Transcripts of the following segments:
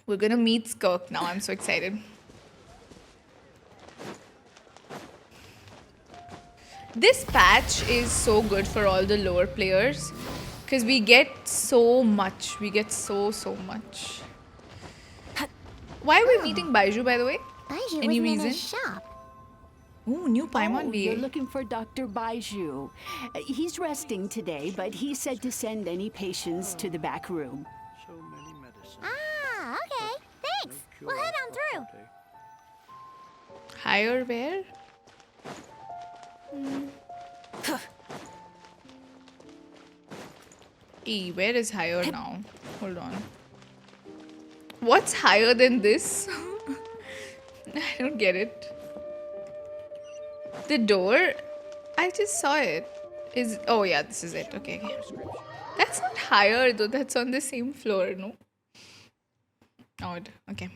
We're gonna meet Skirk now. I'm so excited. This patch is so good for all the lower players because we get so much. We get so much. Why are we meeting Baiju, by the way? Baiju Any wasn't in reason? his shop. Ooh, new Paimon You're VA. looking for Dr. Baiju. He's resting today, but he said to send any patients to the back room. So many medicines. Ah, okay. Thanks. We'll head on through. Higher where? Where is higher now? Hold on. What's higher than this? I don't get it. The door? I just saw it. Oh yeah, this is it. Okay. That's not higher though. That's on the same floor, no? Odd. Okay.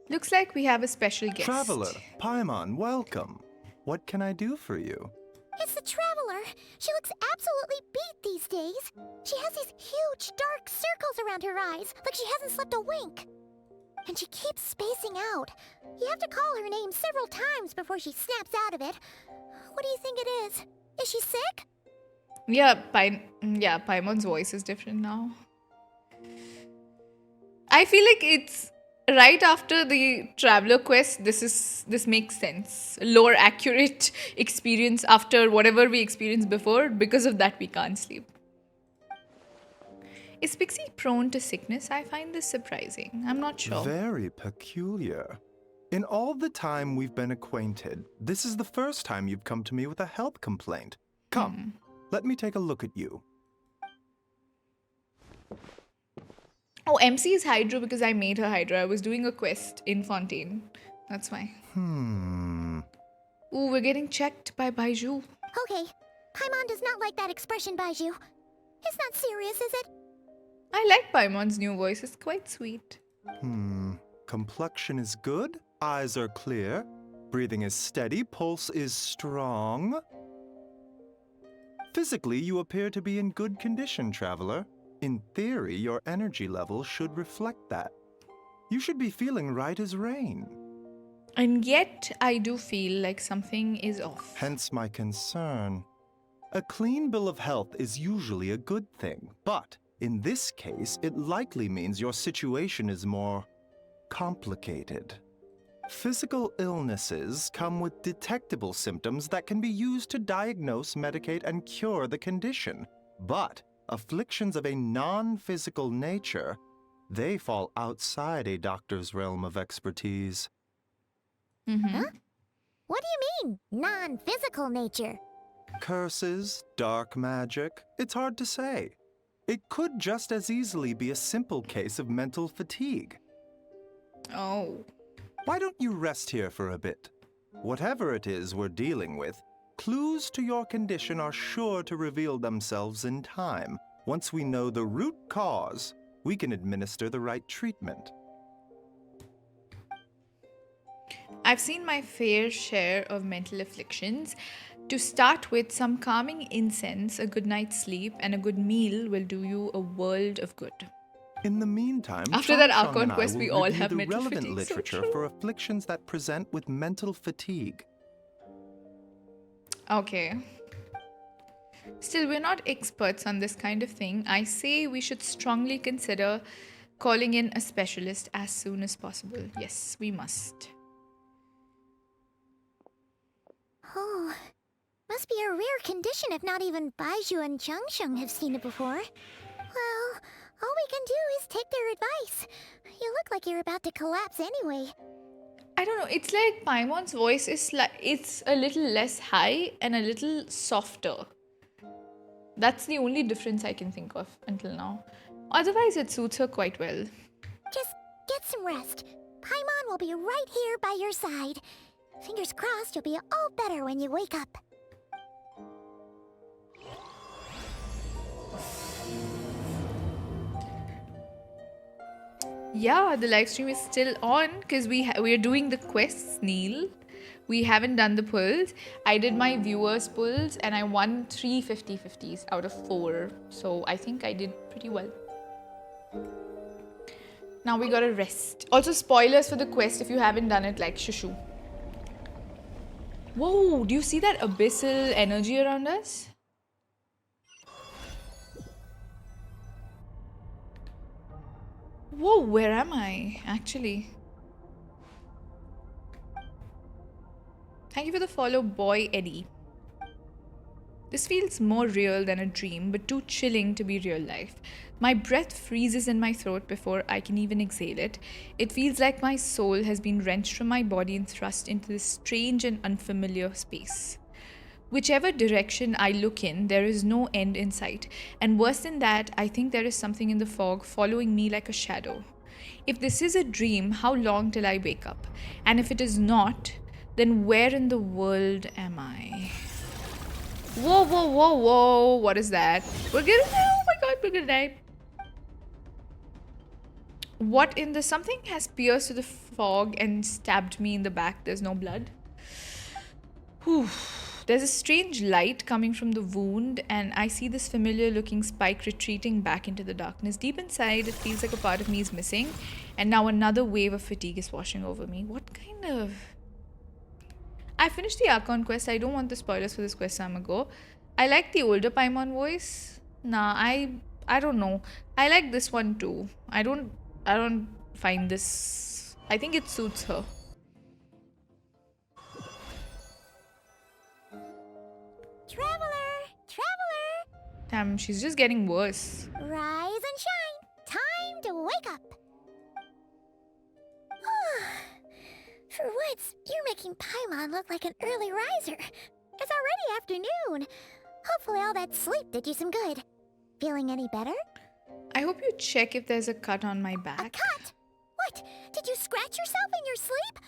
Looks like we have a special guest. Traveler, Paimon, welcome. What can I do for you? It's the Traveler. She looks absolutely beat these days. She has these huge dark circles around her eyes, like she hasn't slept a wink. And she keeps spacing out. You have to call her name several times before she snaps out of it. What do you think it is? Is she sick? Yeah, Paimon's voice is different now. I feel like it's right after the Traveler quest. This makes sense. Lower accurate experience after whatever we experienced before. Because of that, we can't sleep. Is Pixie prone to sickness? I find this surprising. I'm not sure. Very peculiar. In all the time we've been acquainted, this is the first time you've come to me with a health complaint. Come, let me take a look at you. Oh, MC is Hydra because I made her Hydra. I was doing a quest in Fontaine. That's why. Ooh, we're getting checked by Baiju. Okay. Paimon does not like that expression, Baiju. It's not serious, is it? I like Paimon's new voice. It's quite sweet. Complexion is good, eyes are clear, breathing is steady, pulse is strong. Physically, you appear to be in good condition, Traveler. In theory, your energy level should reflect that. You should be feeling right as rain. And yet, I do feel like something is off. Hence my concern. A clean bill of health is usually a good thing, but in this case, it likely means your situation is more complicated. Physical illnesses come with detectable symptoms that can be used to diagnose, medicate, and cure the condition. But afflictions of a non-physical nature, they fall outside a doctor's realm of expertise. Huh? What do you mean, non-physical nature? Curses, dark magic, it's hard to say. It could just as easily be a simple case of mental fatigue. Oh. Why don't you rest here for a bit? Whatever it is we're dealing with, clues to your condition are sure to reveal themselves in time. Once we know the root cause, we can administer the right treatment. I've seen my fair share of mental afflictions. To start with, some calming incense, a good night's sleep, and a good meal will do you a world of good. In the meantime, After that Changsheng Archon and I quest, will we all review have the mental relevant fatigue, so literature true. for afflictions that present with mental fatigue. Okay. Still, we're not experts on this kind of thing. I say we should strongly consider calling in a specialist as soon as possible. Yes, we must. Oh, must be a rare condition if not even Baiju and Changsheng have seen it before. Well, all we can do is take their advice. You look like you're about to collapse anyway. I don't know. It's like Paimon's voice is it's a little less high and a little softer. That's the only difference I can think of until now. Otherwise, it suits her quite well. Just get some rest. Paimon will be right here by your side. Fingers crossed you'll be all better when you wake up. Yeah, the live stream is still on because we are doing the quests, Neil. We haven't done the pulls. I did my viewers pulls and I won 3 50/50s out of 4. So I think I did pretty well. Now we gotta rest. Also, spoilers for the quest if you haven't done it, like shushu. Whoa, do you see that abyssal energy around us? Whoa, where am I actually? Thank you for the follow, Boy Eddie. This feels more real than a dream, but too chilling to be real life. My breath freezes in my throat before I can even exhale it. It feels like my soul has been wrenched from my body and thrust into this strange and unfamiliar space. Whichever direction I look in, there is no end in sight. And worse than that, I think there is something in the fog following me like a shadow. If this is a dream, how long till I wake up? And if it is not, then where in the world am I? Whoa, whoa, whoa, whoa. What is that? We're gonna die. Oh my god, we're gonna die. What in the... Something has pierced through the fog and stabbed me in the back. There's no blood. Whew. There's a strange light coming from the wound, and I see this familiar looking spike retreating back into the darkness. Deep inside, it feels like a part of me is missing, and now another wave of fatigue is washing over me. What kind of... I finished the Archon quest. I don't want the spoilers for this quest, so I'm gonna go. I like the older Paimon voice. Nah, I don't know. I like this one too. I don't find this... I think it suits her. Traveler! Damn, she's just getting worse. Rise and shine! Time to wake up! For once, you're making Paimon look like an early riser. It's already afternoon. Hopefully all that sleep did you some good. Feeling any better? I hope you check if there's a cut on my A back. cut? What? Did you scratch yourself in your sleep?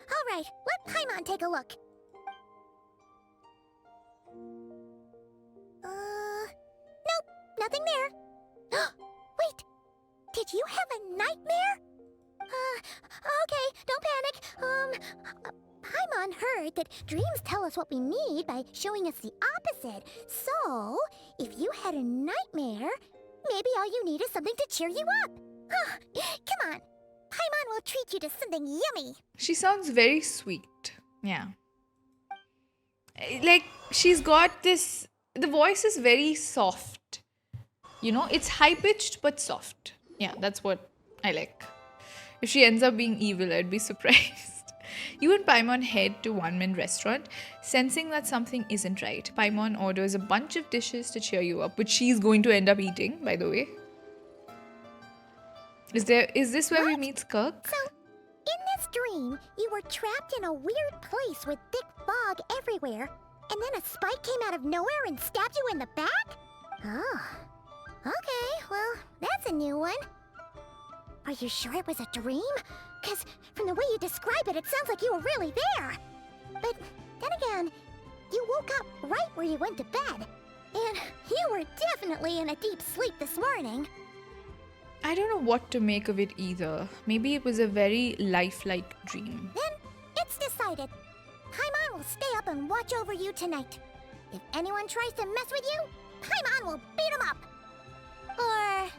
All right, let Paimon take a look. Nope, nothing there. Wait, did you have a nightmare? Okay, don't panic. Paimon heard that dreams tell us what we need by showing us the opposite. So, if you had a nightmare, maybe all you need is something to cheer you up. Come on, Paimon will treat you to something yummy. She sounds very sweet. Yeah. Like, she's got this... The voice is very soft. You know, it's high-pitched but soft. Yeah, that's what I like. If she ends up being evil, I'd be surprised. You and Paimon head to One Man Restaurant, sensing that something isn't right. Paimon orders a bunch of dishes to cheer you up, which she's going to end up eating, by the way. Is this where we meet Skirk? So, in this dream, you were trapped in a weird place with thick fog everywhere, and then a spike came out of nowhere and stabbed you in the back? Oh. Okay, well, that's a new one. Are you sure it was a dream? Because from the way you describe it, it sounds like you were really there. But then again, you woke up right where you went to bed. And you were definitely in a deep sleep this morning. I don't know what to make of it either. Maybe it was a very lifelike dream. Then it's decided. Paimon will stay up and watch over you tonight. If anyone tries to mess with you, Paimon will beat him up. Or,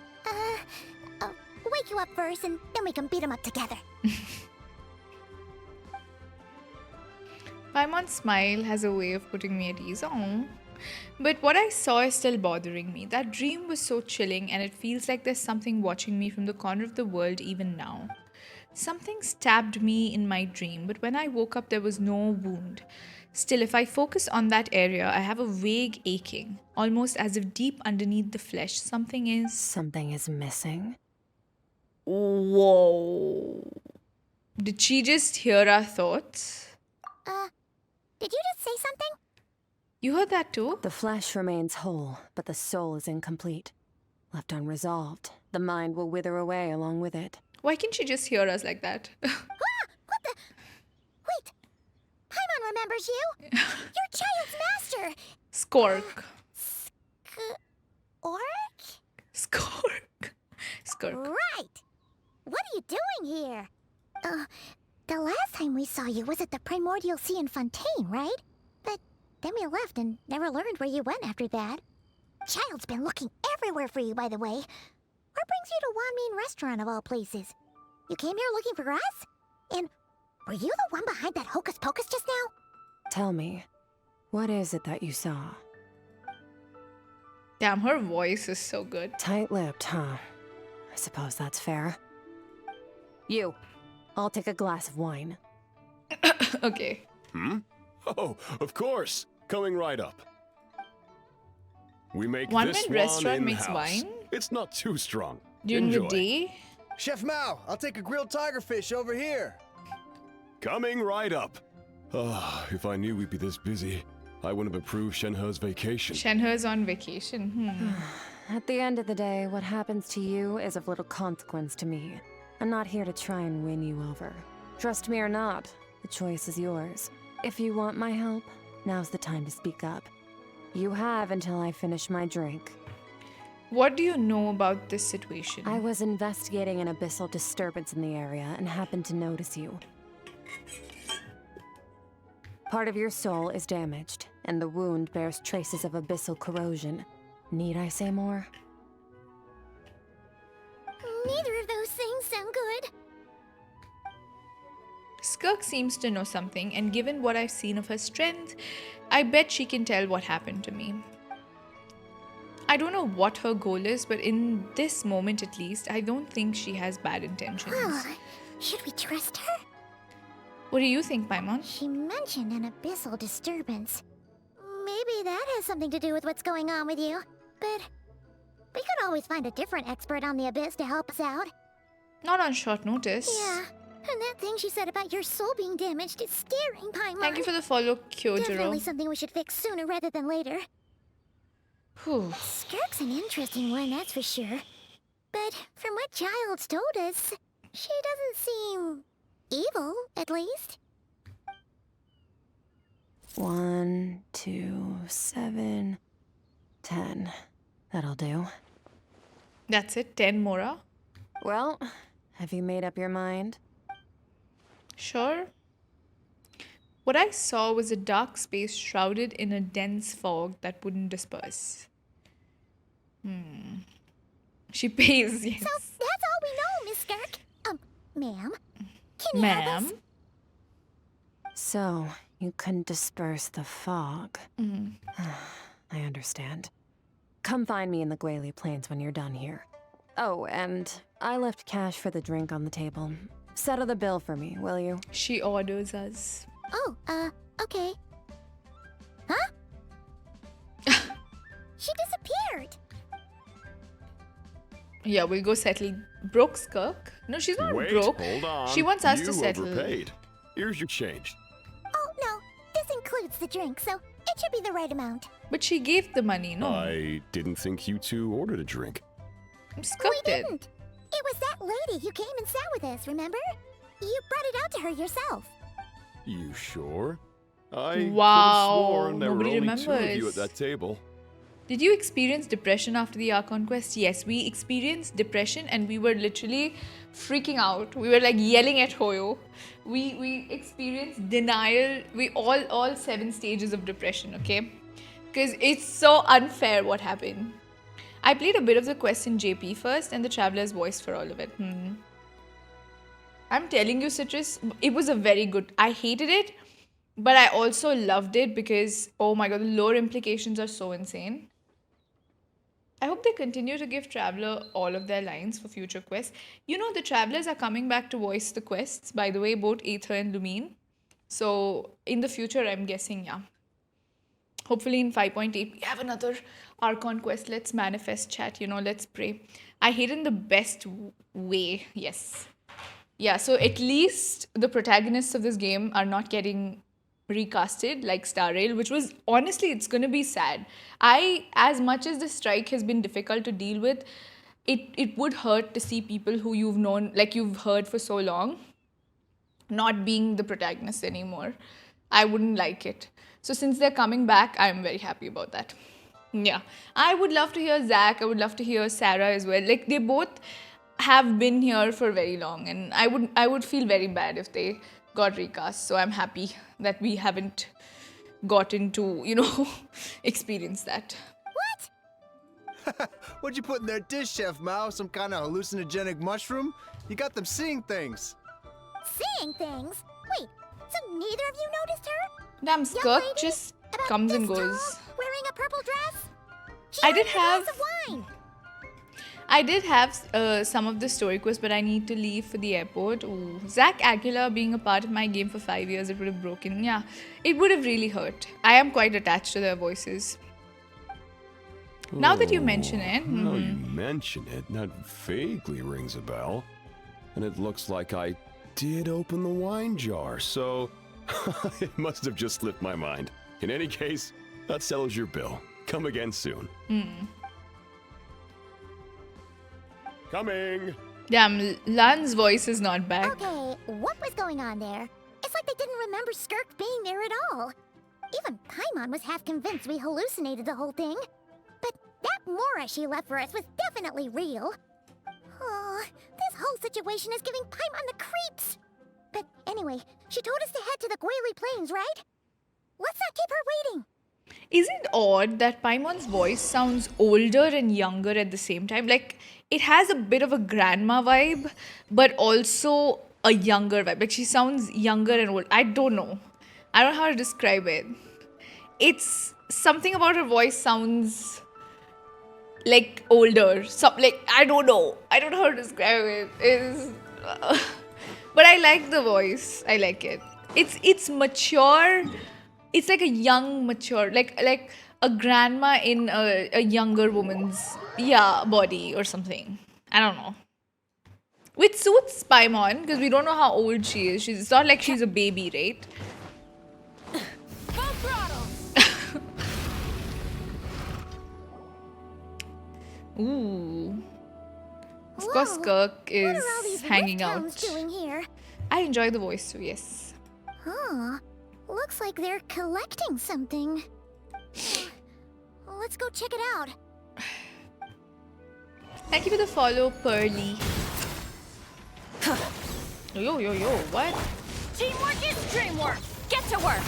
wake you up first and then we can beat him up together. Paimon's smile has a way of putting me at ease. Oh. But what I saw is still bothering me. That dream was so chilling, and it feels like there's something watching me from the corner of the world even now. Something stabbed me in my dream, but when I woke up there was no wound. Still, if I focus on that area, I have a vague aching, almost as if deep underneath the flesh something is missing. Whoa. Did she just hear our thoughts? Did you just say something? You heard that too? The flesh remains whole, but the soul is incomplete. Left unresolved, the mind will wither away along with it. Why can't she just hear us like that? What the? Wait! Paimon remembers you! You're Child's master! Skirk. Skirk? Skirk. Right! What are you doing here? The last time we saw you was at the Primordial Sea in Fontaine, right? But then we left and never learned where you went after that. Child's been looking everywhere for you, by the way. What brings you to Wanmean Restaurant of all places? You came here looking for us? And were you the one behind that hocus pocus just now? Tell me, what is it that you saw? Damn, her voice is so good. Tight-lipped, huh? I suppose that's fair. You, I'll take a glass of wine. Okay. Oh, of course. Coming right up. We make One this man restaurant makes in-house. wine? It's not too strong. During Enjoy. the day? Chef Mao, I'll take a grilled tigerfish over here. Coming right up. Ah, if I knew we'd be this busy, I wouldn't have approved Shenhe's vacation. Shenhe's on vacation. At the end of the day, what happens to you is of little consequence to me. I'm not here to try and win you over. Trust me or not, the choice is yours. If you want my help, now's the time to speak up. You have until I finish my drink. What do you know about this situation? I was investigating an abyssal disturbance in the area and happened to notice you. Part of your soul is damaged, and the wound bears traces of abyssal corrosion. Need I say more? Neither of those things sound good. Skirk seems to know something, and given what I've seen of her strength, I bet she can tell what happened to me. I don't know what her goal is, but in this moment at least, I don't think she has bad intentions. Well, should we trust her? What do you think, Paimon? She mentioned an abyssal disturbance. Maybe that has something to do with what's going on with you. But we could always find a different expert on the abyss to help us out. Not on short notice. Yeah, and that thing she said about your soul being damaged is scaring, Paimon. Thank you for the follow, Definitely Kyojiro. something we should fix sooner rather than later. Whew. Skirk's an interesting one, that's for sure. But from what Child's told us, she doesn't seem evil, at least. 1, 2, 7, 10. That'll do. That's it, 10 Mora. Well, have you made up your mind? Sure. What I saw was a dark space shrouded in a dense fog that wouldn't disperse. She pays, yes. So that's all we know, Miss Skirk. Ma'am. Can you help us? Ma'am? So, you couldn't disperse the fog. I understand. Come find me in the Gwali Plains when you're done here. Oh, and I left cash for the drink on the table. Settle the bill for me, will you? She orders us. Oh, okay. Huh? She disappeared. Yeah, we'll go settle. Broke Skirk? No, she's not Wait, broke. hold on. She wants us you to settle. Overpaid. Here's your change. Oh, no. This includes the drink, so it should be the right amount. But she gave the money, no? I didn't think you two ordered a drink. Skirk We did. didn't. It was that lady who came and sat with us, remember? You brought it out to her yourself. You sure? I Wow, could've sworn there were nobody only two of you remembers. at that table. Did you experience depression after the Archon quest? Yes, we experienced depression and we were literally freaking out. We were like yelling at Hoyo. We experienced denial. We all 7 stages of depression, okay? Because it's so unfair what happened. I played a bit of the quest in JP first and the Traveler's Voice for all of it. I'm telling you, Citrus, it was a very good... I hated it, but I also loved it because, oh my god, the lore implications are so insane. I hope they continue to give Traveler all of their lines for future quests. You know, the Travelers are coming back to voice the quests, by the way, both Aether and Lumine. So, in the future, I'm guessing, yeah. Hopefully in 5.8, we have another Archon quest. Let's manifest, chat, let's pray. I hate in the best way, yes. Yeah, so at least the protagonists of this game are not getting recasted like Star Rail, which was, honestly, it's going to be sad. As much as the strike has been difficult to deal with, it would hurt to see people who you've known, like you've heard for so long, not being the protagonists anymore. I wouldn't like it. So since they're coming back, I'm very happy about that. Yeah. I would love to hear Zach. I would love to hear Sarah as well. Like, they both have been here for very long, and I would feel very bad if they got recast, so I'm happy that we haven't gotten to, experience that. What? What'd you put in their dish, Chef Mao? Some kind of hallucinogenic mushroom? You got them seeing things. Seeing things? Wait, so neither of you noticed her? Damn, Young Skirk lady, just about comes and this goes. tall, wearing a purple dress? She I did ordered a glass have- of wine. I did have some of the story quests, but I need to leave for the airport. Ooh. Zach Aguilar being a part of my game for 5 years, it would have broken. Yeah, it would have really hurt. I am quite attached to their voices. Now that you mention it, Now you mention it, that vaguely rings a bell. And it looks like I did open the wine jar, so it must have just slipped my mind. In any case, that settles your bill. Come again soon. Coming! damn, Lan's voice is not back. Okay, what was going on there? It's like they didn't remember Skirk being there at all. Even Paimon was half convinced we hallucinated the whole thing. But that Mora she left for us was definitely real. Oh, this whole situation is giving Paimon the creeps. But anyway, she told us to head to the Guili Plains, right? Let's not keep her waiting. Is it odd that Paimon's voice sounds older and younger at the same time? Like, it has a bit of a grandma vibe, but also a younger vibe. Like, she sounds younger and old. I don't know. I don't know how to describe it. It's something about her voice sounds like older. I don't know. I don't know how to describe it. But I like the voice. I like it. It's mature. It's like a young, mature, like a grandma in a younger woman's body or something. I don't know. Which suits Paimon because we don't know how old she is. It's not like she's a baby, right? Full throttle. Ooh. Of course, Whoa, Skirk what are all is these hanging wolf out. tones doing here? I enjoy the voice too, yes. Huh. Looks like they're collecting something. Let's go check it out. Thank you for the follow, Pearly. Yo, what? Teamwork is dreamwork. Get to work.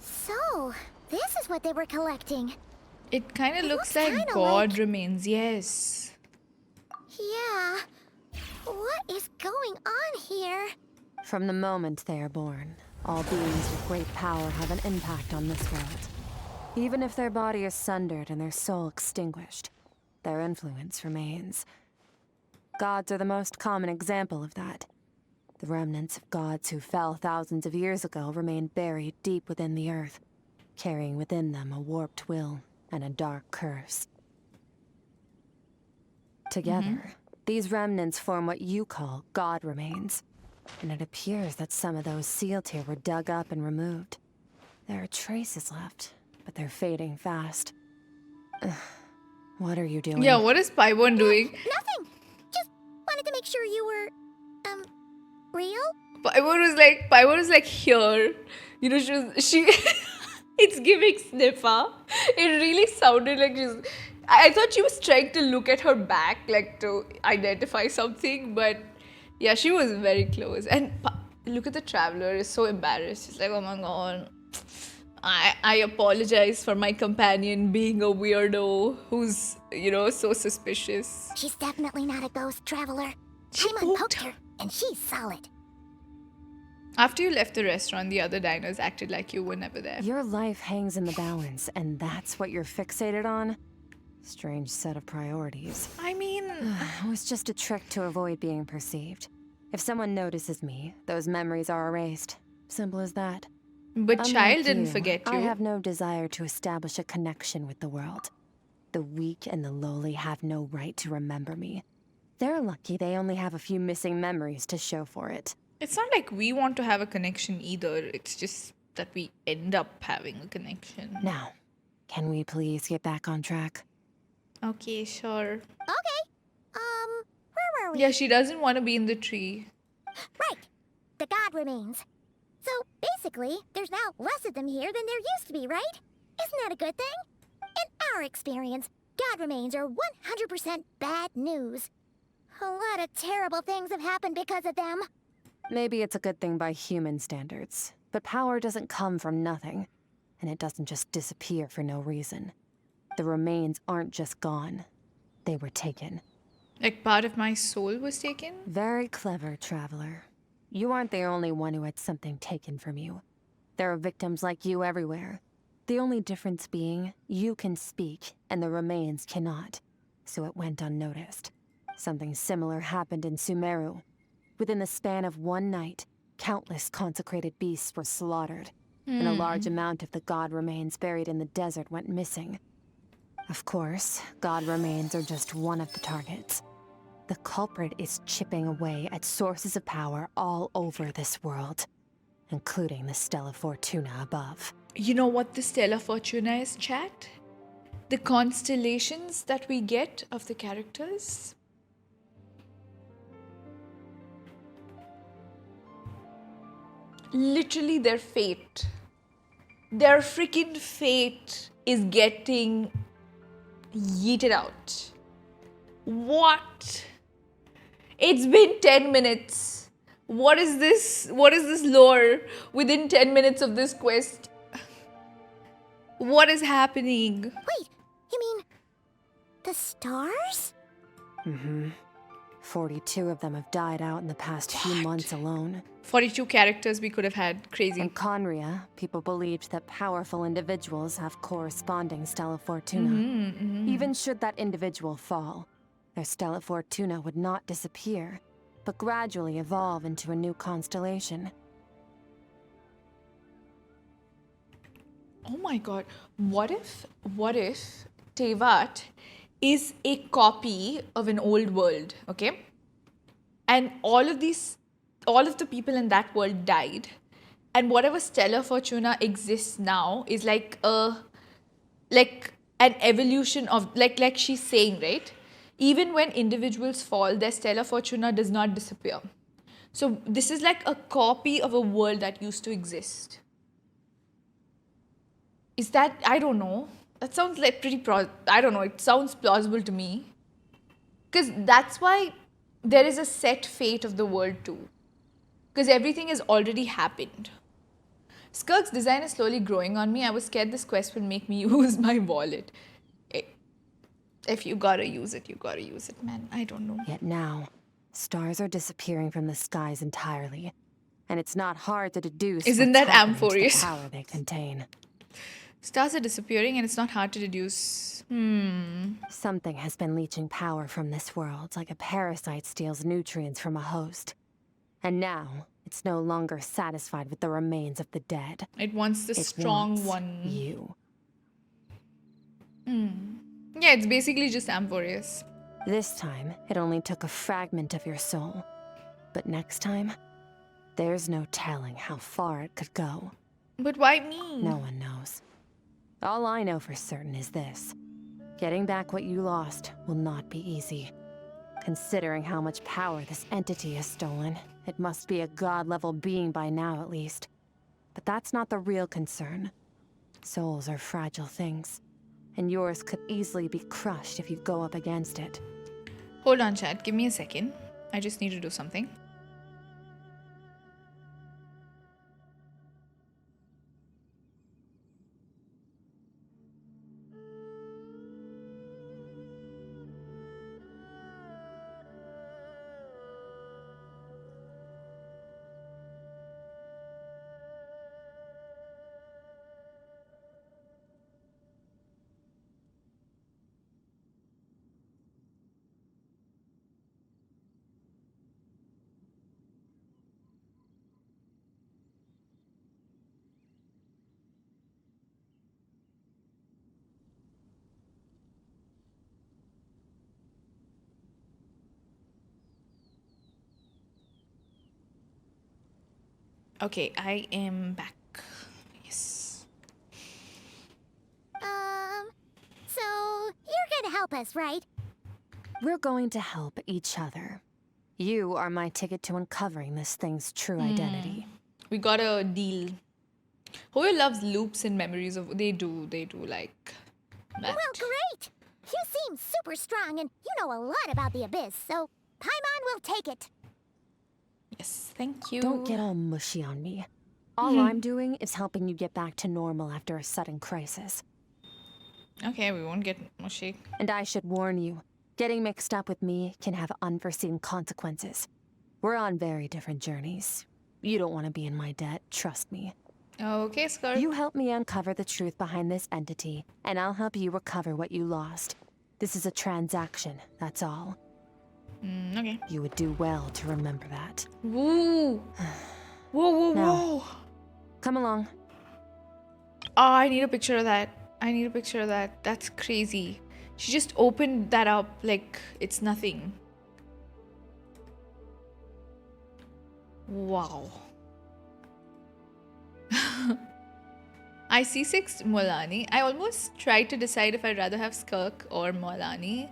So, this is what they were collecting. It kind of It looks looks like kinda God like- remains, yes. Yeah. What is going on here? From the moment they are born, all beings with great power have an impact on this world. Even if their body is sundered and their soul extinguished, their influence remains. Gods are the most common example of that. The remnants of gods who fell thousands of years ago remain buried deep within the earth, carrying within them a warped will and a dark curse. Together, these remnants form what you call God remains. And it appears that some of those sealed here were dug up and removed. There are traces left, but they're fading fast. Ugh. What are you doing? Yeah, what is Paimon doing? Nothing. Just wanted to make sure you were, real? Paimon was like here. You know, she it's giving sniffer. It really sounded like I thought she was trying to look at her back, like to identify something, but yeah, she was very close. And look at the traveler, is so embarrassed. She's like, oh my god. I apologize for my companion being a weirdo who's, so suspicious. She's definitely not a ghost traveler. She Paimon poked poked her. her, and she's solid. After you left the restaurant, the other diners acted like you were never there. Your life hangs in the balance, and that's what you're fixated on? Strange set of priorities. I mean, It was just a trick to avoid being perceived. If someone notices me, those memories are erased. Simple as that. but Unlike Child didn't you, forget you. I have no desire to establish a connection with the world. The weak and the lowly have no right to remember me. They're lucky they only have a few missing memories to show for it. It's not like we want to have a connection either. It's just that we end up having a connection. Now, can we please get back on track? Okay, sure. Okay. Where were we? Yeah, she doesn't want to be in the tree. Right. The god remains. So basically, there's now less of them here than there used to be, right? Isn't that a good thing? In our experience, god remains are 100% bad news. A lot of terrible things have happened because of them. Maybe it's a good thing by human standards, but power doesn't come from nothing, and it doesn't just disappear for no reason. The remains aren't just gone. They were taken. Like part of my soul was taken? Very clever, Traveler. You aren't the only one who had something taken from you. There are victims like you everywhere. The only difference being, you can speak, and the remains cannot. So it went unnoticed. Something similar happened in Sumeru. Within the span of one night, countless consecrated beasts were slaughtered, and a large amount of the god remains buried in the desert went missing. Of course, god remains are just one of the targets. The culprit is chipping away at sources of power all over this world, including the Stella Fortuna above. You know what the Stella Fortuna is, chat? The constellations that we get of the characters. Literally their fate. Their freaking fate is getting yeeted out. What? It's been 10 minutes. What is this? What is this lore within 10 minutes of this quest? What is happening? Wait, you mean the stars? 42 of them have died out in the past few months alone. 42 characters we could have had. Crazy. In Conria, people believed that powerful individuals have corresponding Stella Fortuna. Even should that individual fall, their Stella Fortuna would not disappear, but gradually evolve into a new constellation. Oh my god. What if Tevat is a copy of an old world, okay? And all of the people in that world died. And whatever Stella Fortuna exists now is like an evolution of like she's saying, right? Even when individuals fall, their Stella Fortuna does not disappear. So this is like a copy of a world that used to exist. Is that, I don't know. That sounds like I don't know, it sounds plausible to me. Because that's why there is a set fate of the world too. Because everything has already happened. Skirk's design is slowly growing on me. I was scared this quest will make me use my wallet. If you gotta use it, you gotta use it, man. I don't know. Yet now, stars are disappearing from the skies entirely, and it's not hard to deduce Isn't what's that happening to the Amphorius? power they contain. Stars are disappearing and it's not hard to deduce. Something has been leeching power from this world, like a parasite steals nutrients from a host. And now, it's no longer satisfied with the remains of the dead. It wants the It strong wants one. you. Yeah, it's basically just Amphorius. This time, it only took a fragment of your soul. But next time, there's no telling how far it could go. But why me? No one knows. All I know for certain is this. Getting back what you lost will not be easy. Considering how much power this entity has stolen, it must be a god-level being by now at least. But that's not the real concern. Souls are fragile things, and yours could easily be crushed if you go up against it. Hold on, chat. Give me a second. I just need to do something. Okay, I am back. Yes. So you're gonna help us, right? We're going to help each other. You are my ticket to uncovering this thing's true identity. We got a deal. Hoyo loves loops and memories of. They do like that. Well, great! You seem super strong and you know a lot about the Abyss, so Paimon will take it. Yes, thank you. Don't get all mushy on me. All I'm doing is helping you get back to normal after a sudden crisis. Okay, we won't get mushy. And I should warn you, getting mixed up with me can have unforeseen consequences. We're on very different journeys. You don't want to be in my debt, trust me. Okay, Skirk. You help me uncover the truth behind this entity, and I'll help you recover what you lost. This is a transaction, that's all. Okay. You would do well to remember that. Woo! Whoa! Now. Come along. Oh, I need a picture of that. That's crazy. She just opened that up like it's nothing. Wow. I C6 Molani. I almost tried to decide if I'd rather have Skirk or Molani.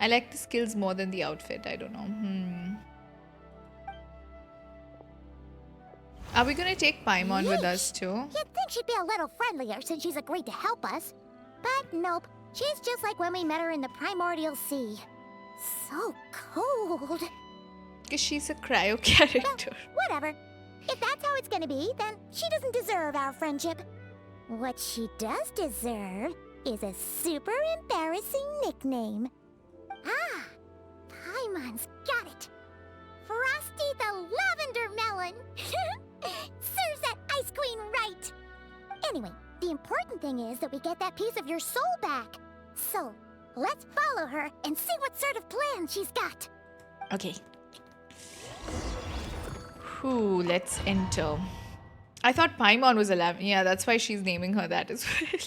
I like the skills more than the outfit. I don't know. Are we gonna take Paimon with us too? You'd think she'd be a little friendlier since she's agreed to help us. But nope, she's just like when we met her in the Primordial Sea. So cold. Because she's a cryo character. Whatever. If that's how it's gonna be, then she doesn't deserve our friendship. What she does deserve is a super embarrassing nickname. Ah, Paimon's got it. Frosty the Lavender Melon. Serves that Ice Queen right. Anyway, the important thing is that we get that piece of your soul back. So, let's follow her and see what sort of plan she's got. Okay. Whew, let's enter. I thought Paimon was 11. Yeah, that's why she's naming her that as well.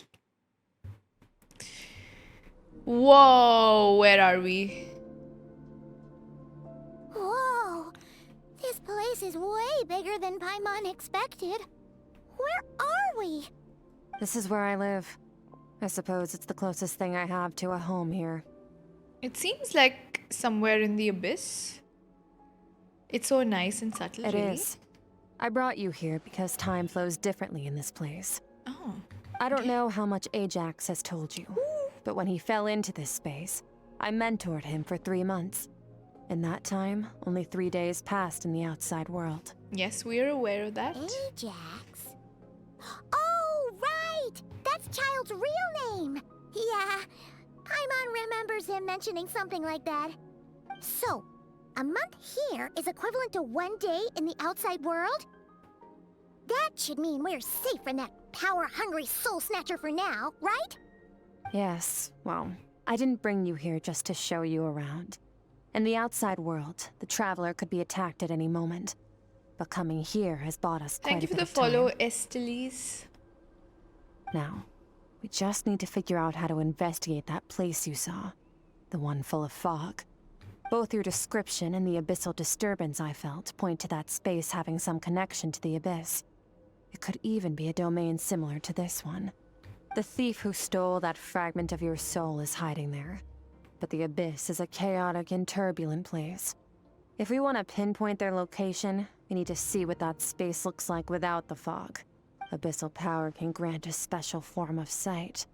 Whoa, where are we? Whoa, this place is way bigger than Paimon expected. Where are we? This is where I live. I suppose it's the closest thing I have to a home here. It seems like somewhere in the abyss. It's so nice and subtle, It really. is. I brought you here because time flows differently in this place. Oh. I don't know how much Ajax has told you, but when he fell into this space, I mentored him for 3 months. In that time, only 3 days passed in the outside world. Yes, we are aware of that. Ajax? Oh, right! That's Child's real name! Yeah, Paimon remembers him mentioning something like that. So, a month here is equivalent to 1 day in the outside world? That should mean we're safe from that power-hungry soul snatcher for now, right? Yes, well, I didn't bring you here just to show you around. In the outside world, the Traveler could be attacked at any moment. But coming here has bought us quite Thank you a for bit the of time. follow, Estelis. Now, we just need to figure out how to investigate that place you saw. The one full of fog. Both your description and the abyssal disturbance I felt point to that space having some connection to the abyss. It could even be a domain similar to this one. The thief who stole that fragment of your soul is hiding there. But the abyss is a chaotic and turbulent place. If we want to pinpoint their location, we need to see what that space looks like without the fog. Abyssal power can grant a special form of sight.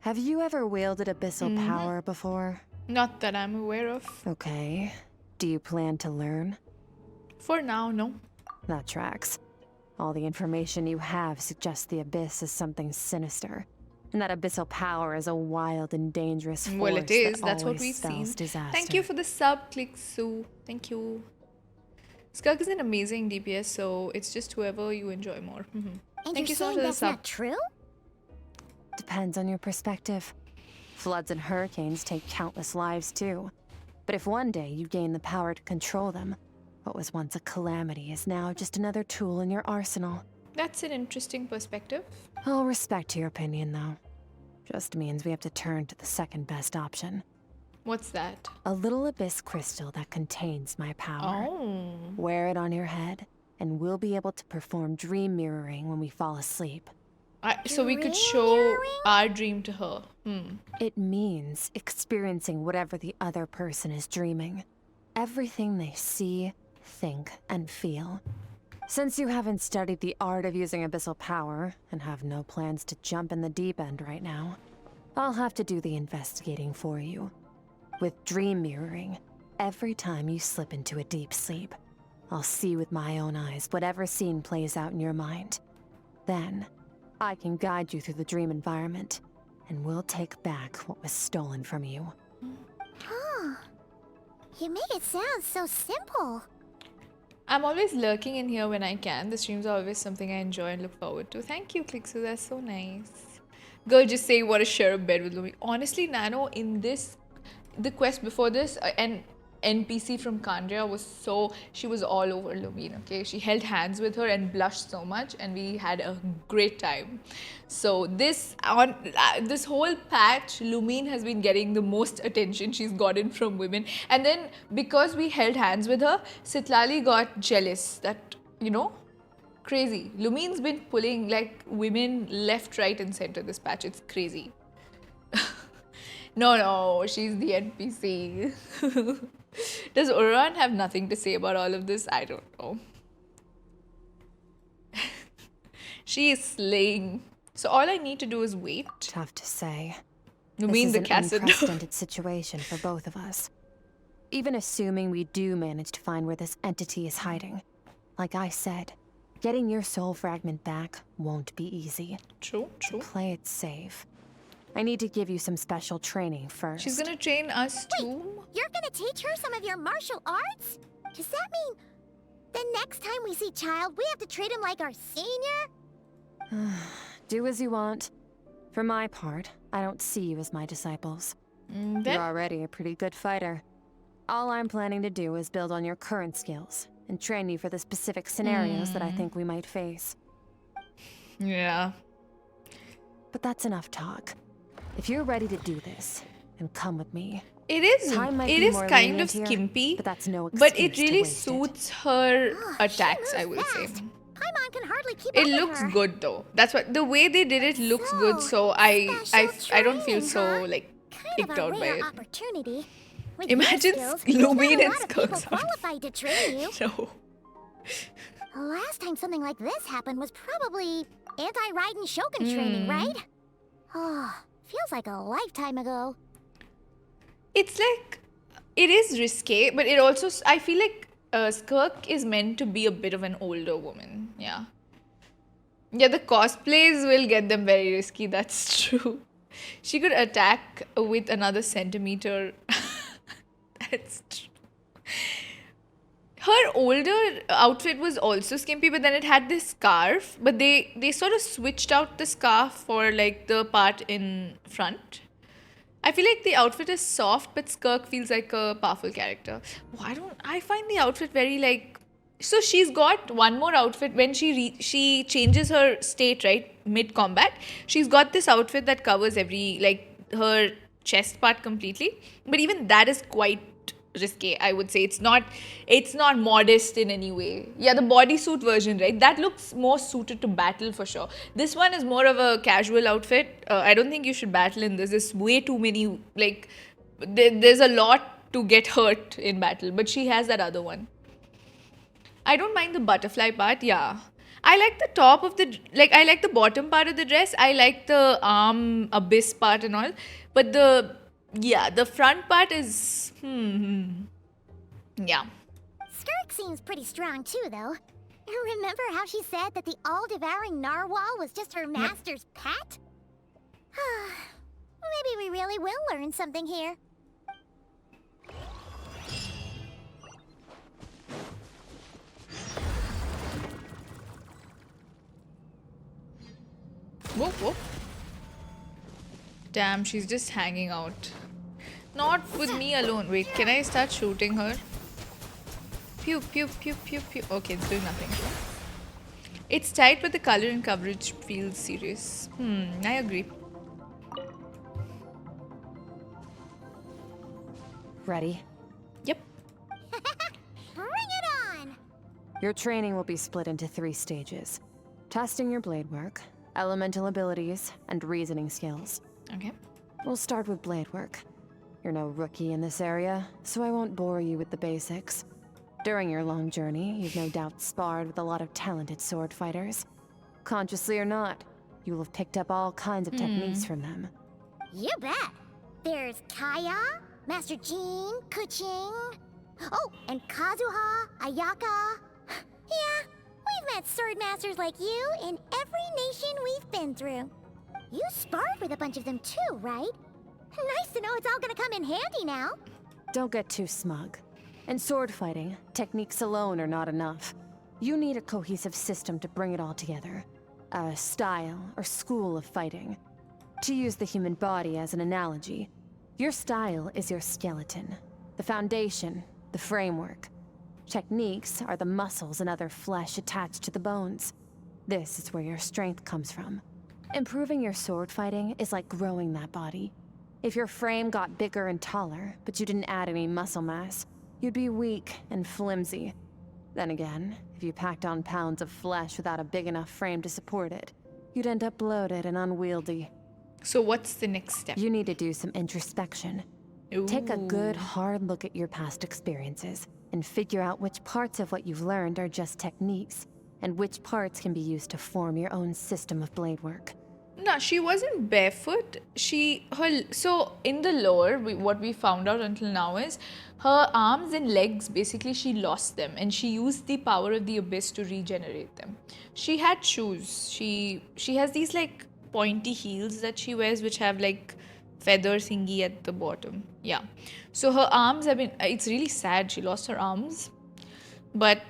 Have you ever wielded abyssal power before? Not that I'm aware of. Okay. Do you plan to learn? For now, no. That tracks. All the information you have suggests the abyss is something sinister. And that abyssal power is a wild and dangerous force. Well, it is. That That's what always we've seen. spells disaster. Thank you for the sub, Click Sue. Thank you. Skirk is an amazing DPS, so it's just whoever you enjoy more. And Thank you're you so much saying for the that's sub. not true? Depends on your perspective. Floods and hurricanes take countless lives too. But if one day you gain the power to control them, what was once a calamity is now just another tool in your arsenal. That's an interesting perspective. I'll respect your opinion, though. Just means we have to turn to the second best option. What's that? A little abyss crystal that contains my power. Oh. Wear it on your head, and we'll be able to perform dream mirroring when we fall asleep. So we could Dream show mirroring? our dream to her. It means experiencing whatever the other person is dreaming. Everything they see, think, and feel. Since you haven't studied the art of using abyssal power and have no plans to jump in the deep end right now, I'll have to do the investigating for you. With dream mirroring, every time you slip into a deep sleep, I'll see with my own eyes whatever scene plays out in your mind. Then, I can guide you through the dream environment, and we'll take back what was stolen from you. Huh. You make it sound so simple. I'm always lurking in here when I can. The streams are always something I enjoy and look forward to. Thank you, Clixu. That's so nice. Girl, just say you want to share a bed with Lumi. Honestly, Nano, in the quest before this, an NPC from Kandria she was all over Lumine, okay? She held hands with her and blushed so much, and we had a great time. So this whole patch, Lumine has been getting the most attention she's gotten from women. And then because we held hands with her, Sitlali got jealous that, crazy. Lumine's been pulling like women left, right and center this patch. It's crazy. No, she's the NPC. Does Uran have nothing to say about all of this? I don't know. She is slaying. So all I need to do is wait. Tough to say. You This mean is the an cassette? unprecedented situation for both of us. Even assuming we do manage to find where this entity is hiding, like I said, getting your soul fragment back won't be easy. True. Play it safe. I need to give you some special training first. She's gonna train us too. You're gonna teach her some of your martial arts? Does that mean the next time we see Child, we have to treat him like our senior? Do as you want. For my part, I don't see you as my disciples. Then You're already a pretty good fighter. All I'm planning to do is build on your current skills and train you for the specific scenarios that I think we might face. yeah. But that's enough talk. If you're ready to do this, then come with me. It is Time might be more kind of lenient here, skimpy, but that's no but it excuse to really waste it. suits her She attacks, I moves will say. fast. Paimon can hardly keep It up with looks her. good though. That's what the way they did it looks good. So I don't feel so like Kind kicked of a out by rare it. opportunity. With Imagine your skills, Lumine there's and not a lot of people Skirk. qualified to train you. No. The last time something like this happened was probably anti-Raiden Shogun training, right? Oh, feels like a lifetime ago. It's like it is risque, but it also I feel like Skirk is meant to be a bit of an older woman. Yeah. Yeah, the cosplays will get them very risky. That's true. She could attack with another centimeter. That's true. Her older outfit was also skimpy, but then it had this scarf. But they sort of switched out the scarf for like the part in front. I feel like the outfit is soft, but Skirk feels like a powerful character. I find the outfit very like. So she's got one more outfit when she changes her state, right, mid combat. She's got this outfit that covers her chest part completely. But even that is quite risque, I would say. It's not modest in any way. Yeah, the bodysuit version, right? That looks more suited to battle for sure. This one is more of a casual outfit. I don't think you should battle in this. There's way too many, there's a lot to get hurt in battle. But she has that other one. I don't mind the butterfly part, yeah. I like the top of I like the bottom part of the dress. I like the arm abyss part and all. But the front part is, yeah. Skirk seems pretty strong too, though. Remember how she said that the all-devouring narwhal was just her master's pet? Maybe we really will learn something here. Whoop, whoop. Damn, she's just hanging out. Not with me alone. Wait, can I start shooting her? Pew, pew, pew, pew, pew. Okay, it's doing nothing. It's tight, but the color and coverage feels serious. I agree. Ready? Yep. Bring it on! Your training will be split into 3 stages. Testing your blade work, elemental abilities, and reasoning skills. Okay. We'll start with blade work. You're no rookie in this area, so I won't bore you with the basics. During your long journey, you've no doubt sparred with a lot of talented sword fighters. Consciously or not, you will have picked up all kinds of techniques from them. You bet. There's Kaya, Master Jean, Kuching. Oh, and Kazuha, Ayaka. Yeah, we've met sword masters like you in every nation we've been through. You sparred with a bunch of them too, right? Nice to know it's all gonna come in handy now. Don't get too smug. In sword fighting, techniques alone are not enough. You need a cohesive system to bring it all together. A style or school of fighting. To use the human body as an analogy, your style is your skeleton, the foundation, the framework. Techniques are the muscles and other flesh attached to the bones. This is where your strength comes from. Improving your sword fighting is like growing that body. If your frame got bigger and taller, but you didn't add any muscle mass, you'd be weak and flimsy. Then again, if you packed on pounds of flesh without a big enough frame to support it, you'd end up bloated and unwieldy. So what's the next step? You need to do some introspection. Take a good, hard look at your past experiences and figure out which parts of what you've learned are just techniques, and which parts can be used to form your own system of blade work. No, she wasn't barefoot. So in the lore, what we found out until now is her arms and legs, basically she lost them and she used the power of the abyss to regenerate them. She had shoes. She has these like pointy heels that she wears which have like feather thingy at the bottom. Yeah. So her arms have been, it's really sad she lost her arms, but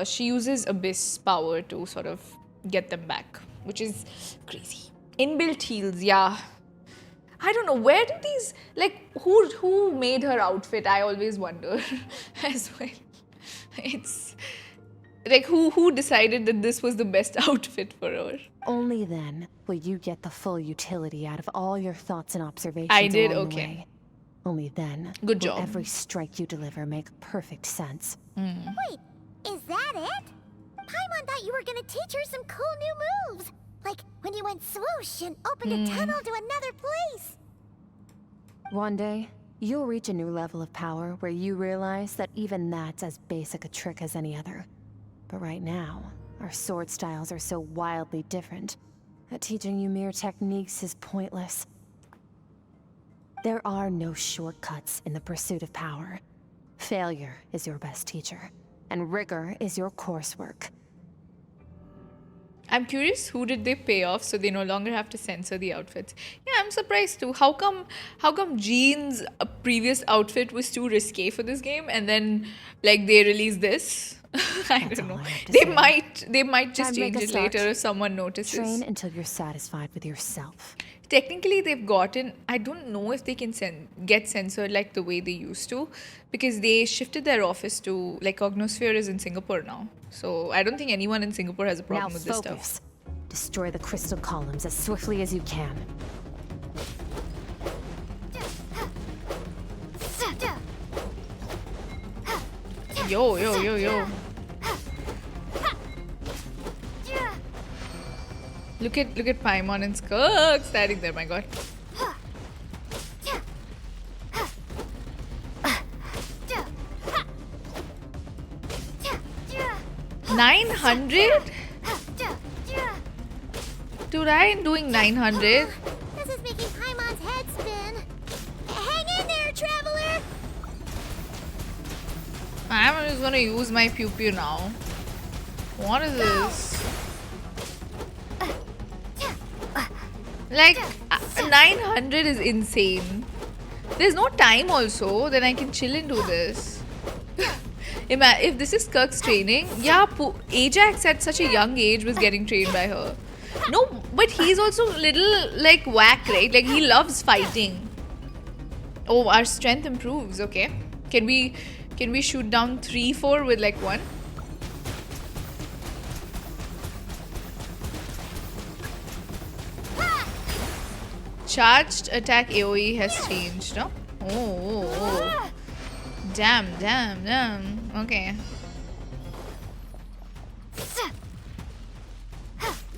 she uses abyss power to sort of get them back, which is crazy. Inbuilt heels, yeah. I don't know, where do these, like, who made her outfit? I always wonder as well. It's, like, who decided that this was the best outfit for her? Only then will you get the full utility out of all your thoughts and observations I did, along the okay. way. Only then Good will job. every strike you deliver make perfect sense. Wait, is that it? Paimon thought you were gonna teach her some cool new moves. Like when you went swoosh and opened a tunnel to another place. One day, you'll reach a new level of power where you realize that even that's as basic a trick as any other. But right now, our sword styles are so wildly different that teaching you mere techniques is pointless. There are no shortcuts in the pursuit of power. Failure is your best teacher, and rigor is your coursework. I'm curious, who did they pay off so they no longer have to censor the outfits? Yeah, I'm surprised too. How come Jean's previous outfit was too risque for this game and then like they released this? I That's don't all know. I have to They might just Time to make change a it start. later if someone notices. Train until you're satisfied with yourself. Technically, they've gotten, I don't know if they can get censored like the way they used to, because they shifted their office to, like, Cognosphere is in Singapore now. So I don't think anyone in Singapore has a problem Now with this focus. stuff. Destroy the crystal columns as swiftly as you can. Yo. Look at Paimon and Skirk standing there, my god. 900? Dude, I ain't doing 900. This is making Paimon's head spin. Hang in there, traveler! I'm just gonna use my pew pew now. What is this? Like, 900 is insane. There's no time also, then I can chill and do this. If this is Skirk's training, yeah, Ajax at such a young age was getting trained by her. No, but he's also a little, like, whack, right? Like, he loves fighting. Oh, our strength improves, okay. Can we shoot down 3-4 with, like, 1? Charged attack AoE has changed, no? Oh. Damn. Okay.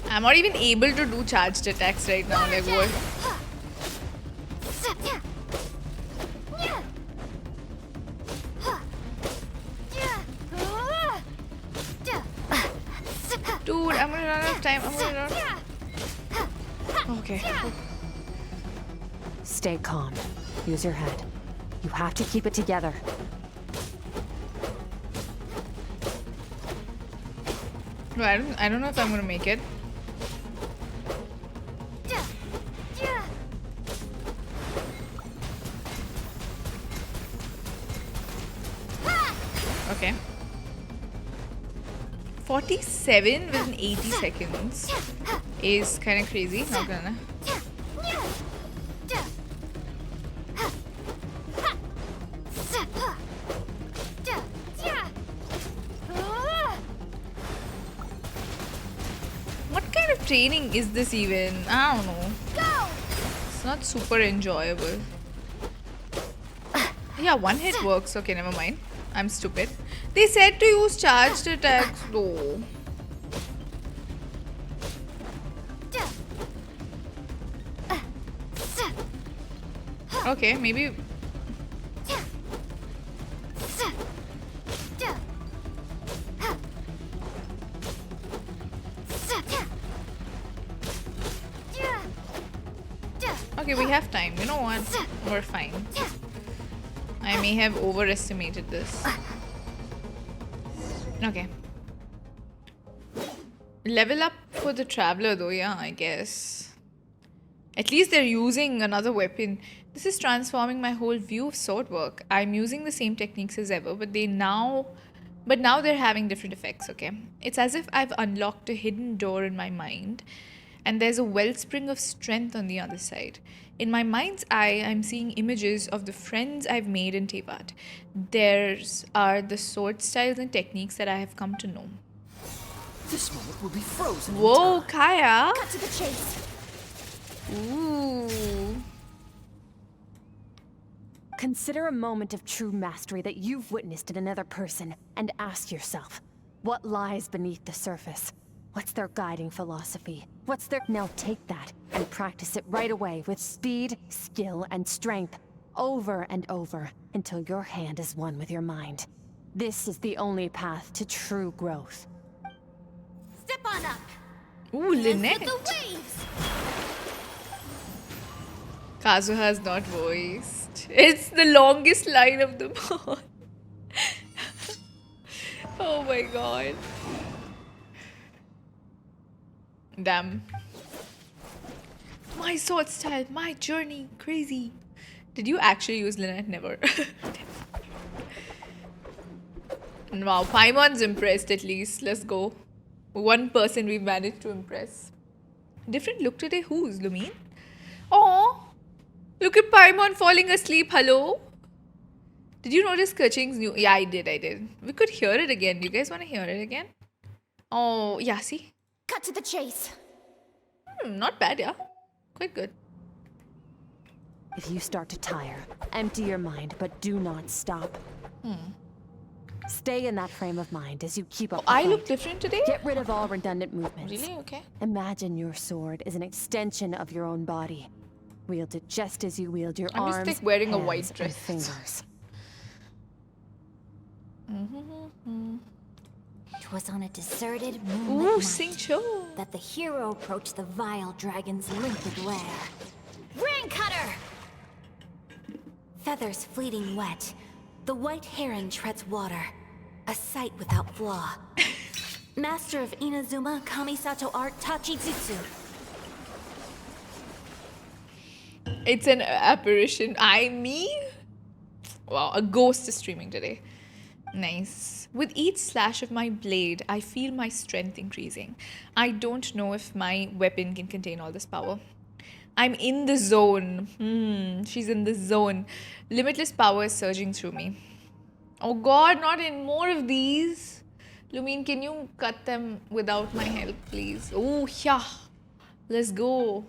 I'm not even able to do charged attacks right now. Like, what? Dude, I'm gonna run out of time. I'm gonna run. Okay. Stay calm. Use your head. You have to keep it together. No, I don't know if I'm gonna make it. Okay. 47 within 80 seconds is kind of crazy. Not gonna. What kind of training is this even? I don't know. It's not super enjoyable. Yeah, one hit works. Okay, never mind. I'm stupid. They said to use charged attacks though. Okay, maybe. Okay, we have time. You know what? We're fine. I may have overestimated this. Okay. Level up for the traveler though, yeah, I guess. At least they're using another weapon. This is transforming my whole view of sword work. I'm using the same techniques as ever, but now they're having different effects, okay? It's as if I've unlocked a hidden door in my mind, and there's a wellspring of strength on the other side. In my mind's eye, I'm seeing images of the friends I've made in Tevat. Theirs are the sword styles and techniques that I have come to know. This moment will be frozen. Whoa, Kaya! Cut to the chase. Ooh. Consider a moment of true mastery that you've witnessed in another person and ask yourself, what lies beneath the surface? What's their guiding philosophy? What's their... Now take that and practice it right away with speed, skill, and strength, over and over, until your hand is one with your mind. This is the only path to true growth. Step on up. Ooh, Lynette. With the waves. Kazuha's not voiced. It's the longest line of them all. Oh my god. Damn. My sword style, my journey, crazy. Did you actually use Lynette? Never. Wow, Paimon's impressed at least. Let's go. One person we've managed to impress. Different look today. Who's Lumine? Oh, look at Paimon falling asleep. Hello. Did you notice Kerching's new? Yeah, I did. We could hear it again. Do you guys want to hear it again? Oh, yeah, see? Cut to the chase. Not bad, yeah. Quite good. If you start to tire, empty your mind, but do not stop. Stay in that frame of mind as you keep up the I fight. look different today? Get rid of all redundant movements. Really? Okay. Imagine your sword is an extension of your own body. Wield it just as you wield your I'm just arms, like wearing a hands, white and dress. fingers. 'Twas on a deserted Ooh, moonlit night sing show. that the hero approached the vile dragon's limpid lair. Ring cutter! Feathers fleeting wet, the white heron treads water, a sight without flaw. Master of Inazuma Kamisato art Tachijutsu. It's an apparition. Me? Wow, a ghost is streaming today. Nice. With each slash of my blade, I feel my strength increasing. I don't know if my weapon can contain all this power. I'm in the zone. She's in the zone. Limitless power is surging through me. Oh god, not in more of these. Lumine, can you cut them without my help, please? Oh, yeah. Let's go.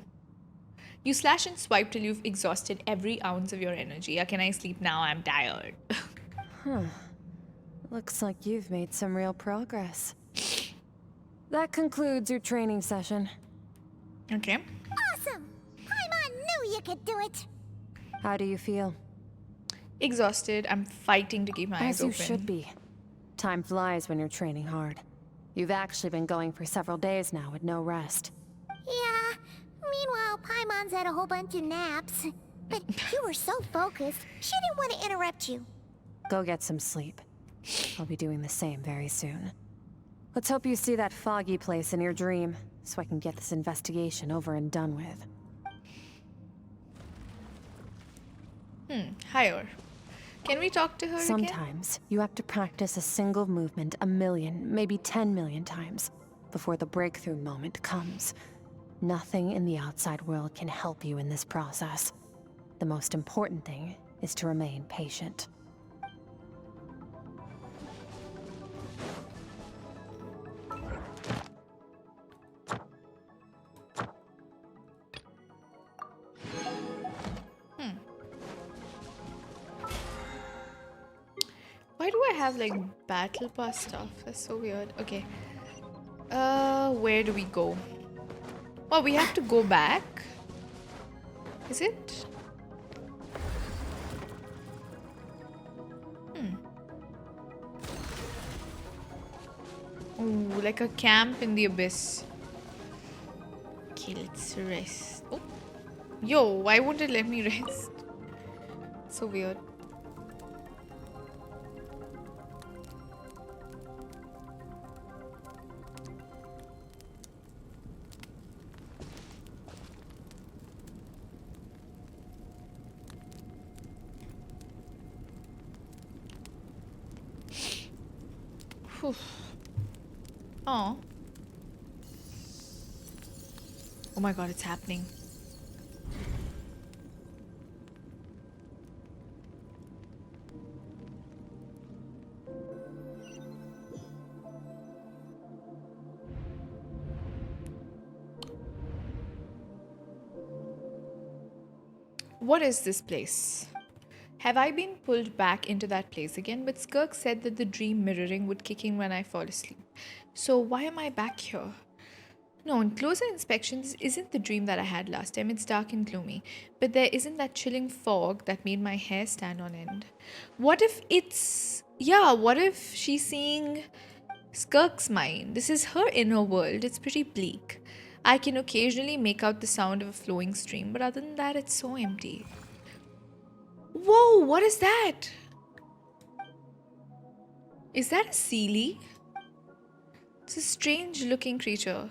You slash and swipe till you've exhausted every ounce of your energy. Can I sleep now? I'm tired. Looks like you've made some real progress. That concludes your training session. Okay. Awesome! Paimon knew you could do it! How do you feel? Exhausted. I'm fighting to keep my eyes As you open. should be. Time flies when you're training hard. You've actually been going for several days now with no rest. Yeah. Meanwhile, Paimon's had a whole bunch of naps. But you were so focused, she didn't want to interrupt you. Go get some sleep. I'll be doing the same very soon. Let's hope you see that foggy place in your dream, so I can get this investigation over and done with. Higher. Can we talk to her again? Sometimes you have to practice a single movement 1 million, maybe 10 million times before the breakthrough moment comes. Nothing in the outside world can help you in this process. The most important thing is to remain patient. Why do I have like battle pass stuff? That's so weird. Okay. Where do we go? Oh, we have to go back. Is it? Ooh, like a camp in the abyss. Okay, let's rest. Oh. Yo, why won't it let me rest? So weird. Oh. Oh my god, it's happening. What is this place? Have I been pulled back into that place again? But Skirk said that the dream mirroring would kick in when I fall asleep. So why am I back here? No, on closer inspection, this isn't the dream that I had last time. It's dark and gloomy. But there isn't that chilling fog that made my hair stand on end. What if it's... Yeah, what if she's seeing Skirk's mind? This is her inner world. It's pretty bleak. I can occasionally make out the sound of a flowing stream, but other than that, it's so empty. Whoa, what is that? Is that a Sealy? It's a strange looking creature.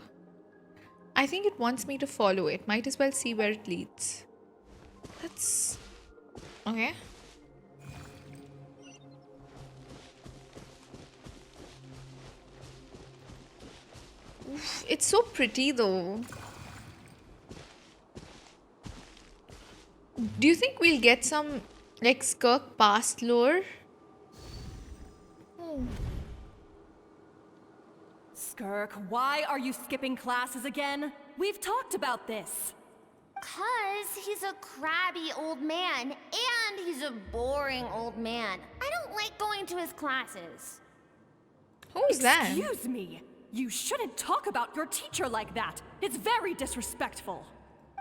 I think it wants me to follow it. Might as well see where it leads. That's... okay. Oof, it's so pretty though. Do you think we'll get some like Skirk past lore? Oh. Skirk, why are you skipping classes again? We've talked about this. 'Cause he's a crabby old man, and he's a boring old man. I don't like going to his classes. Who's that? Excuse me. You shouldn't talk about your teacher like that. It's very disrespectful.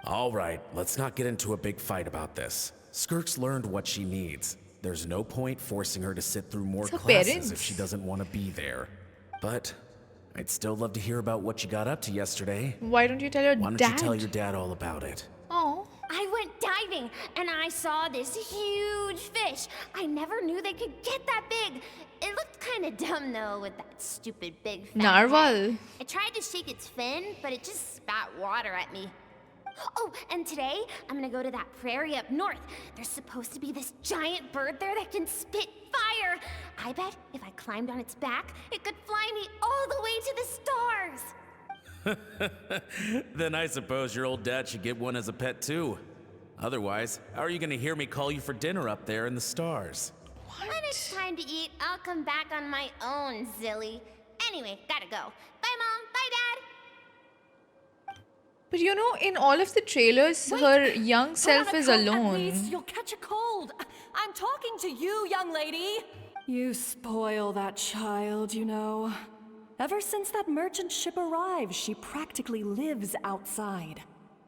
All right, let's not get into a big fight about this. Skirk's learned what she needs. There's no point forcing her to sit through more classes if she doesn't want to be there. But I'd still love to hear about what you got up to yesterday. Why don't you tell your dad? Why don't you tell your dad all about it? Oh. I went diving, and I saw this huge fish. I never knew they could get that big. It looked kind of dumb, though, with that stupid big fat Narwhal. head. I tried to shake its fin, but it just spat water at me. Oh, and today, I'm gonna go to that prairie up north. There's supposed to be this giant bird there that can spit fire. I bet if I climbed on its back, it could fly me all the way to the stars. Then I suppose your old dad should get one as a pet too. Otherwise, how are you gonna hear me call you for dinner up there in the stars? When it's time to eat, I'll come back on my own, Zilly. Anyway, gotta go. Bye, Mom. Bye, Dad. But you know, in all of the trailers, her young self is alone. At least you'll catch a cold. I'm talking to you, young lady. You spoil that child, you know. Ever since that merchant ship arrived, she practically lives outside.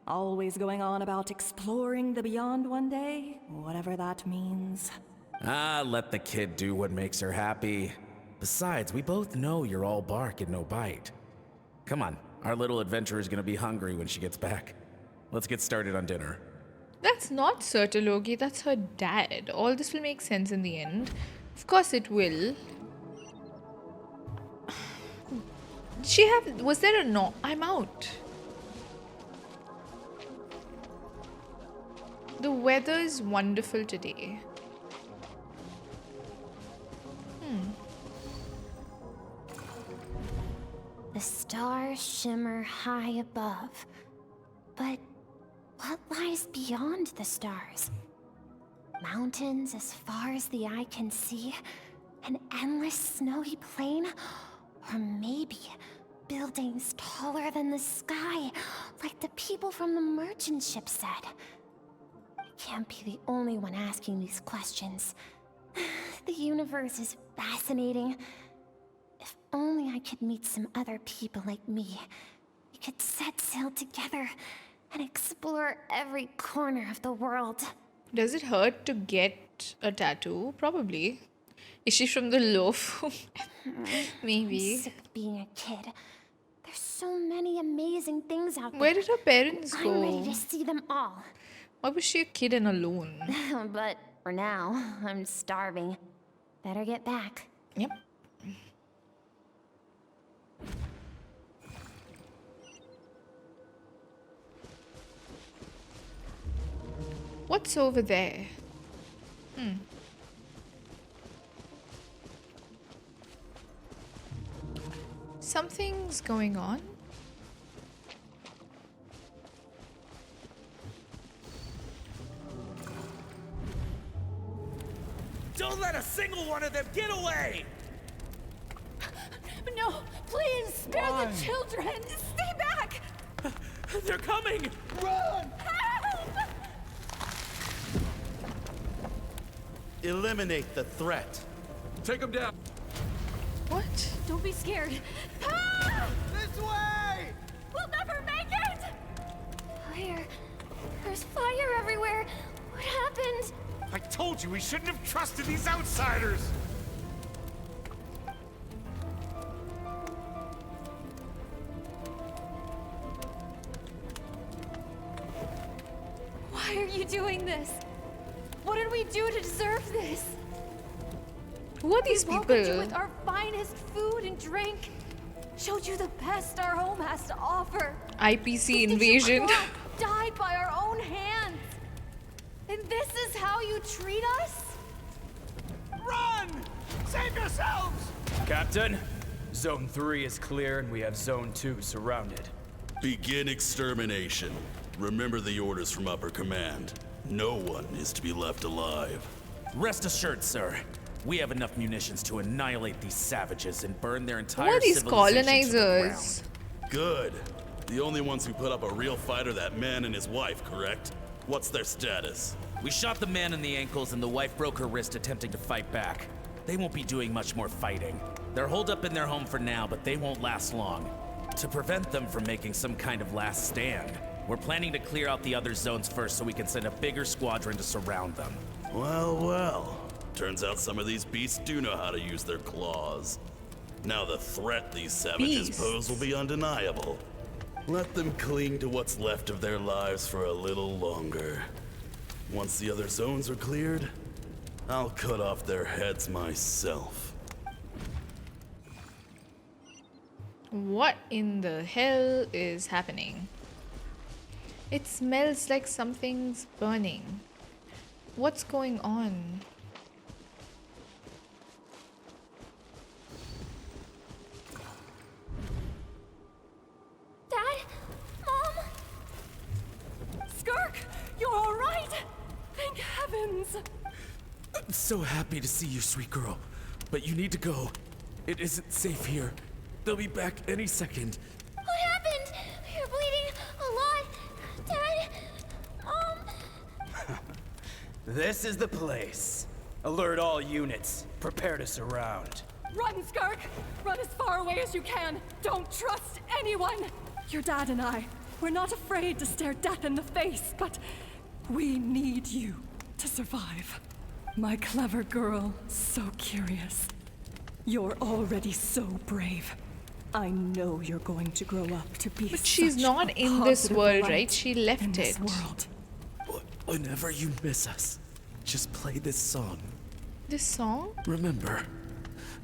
Always going on about exploring the beyond one day, whatever that means. Ah, let the kid do what makes her happy. Besides, we both know you're all bark and no bite. Come on, our little adventurer's gonna be hungry when she gets back. Let's get started on dinner. That's not Sir Logi, that's her dad. All this will make sense in the end. Of course it will. Was there a no? I'm out. The weather is wonderful today. The stars shimmer high above. But what lies beyond the stars? Mountains as far as the eye can see? An endless snowy plain? Or maybe buildings taller than the sky, like the people from the merchant ship said? I can't be the only one asking these questions. The universe is fascinating. If only I could meet some other people like me. We could set sail together and explore every corner of the world. Does it hurt to get a tattoo? Probably. Is she from the loaf? Maybe. I'm sick of being a kid. There's so many amazing things out there. Where did her parents I'm go? ready to see them all. Why was she a kid and alone? But for now, I'm starving. Better get back. Yep. What's over there? Something's going on. Don't let a single one of them get away! No, please, spare the children! Stay back! They're coming! Run! Help! Eliminate the threat. Take them down. What? Don't be scared. Ah! This way! We'll never make it! Fire. There's fire everywhere. What happened? I told you we shouldn't have trusted these outsiders! Why are you doing this? What did we do to deserve this? Who are these We welcomed you people? with our finest food and drink. Showed you the best our home has to offer. IPC invasion. Died by our own hands. And this is how you treat us? Run! Save yourselves! Captain, Zone 3 is clear and we have Zone 2 surrounded. Begin extermination. Remember the orders from upper command. No one is to be left alive. Rest assured, sir. We have enough munitions to annihilate these savages and burn their Who entire are these civilization to the colonizers? Good. The only ones who put up a real fight are that man and his wife, correct? What's their status? We shot the man in the ankles and the wife broke her wrist attempting to fight back. They won't be doing much more fighting. They're holed up in their home for now, but they won't last long. To prevent them from making some kind of last stand, we're planning to clear out the other zones first so we can send a bigger squadron to surround them. Well, well. Turns out some of these beasts do know how to use their claws. Now the threat these savages pose will be undeniable. Let them cling to what's left of their lives for a little longer. Once the other zones are cleared, I'll cut off their heads myself. What in the hell is happening? It smells like something's burning. What's going on? Dad? Mom? Skirk, you're all right? Thank heavens. I'm so happy to see you, sweet girl. But you need to go. It isn't safe here. They'll be back any second. What happened? You're bleeding a lot. Dad? Mom? This is the place. Alert all units. Prepare to surround. Run, Skirk! Run as far away as you can. Don't trust anyone. Your dad and I, we're not afraid to stare death in the face, but we need you to survive. My clever girl, so curious. You're already so brave. I know you're going to grow up to be. But she's such not a in this positive world, light right? She left in this it. world. Whenever you miss us, just play this song. This song? Remember,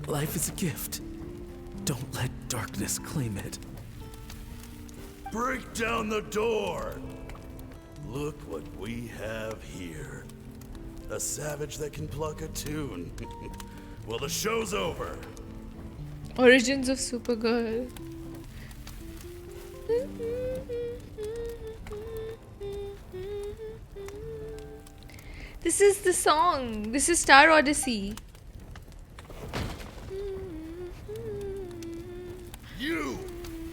life is a gift. Don't let darkness claim it. Break down the door! Look what we have here. A savage that can pluck a tune. Well, the show's over. Origins of Supergirl. This is the song. This is Star Odyssey. You!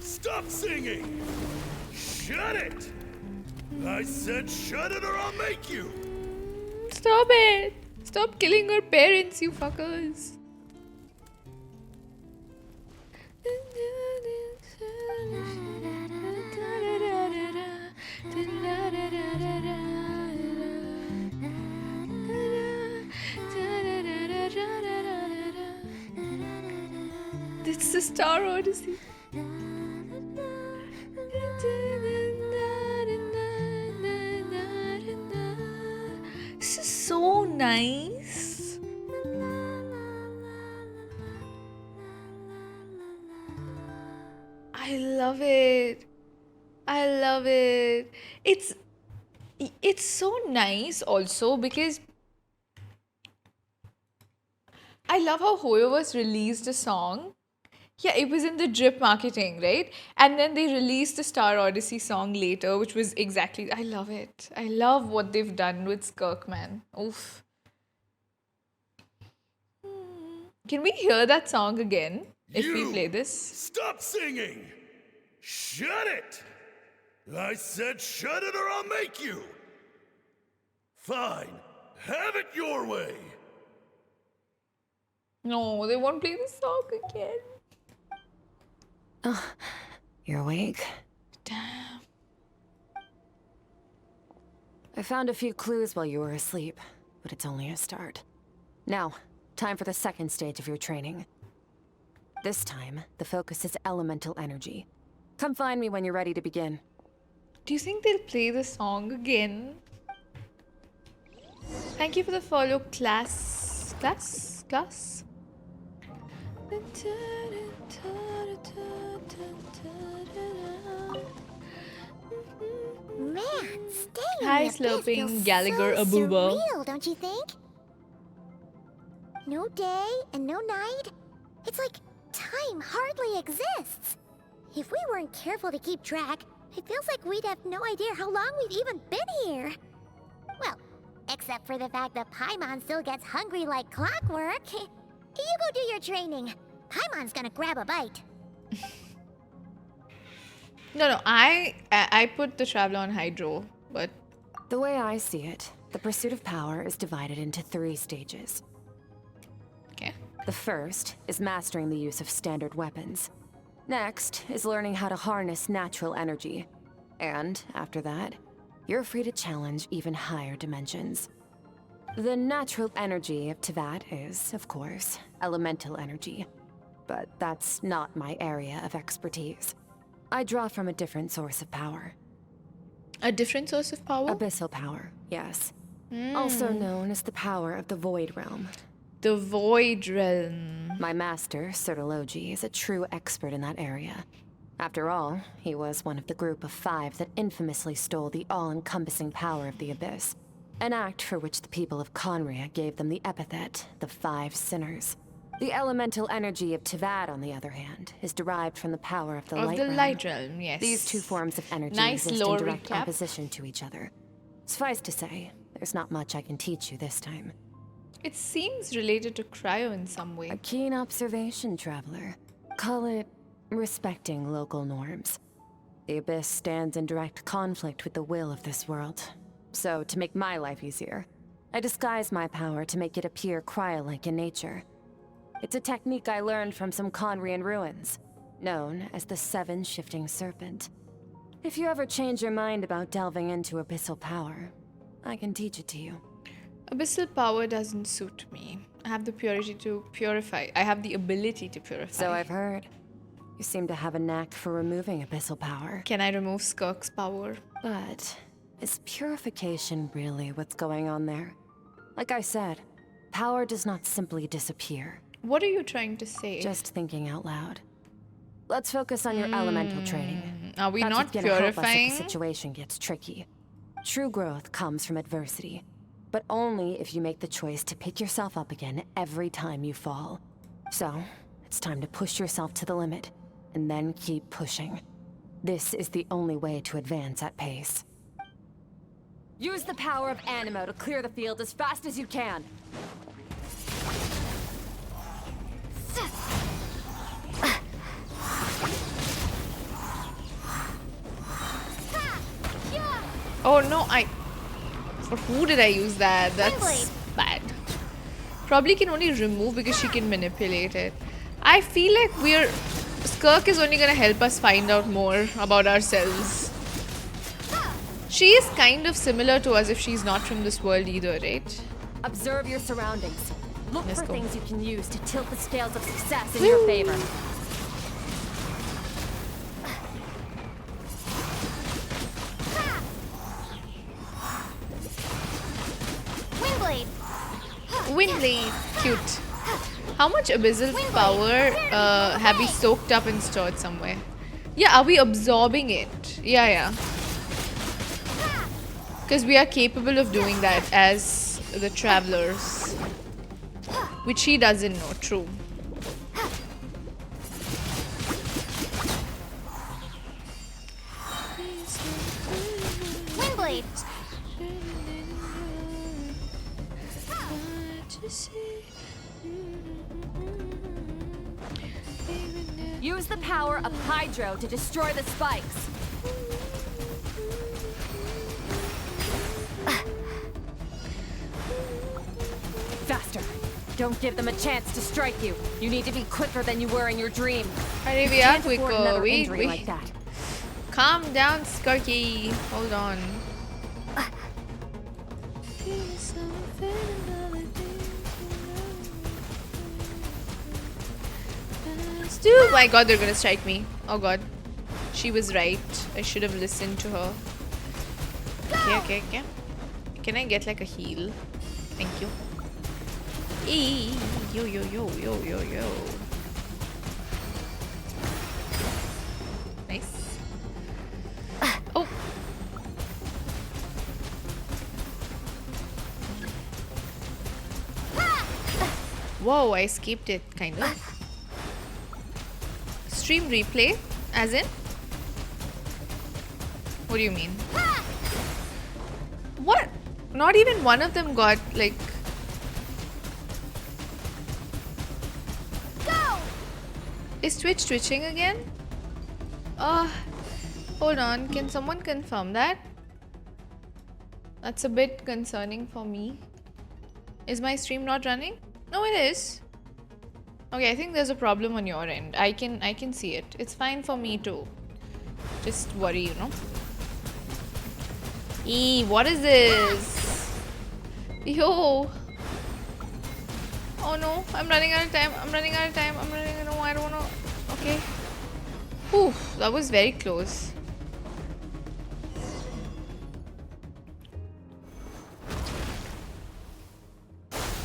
Stop singing! Shut it! I said shut it or I'll make you! Stop it! Stop killing our parents, you fuckers. It's the Star Odyssey. This is so nice. I love it. I love it. It's so nice also because I love how Hoyoverse released a song. Yeah, it was in the drip marketing, right? And then they released the Star Odyssey song later, which was exactly... I love it. I love what they've done with Skirk, man. Oof. Can we hear that song again if we play this? Stop singing! Shut it! I said shut it or I'll make you! Fine. Have it your way! No, they won't play the song again. Oh, you're awake? Damn. I found a few clues while you were asleep, but it's only a start. Now, time for the second stage of your training. This time, the focus is elemental energy. Come find me when you're ready to begin. Do you think they'll play the song again? Thank you for the follow, class. Man, staying Hi, in the abyss slurping feels Gallagher so Abuba. surreal, don't you think? No day and no night. It's like time hardly exists. If we weren't careful to keep track, it feels like we'd have no idea how long we've even been here. Well, except for the fact that Paimon still gets hungry like clockwork. You go do your training. Paimon's gonna grab a bite. No, I put the Traveler on Hydro, but... The way I see it, the pursuit of power is divided into 3 stages. Okay. The first is mastering the use of standard weapons. Next is learning how to harness natural energy. And after that, you're free to challenge even higher dimensions. The natural energy of Teyvat is, of course, elemental energy. But that's not my area of expertise. I draw from a different source of power. A different source of power? Abyssal power, yes. Also known as the power of the Void Realm. The Void Realm. My master, Sertology, is a true expert in that area. After all, he was one of the group of 5 that infamously stole the all-encompassing power of the Abyss. An act for which the people of Conria gave them the epithet, the 5 Sinners. The elemental energy of Teyvat, on the other hand, is derived from the power of the Light Realm. Light Realm, yes. These 2 forms of energy Nice exist in lore direct recap. opposition to each other. Suffice to say, there's not much I can teach you this time. It seems related to Cryo in some way. A keen observation, Traveler. Call it respecting local norms. The Abyss stands in direct conflict with the will of this world. So, to make my life easier, I disguise my power to make it appear cryo-like in nature. It's a technique I learned from some Conrian ruins, known as the 7 Shifting Serpent. If you ever change your mind about delving into abyssal power, I can teach it to you. Abyssal power doesn't suit me. I have the purity to purify. I have the ability to purify. So I've heard. You seem to have a knack for removing abyssal power. Can I remove Skirk's power? But is purification really what's going on there? Like I said, power does not simply disappear. What are you trying to say? Just thinking out loud. Let's focus on your elemental training. Are we That's not what's gonna help us purifying? if the situation gets tricky. True growth comes from adversity, but only if you make the choice to pick yourself up again every time you fall. So, it's time to push yourself to the limit, and then keep pushing. This is the only way to advance at pace. Use the power of Animo to clear the field as fast as you can. Oh no, for who did I use that? That's bad. Probably can only remove because she can manipulate it. I feel like Skirk is only gonna help us find out more about ourselves. She is kind of similar to us if she's not from this world either, right? Observe your surroundings. Look Let's for go. things you can use to tilt the scales of success in your favor. Windblade. Windblade, cute. How much abyssal power have we soaked up and stored somewhere? Yeah, are we absorbing it? Yeah. Because we are capable of doing that as the travelers. Which he doesn't know, true. Windblade. Use the power of Hydro to destroy the spikes. Faster. Don't give them a chance to strike you. You need to be quicker than you were in your dream. Alright, we are Can't afford quicker. another Wait. injury like that. Calm down, Skirky. Hold on. Oh my god, they're gonna strike me. Oh god. She was right. I should have listened to her. Okay. Can I get like a heal? Thank you. Yo. Nice. Oh. Whoa, I escaped it, kind of. Stream replay? As in? What do you mean? What? Not even one of them got, like... Go! Is Twitch twitching again? Hold on. Can someone confirm that? That's a bit concerning for me. Is my stream not running? No, it is. Okay, I think there's a problem on your end. I can see it. It's fine for me too. Just worry, you know. What is this? Yo. Oh no, I'm running out of time. No, I don't know. Okay. Whew, that was very close.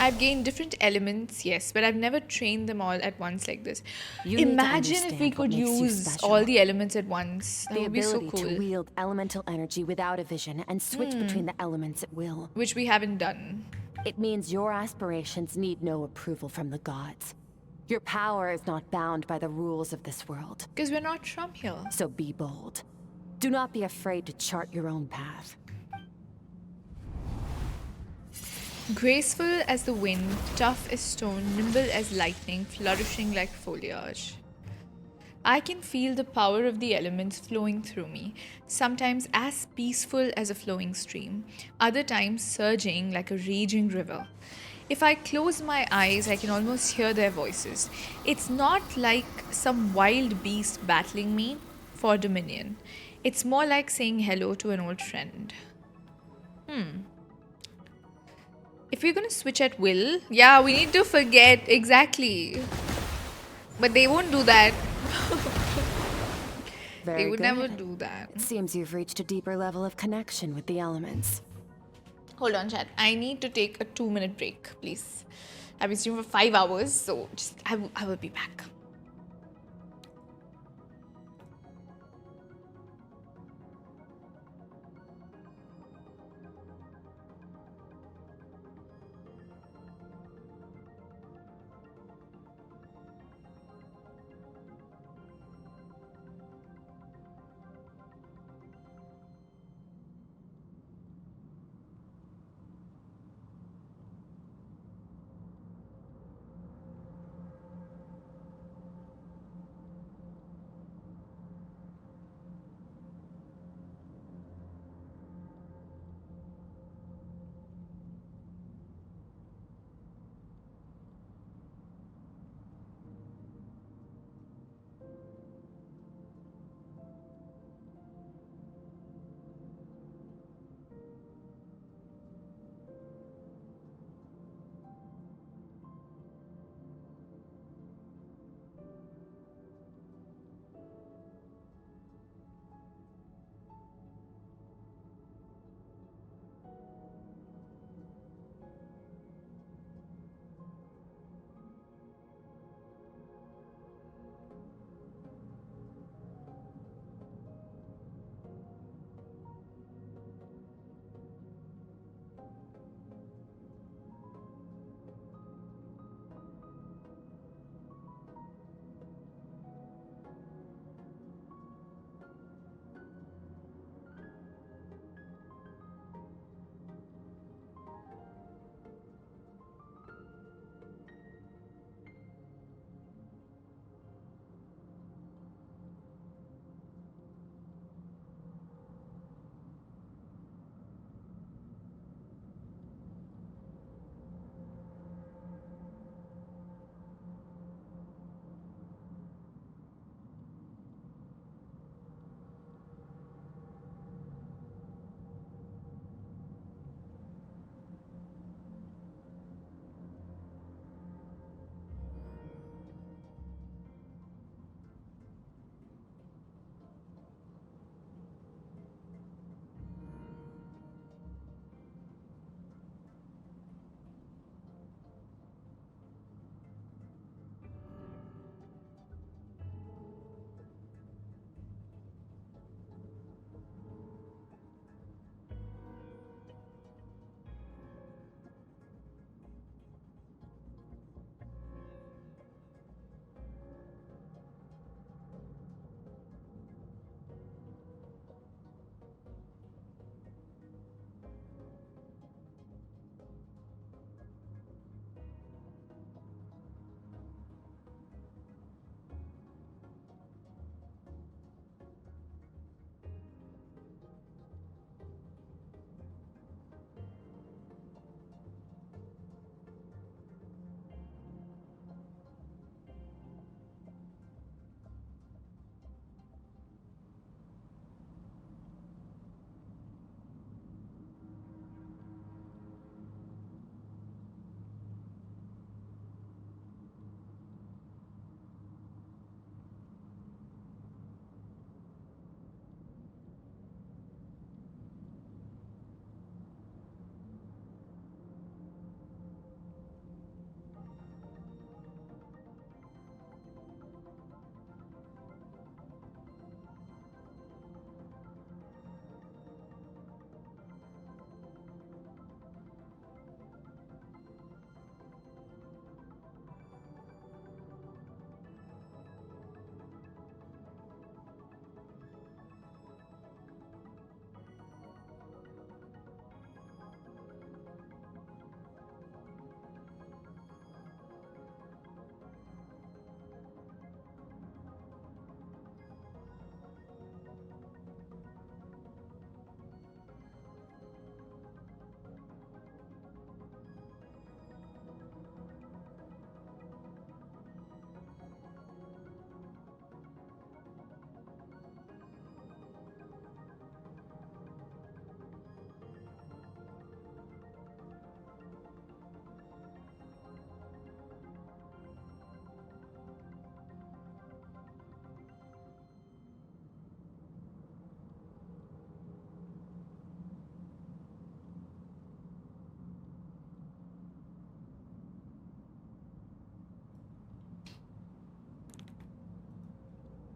I've gained different elements, yes, but I've never trained them all at once like this. Imagine if we could use all the elements at once. That would be so cool. The ability to wield elemental energy without a vision and switch between the elements at will. Which we haven't done. It means your aspirations need no approval from the gods. Your power is not bound by the rules of this world. Because we're not from here. So be bold. Do not be afraid to chart your own path. Graceful as the wind, tough as stone, nimble as lightning, flourishing like foliage. I can feel the power of the elements flowing through me, sometimes as peaceful as a flowing stream, other times surging like a raging river. If I close my eyes, I can almost hear their voices. It's not like some wild beast battling me for dominion. It's more like saying hello to an old friend. If we're gonna switch at will, yeah, we need to forget exactly. But they won't do that. Very They would good. never do that. It seems you've reached a deeper level of connection with the elements. Hold on, chat. I need to take a 2-minute break, please. I've been streaming for 5 hours, so I will be back.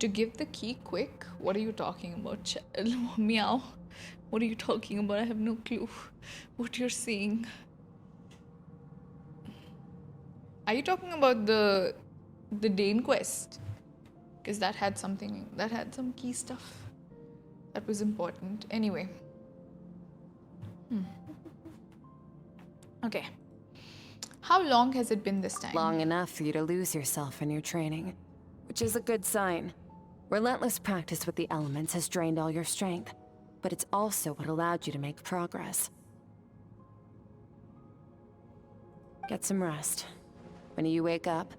To give the key quick? What are you talking about? Meow. What are you talking about? I have no clue what you're saying. Are you talking about the Dane quest? Because that had some key stuff that was important. Anyway. Okay. How long has it been this time? Long enough for you to lose yourself in your training, which is a good sign. Relentless practice with the elements has drained all your strength, but it's also what allowed you to make progress. Get some rest. When you wake up,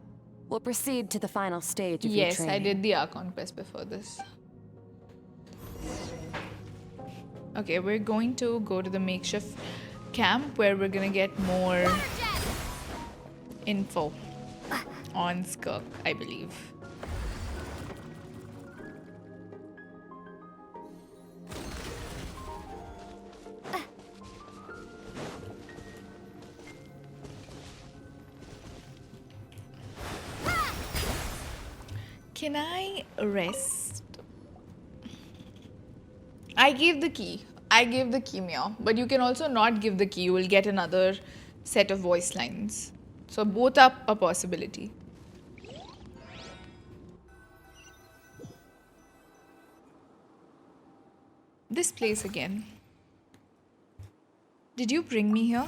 we'll proceed to the final stage of your training. Yes, I did the Archon quest before this. Okay, we're going to go to the makeshift camp where we're gonna get more info on Skirk, I believe. Can I rest? I gave the key. Meow. But you can also not give the key. You will get another set of voice lines. So both are a possibility. This place again. Did you bring me here?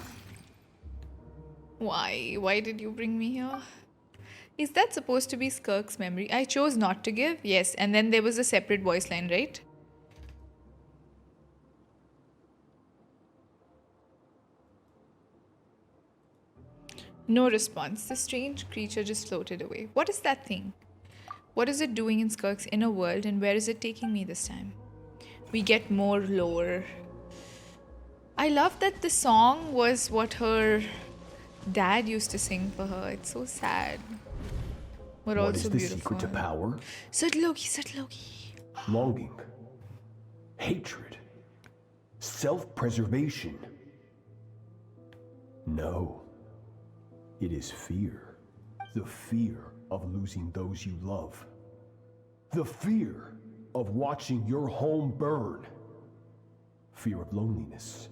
Why? Why did you bring me here? Is that supposed to be Skirk's memory? I chose not to give. Yes, and then there was a separate voice line, right? No response. The strange creature just floated away. What is that thing? What is it doing in Skirk's inner world, and where is it taking me this time? We get more lore. I love that the song was what her dad used to sing for her. It's so sad. But What also is the beautiful. secret to power? Sutlogi. Longing, hatred, self-preservation. No, it is fear. The fear of losing those you love. The fear of watching your home burn. Fear of loneliness.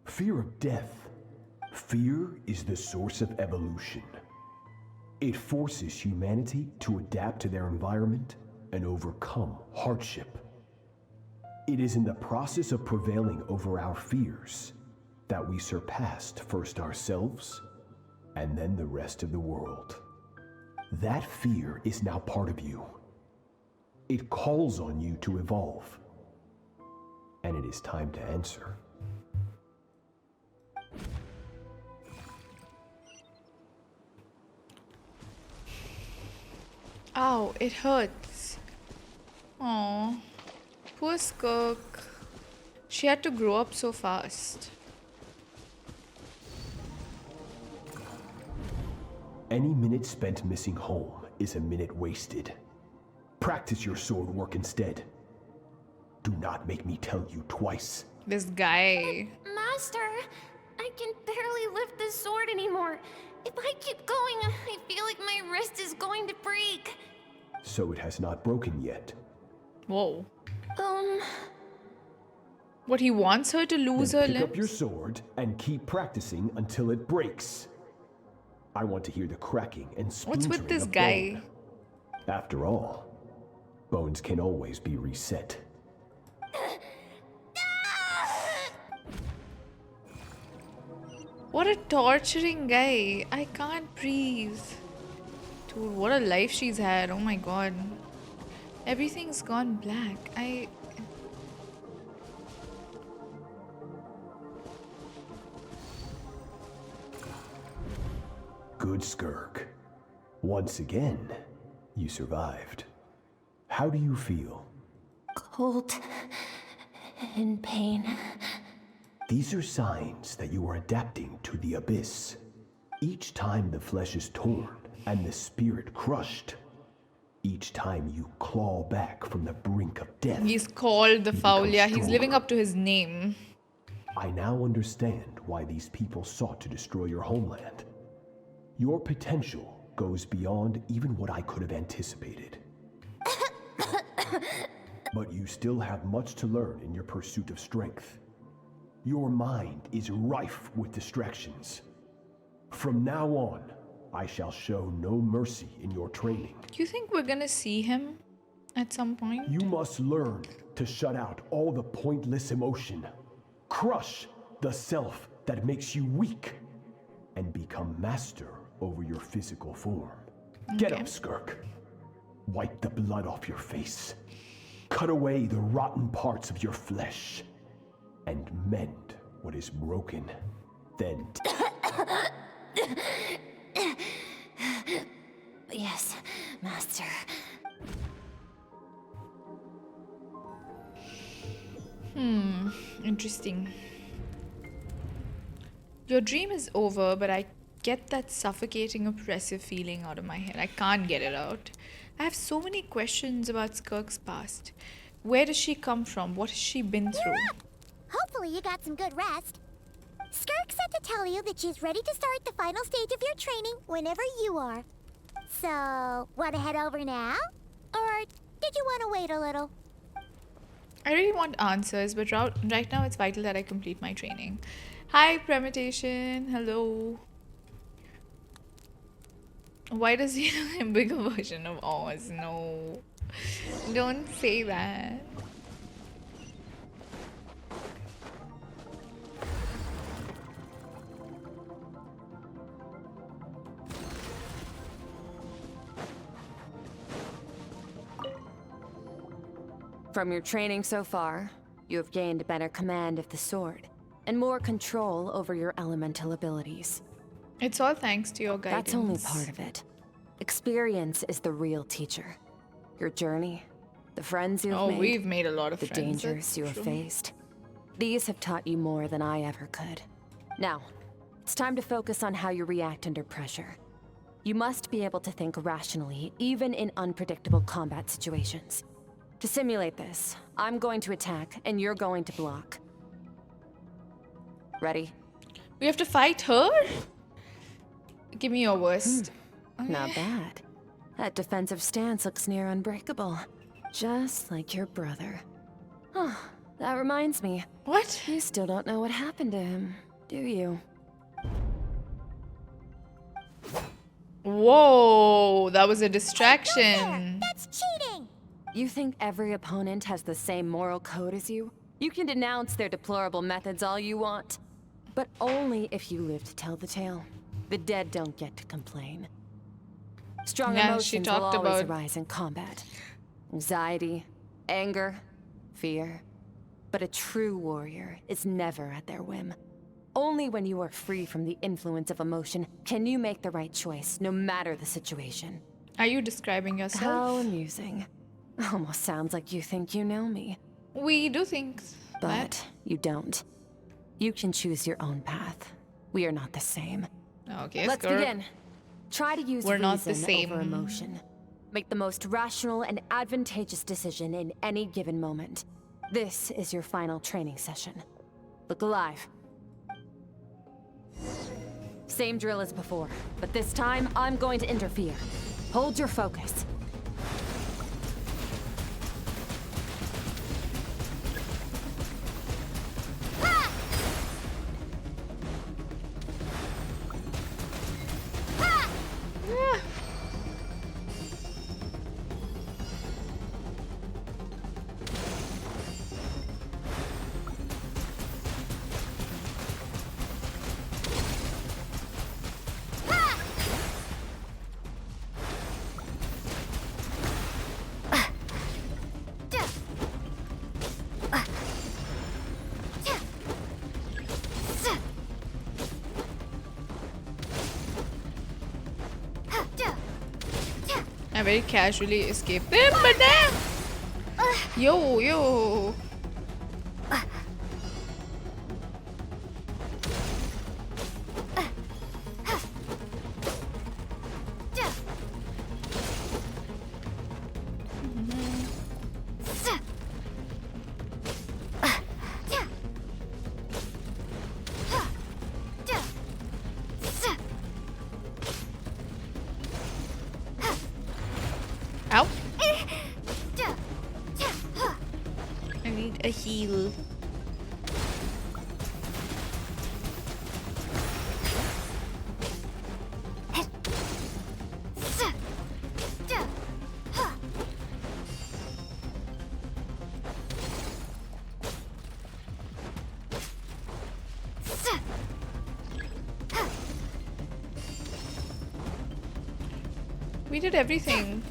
Fear of death. Fear is the source of evolution. It forces humanity to adapt to their environment and overcome hardship. It is in the process of prevailing over our fears that we surpassed first ourselves and then the rest of the world. That fear is now part of you. It calls on you to evolve. And it is time to answer. Ow, it hurts. Aww. Poor Skirk. She had to grow up so fast. Any minute spent missing home is a minute wasted. Practice your sword work instead. Do not make me tell you twice. This guy. Master, I can barely lift this sword anymore. If I keep going, I feel like my wrist is going to break. So it has not broken yet. Whoa. What, he wants her to lose her Then pick limbs? up your sword and keep practicing until it breaks. I want to hear the cracking and splintering What's with this of guy? bone. After all, bones can always be reset. What a torturing guy. I can't breathe. Dude, what a life she's had. Oh my god. Everything's gone black. Good Skirk. Once again, you survived. How do you feel? Cold and pain. These are signs that you are adapting to the abyss. Each time the flesh is torn and the spirit crushed, each time you claw back from the brink of death. He's called the Foul. Yeah, he's living stronger. up to his name. I now understand why these people sought to destroy your homeland. Your potential goes beyond even what I could have anticipated. But you still have much to learn in your pursuit of strength. Your mind is rife with distractions. From now on, I shall show no mercy in your training. Do you think we're gonna see him at some point? You must learn to shut out all the pointless emotion. Crush the self that makes you weak. And become master over your physical form. Get up, Skirk. Wipe the blood off your face. Cut away the rotten parts of your flesh. And mend what is broken. Then... Yes, Master. Interesting. Your dream is over, but I get that suffocating, oppressive feeling out of my head. I can't get it out. I have so many questions about Skirk's past. Where does she come from? What has she been through? Hopefully you got some good rest. Skirk said to tell you that she's ready to start the final stage of your training whenever you are. So, want to head over now? Or did you want to wait a little? I really want answers, but right now it's vital that I complete my training. Hi, Premeditation. Hello. Why does he look a bigger version of Oz? No. Don't say that. From your training so far, you have gained better command of the sword, and more control over your elemental abilities. It's all thanks to your guidance. That's only part of it. Experience is the real teacher. Your journey, the friends you've made, we've made a lot of the friends. dangers you have faced. These have taught you more than I ever could. Now, it's time to focus on how you react under pressure. You must be able to think rationally, even in unpredictable combat situations. To simulate this, I'm going to attack, and you're going to block. Ready? We have to fight her? Give me your worst. Not bad. That defensive stance looks near unbreakable. Just like your brother. Oh, that reminds me. What? You still don't know what happened to him, do you? Whoa, that was a distraction. That's cheating! You think every opponent has the same moral code as you? You can denounce their deplorable methods all you want. But only if you live to tell the tale. The dead don't get to complain. Strong emotions will always arise in combat. Anxiety, anger, fear. But a true warrior is never at their whim. Only when you are free from the influence of emotion can you make the right choice, no matter the situation. Are you describing yourself? How amusing. Almost sounds like you think you know me. We do think But that. you don't. You can choose your own path. We are not the same. Okay, Let's Skirk. begin. Try to use We're not the reason same. over emotion. Make the most rational and advantageous decision in any given moment. This is your final training session. Look alive. Same drill as before, but this time I'm going to interfere. Hold your focus. I very casually escaped them, but damn! Yo. Ow. need a heal. We did everything.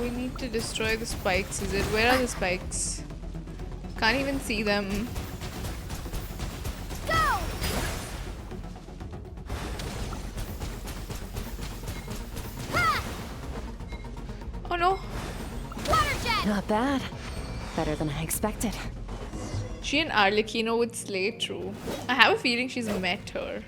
We need to destroy the spikes, is it? Where are the spikes? Can't even see them. Go! Oh no. Water jet! Not bad. Better than I expected. She and Arlecchino would slay true. I have a feeling she's met her.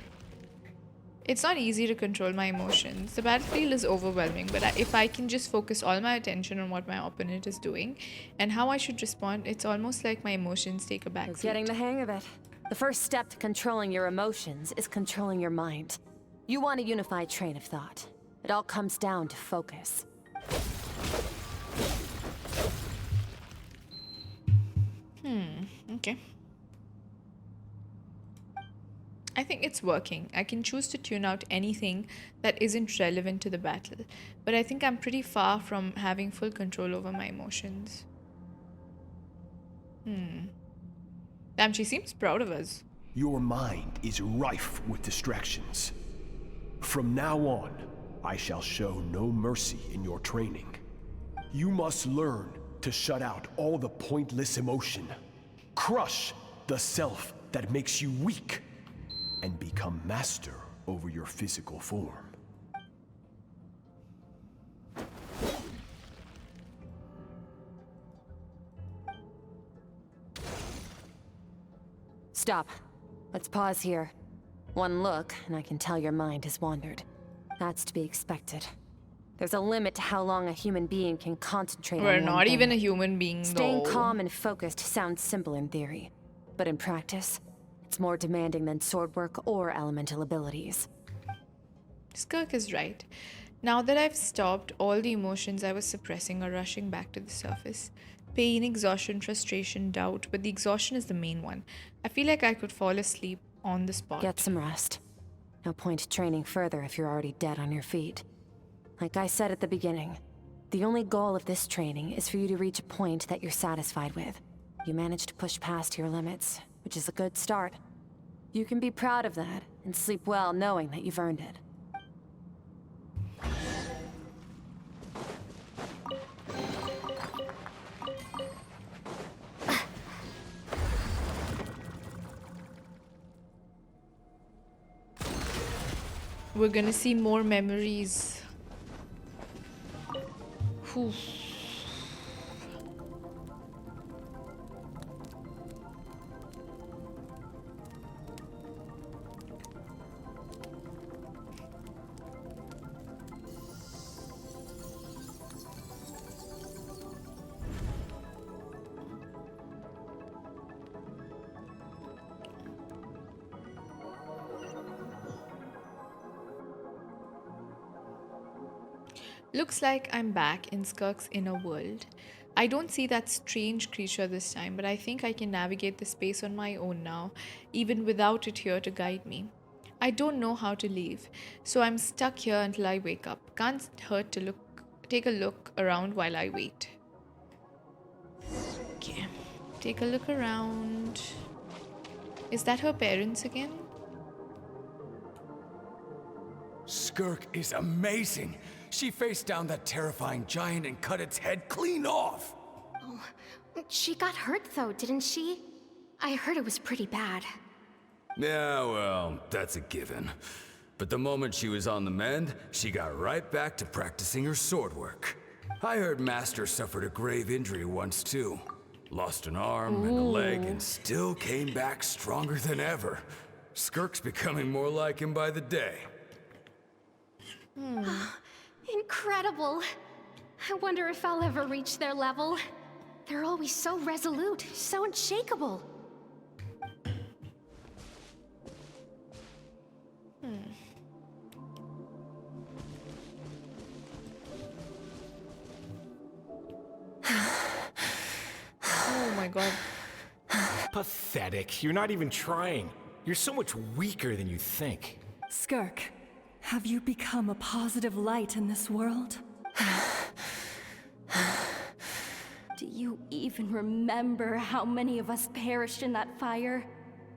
It's not easy to control my emotions. The battlefield is overwhelming, but if I can just focus all my attention on what my opponent is doing and how I should respond, it's almost like my emotions take a back seat. Getting the hang of it. The first step to controlling your emotions is controlling your mind. You want a unified train of thought. It all comes down to focus. Okay. I think it's working. I can choose to tune out anything that isn't relevant to the battle, but I think I'm pretty far from having full control over my emotions. Damn, she seems proud of us. Your mind is rife with distractions. From now on, I shall show no mercy in your training. You must learn to shut out all the pointless emotion. Crush the self that makes you weak, and become master over your physical form. Stop. Let's pause here. One look, and I can tell your mind has wandered. That's to be expected. There's a limit to how long a human being can concentrate on We're one not thing. even a human being, Staying though. calm and focused sounds simple in theory, but in practice, it's more demanding than sword work or elemental abilities. Skirk is right. Now that I've stopped, all the emotions I was suppressing are rushing back to the surface. Pain, exhaustion, frustration, doubt, but the exhaustion is the main one. I feel like I could fall asleep on the spot. Get some rest. No point training further if you're already dead on your feet. Like I said at the beginning, the only goal of this training is for you to reach a point that you're satisfied with. You managed to push past your limits, which is a good start. You can be proud of that and sleep well knowing that you've earned it. We're gonna see more memories. Whew. Looks like I'm back in Skirk's inner world. I don't see that strange creature this time, but I think I can navigate the space on my own now, even without it here to guide me. I don't know how to leave, so I'm stuck here until I wake up. Can't hurt to take a look around while I wait. Okay, take a look around. Is that her parents again? Skirk is amazing. She faced down that terrifying giant and cut its head clean off. Oh, she got hurt though, didn't she? I heard it was pretty bad. Yeah, well, that's a given. But the moment she was on the mend, she got right back to practicing her sword work. I heard Master suffered a grave injury once too. Lost an arm and a leg and still came back stronger than ever. Skirk's becoming more like him by the day. Incredible. I wonder if I'll ever reach their level. They're always so resolute, so unshakable. god. Pathetic. You're not even trying. You're so much weaker than you think. Skirk, have you become a positive light in this world? Do you even remember how many of us perished in that fire?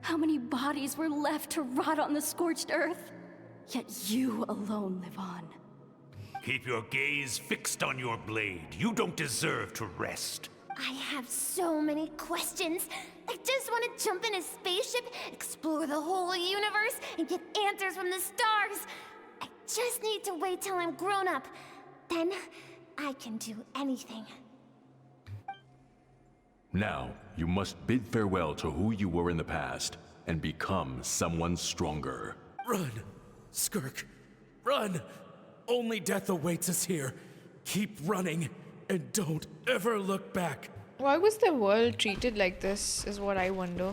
How many bodies were left to rot on the scorched earth? Yet you alone live on. Keep your gaze fixed on your blade. You don't deserve to rest. I have so many questions. I just want to jump in a spaceship, explore the whole universe, and get answers from the stars. I just need to wait till I'm grown up. Then, I can do anything. Now, you must bid farewell to who you were in the past, and become someone stronger. Run! Skirk, run! Only death awaits us here. Keep running, and don't ever look back. Why was the world treated like this, is what I wonder.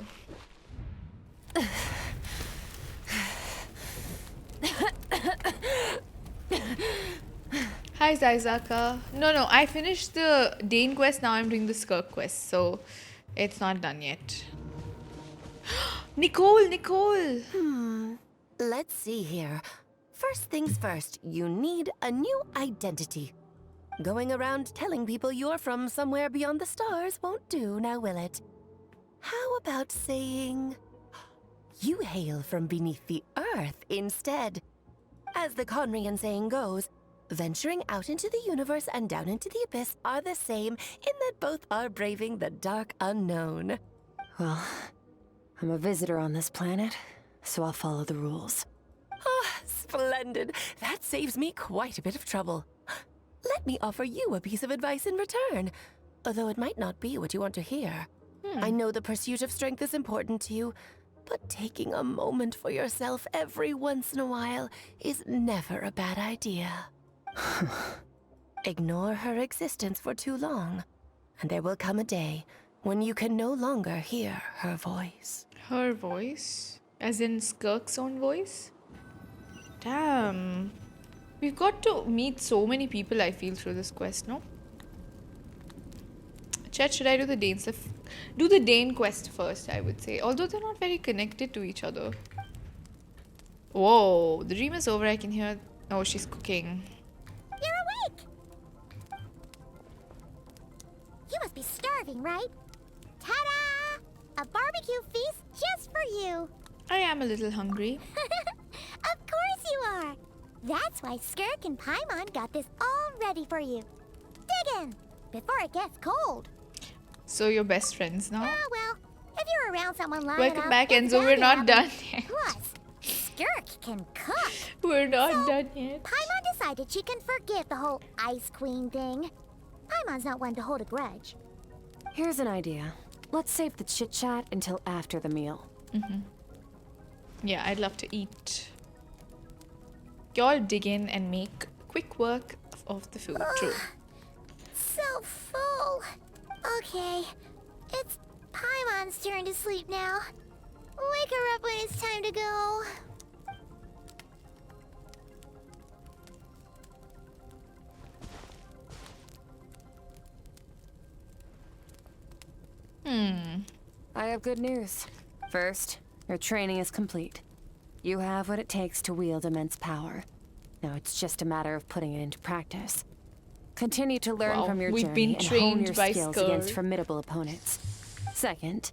Hi, Zaizaka. No, I finished the Dane quest, now I'm doing the Skirk quest, so it's not done yet. Nicole! Let's see here. First things first, you need a new identity. Going around telling people you're from somewhere beyond the stars won't do, now will it? How about saying you hail from beneath the earth instead? As the Conrian saying goes, venturing out into the universe and down into the abyss are the same in that both are braving the dark unknown. Well, I'm a visitor on this planet, so I'll follow the rules. Ah, splendid. That saves me quite a bit of trouble. Let me offer you a piece of advice in return, although it might not be what you want to hear. I know the pursuit of strength is important to you, but taking a moment for yourself every once in a while is never a bad idea. Ignore her existence for too long, and there will come a day when you can no longer hear her voice. Her voice? As in Skirk's own voice? Damn. We've got to meet so many people, I feel, through this quest, no? Chat, should I do the Dainsleif? Do the Dane quest first, I would say. Although they're not very connected to each other. Whoa, the dream is over, I can hear... Oh, she's cooking. You're awake! You must be starving, right? Ta-da! A barbecue feast just for you. I am a little hungry. Of course you are. That's why Skirk and Paimon got this all ready for you. Dig in, before it gets cold. So you're best friends now? Oh, well, if you're around someone long Welcome enough, back, it's Enzo. We're bound to not happen. done yet. Plus, Skirk can cook. We're not done yet. Paimon decided she can forgive the whole Ice Queen thing. Paimon's not one to hold a grudge. Here's an idea. Let's save the chit-chat until after the meal. Yeah, I'd love to eat. Y'all dig in and make quick work of the food. True. So full. Okay, it's Paimon's turn to sleep now. Wake her up when it's time to go. I have good news. First, your training is complete. You have what it takes to wield immense power. Now it's just a matter of putting it into practice. Continue to learn from your journey and hone your skills against formidable opponents. Second,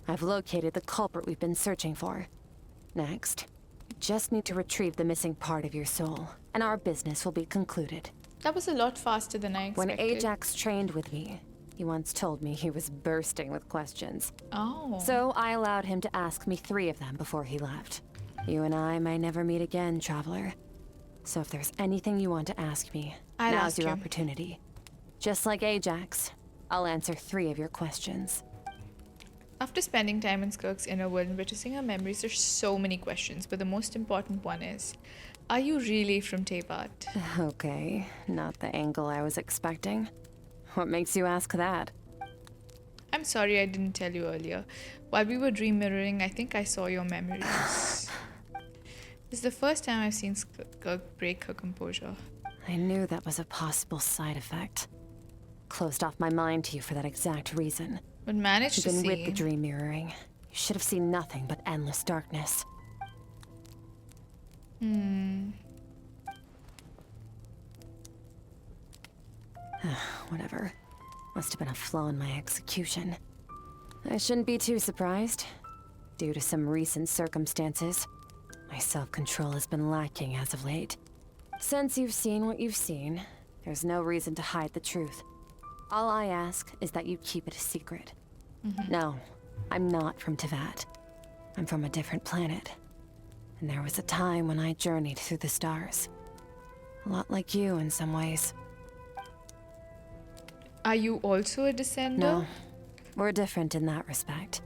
I've located the culprit we've been searching for. Next, you just need to retrieve the missing part of your soul, and our business will be concluded. That was a lot faster than I expected. When Ajax trained with me, he once told me he was bursting with questions. Oh. So I allowed him to ask me 3 of them before he left. You and I may never meet again, traveler. So if there's anything you want to ask me, now's your opportunity. Just like Ajax, I'll answer 3 of your questions. After spending time in Skirk's inner world and witnessing her memories, there's so many questions, but the most important one is, are you really from Tebat? Okay, not the angle I was expecting. What makes you ask that? I'm sorry I didn't tell you earlier. While we were dream mirroring, I think I saw your memories. This is the first time I've seen Skirk break her composure. I knew that was a possible side effect. Closed off my mind to you for that exact reason. But managed to Even see. with the dream mirroring, you should have seen nothing but endless darkness. Whatever. Must have been a flaw in my execution. I shouldn't be too surprised. Due to some recent circumstances, my self-control has been lacking as of late. Since you've seen what you've seen, there's no reason to hide the truth. All I ask is that you keep it a secret. No, I'm not from Teyvat. I'm from a different planet. And there was a time when I journeyed through the stars. A lot like you in some ways. Are you also a descender? No, we're different in that respect.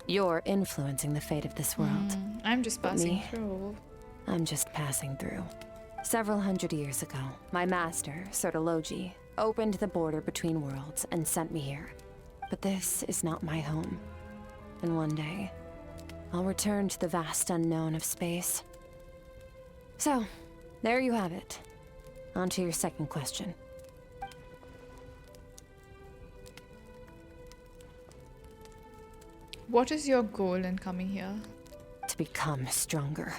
You're influencing the fate of this world. I'm just But passing me, through. I'm just passing through. Several hundred years ago, my master, Sertologi, opened the border between worlds and sent me here. But this is not my home. And one day, I'll return to the vast unknown of space. So, there you have it. On to your second question. What is your goal in coming here? To become stronger.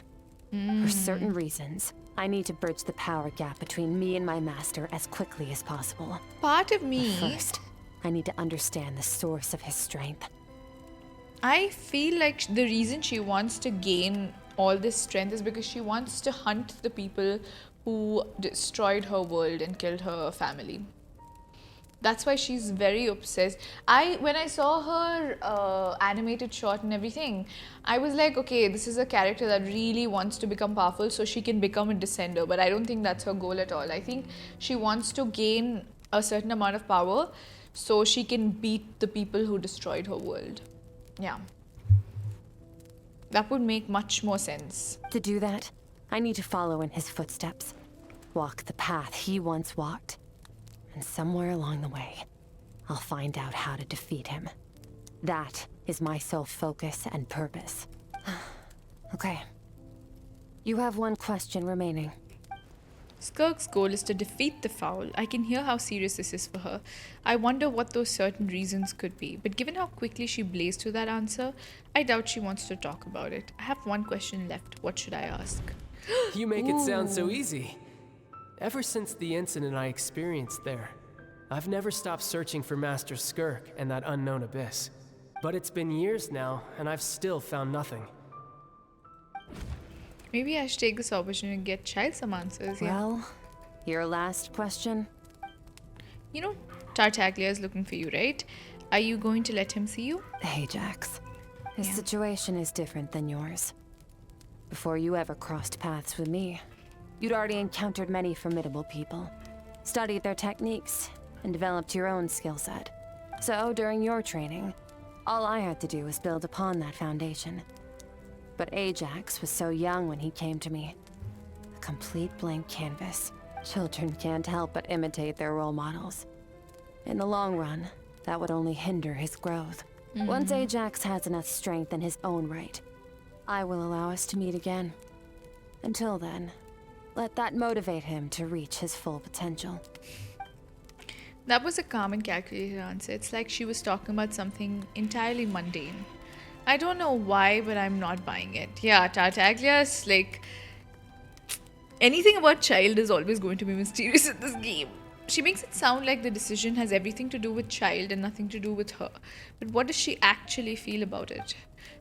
For certain reasons, I need to bridge the power gap between me and my master as quickly as possible. Part of me. But first, I need to understand the source of his strength. I feel like the reason she wants to gain all this strength is because she wants to hunt the people who destroyed her world and killed her family. That's why she's very obsessed. When I saw her animated shot and everything, I was like, okay, this is a character that really wants to become powerful so she can become a descender. But I don't think that's her goal at all. I think she wants to gain a certain amount of power so she can beat the people who destroyed her world. Yeah. That would make much more sense. To do that, I need to follow in his footsteps. Walk the path he once walked. And somewhere along the way, I'll find out how to defeat him. That is my sole focus and purpose. Okay. You have one question remaining. Skirk's goal is to defeat the Foul. I can hear how serious this is for her. I wonder what those certain reasons could be. But given how quickly she blazed through that answer, I doubt she wants to talk about it. I have one question left. What should I ask? You make it sound so easy. Ever since the incident I experienced there, I've never stopped searching for Master Skirk and that unknown abyss. But it's been years now, and I've still found nothing. Maybe I should take this opportunity to get Child some answers. Well, your last question? You know, Tartaglia is looking for you, right? Are you going to let him see you? Ajax. His situation is different than yours. Before you ever crossed paths with me, you'd already encountered many formidable people, studied their techniques, and developed your own skill set. So, during your training, all I had to do was build upon that foundation. But Ajax was so young when he came to me. A complete blank canvas. Children can't help but imitate their role models. In the long run, that would only hinder his growth. Once Ajax has enough strength in his own right, I will allow us to meet again. Until then, let that motivate him to reach his full potential. That was a calm and calculated answer. It's like she was talking about something entirely mundane. I don't know why, but I'm not buying it. Yeah, Tartaglia's like... anything about Child is always going to be mysterious in this game. She makes it sound like the decision has everything to do with Child and nothing to do with her. But what does she actually feel about it?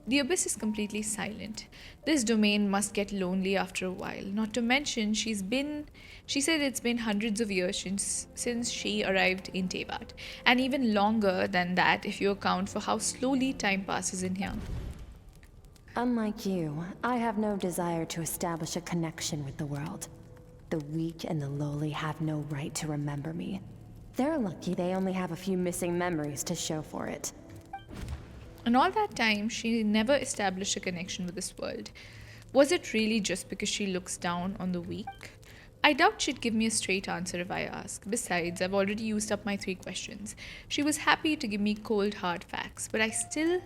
The Abyss is completely silent. This domain must get lonely after a while. Not to mention, she said it's been hundreds of years since she arrived in Teyvat. And even longer than that if you account for how slowly time passes in here. Unlike you, I have no desire to establish a connection with the world. The weak and the lowly have no right to remember me. They're lucky they only have a few missing memories to show for it. And all that time, she never established a connection with this world. Was it really just because she looks down on the weak? I doubt she'd give me a straight answer if I ask. Besides, I've already used up my 3 questions. She was happy to give me cold, hard facts, but I still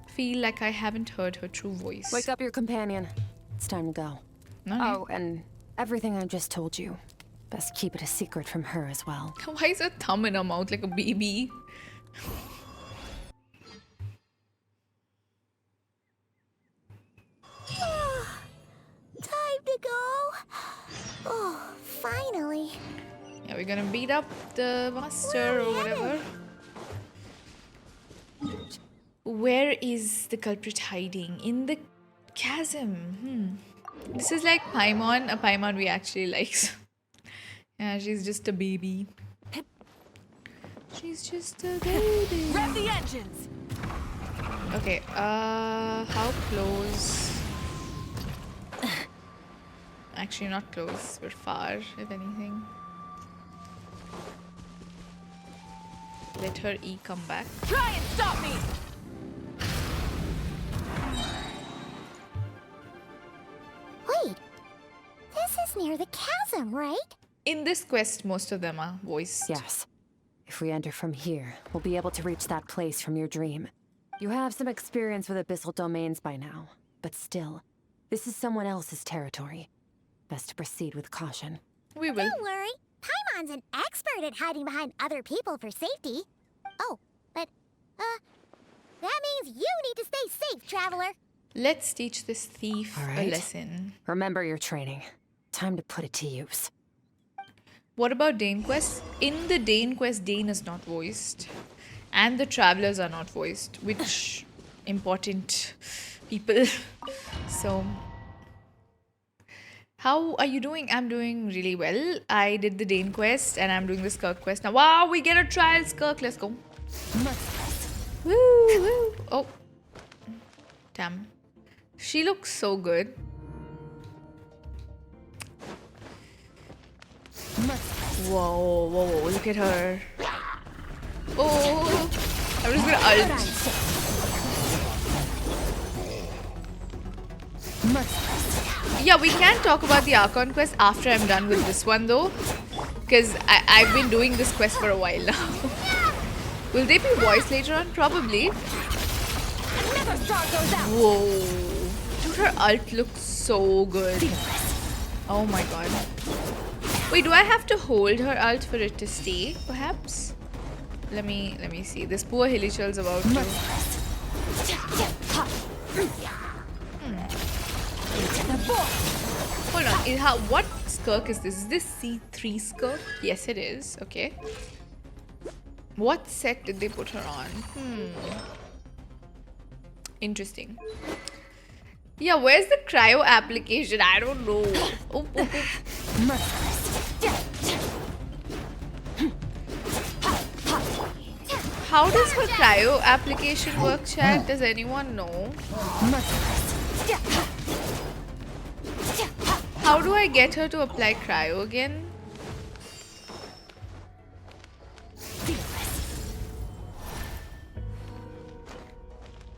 feel like I haven't heard her true voice. Wake up your companion. It's time to go. Oh, and everything I just told you. Best keep it a secret from her as well. Why is her thumb in her mouth like a baby? Oh, finally. Yeah, we're gonna beat up the master or whatever. Where is the culprit hiding? In the chasm. This is like Paimon, a Paimon we actually like. Yeah, she's just a baby. She's just a baby. Rev the engines! Okay, how close? Actually, not close. We're far, if anything. Let her E come back. Try and stop me! Wait, this is near the chasm, right? In this quest, most of them are voiced. Yes. If we enter from here, we'll be able to reach that place from your dream. You have some experience with abyssal domains by now, but still, this is someone else's territory. Best to proceed with caution. We will. Don't worry. Paimon's an expert at hiding behind other people for safety. Oh, but, that means you need to stay safe, traveler. Let's teach this thief a lesson. Remember your training. Time to put it to use. What about Dane Quest? In the Dane Quest, Dane is not voiced. And the travelers are not voiced, which important people. So, how are you doing? I'm doing really well. I did the Dane Quest and I'm doing the Skirk Quest now. Wow, we get a trial Skirk. Let's go. Woo, woo. Oh. Damn. She looks so good. Whoa, whoa, whoa, look at her. Oh, I'm just gonna ult. Yeah, we can talk about the Archon quest after I'm done with this one though. Because I've been doing this quest for a while now. Will they be voiced later on? Probably. Whoa. Dude, her ult looks so good. Oh my god. Wait, do I have to hold her ult for it to stay, perhaps? Let me see. This poor Hilichurl's about to... Hold on. What Skirk is this? Is this C3 Skirk? Yes, it is. Okay. What set did they put her on? Interesting. Yeah, where's the cryo application? I don't know. Oh. How does her cryo application work, chat? Does anyone know? How do I get her to apply cryo again?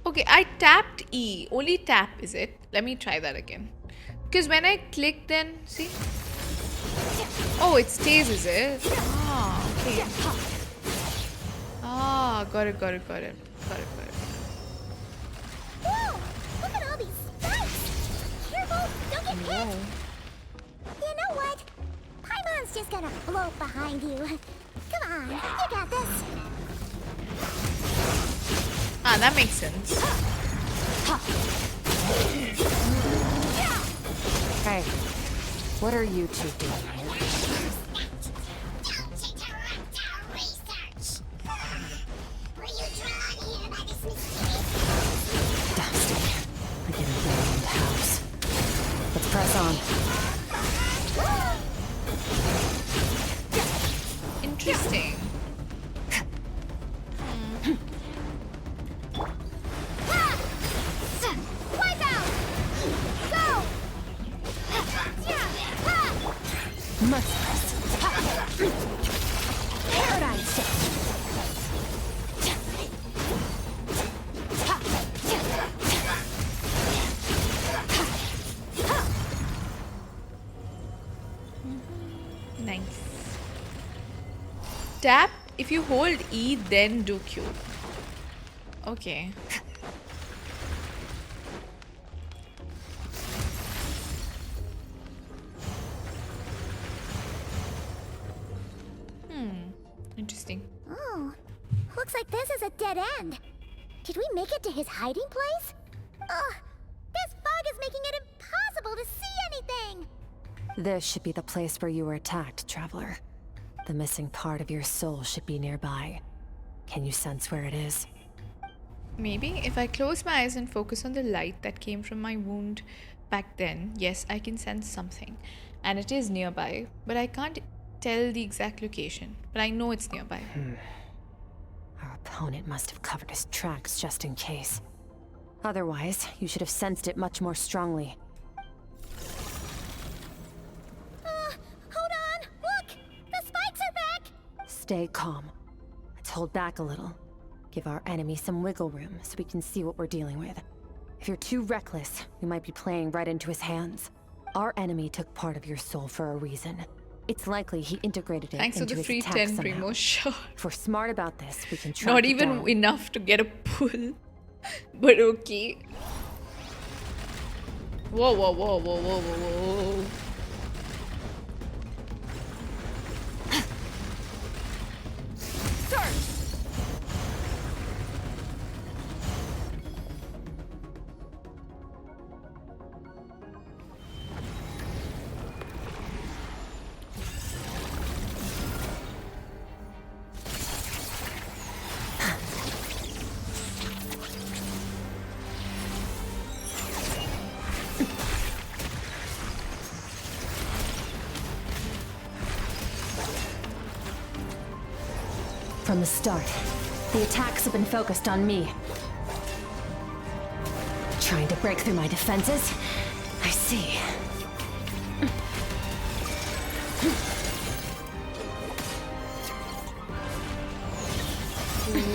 Okay, I tapped E. Only tap, is it? Let me try that again. Because when I click then, see? Oh, it stays, is it? Ah, okay. Ah, got it. Whoa, look at all these spikes. Careful, don't get hit. You know what? Paimon's just gonna float behind you. Come on, you got this. Ah, that makes sense. Hey, what are you two doing here? Dusty, we're getting ready in the house. Let's press on. Interesting. Nice. Tap if you hold E, then do Q. Okay. Interesting. Oh, looks like this is a dead end. Did we make it to his hiding place? Ugh, this fog is making it impossible to see anything. This should be the place where you were attacked, Traveler. The missing part of your soul should be nearby. Can you sense where it is? Maybe if I close my eyes and focus on the light that came from my wound back then, yes, I can sense something. And it is nearby, but I can't tell the exact location. But I know it's nearby. Our opponent must have covered his tracks just in case. Otherwise, you should have sensed it much more strongly. Hold on! Look! The spikes are back! Stay calm. Let's hold back a little. Give our enemy some wiggle room so we can see what we're dealing with. If you're too reckless, we might be playing right into his hands. Our enemy took part of your soul for a reason. It's likely he integrated it Thanks into for the his free attack 10 somehow. Primo, sure. If we're smart about this, we can track Not it even down. enough to get a pull. But okay. Whoa, whoa, whoa, whoa, whoa, whoa, whoa. From the start, the attacks have been focused on me. Trying to break through my defenses? I see.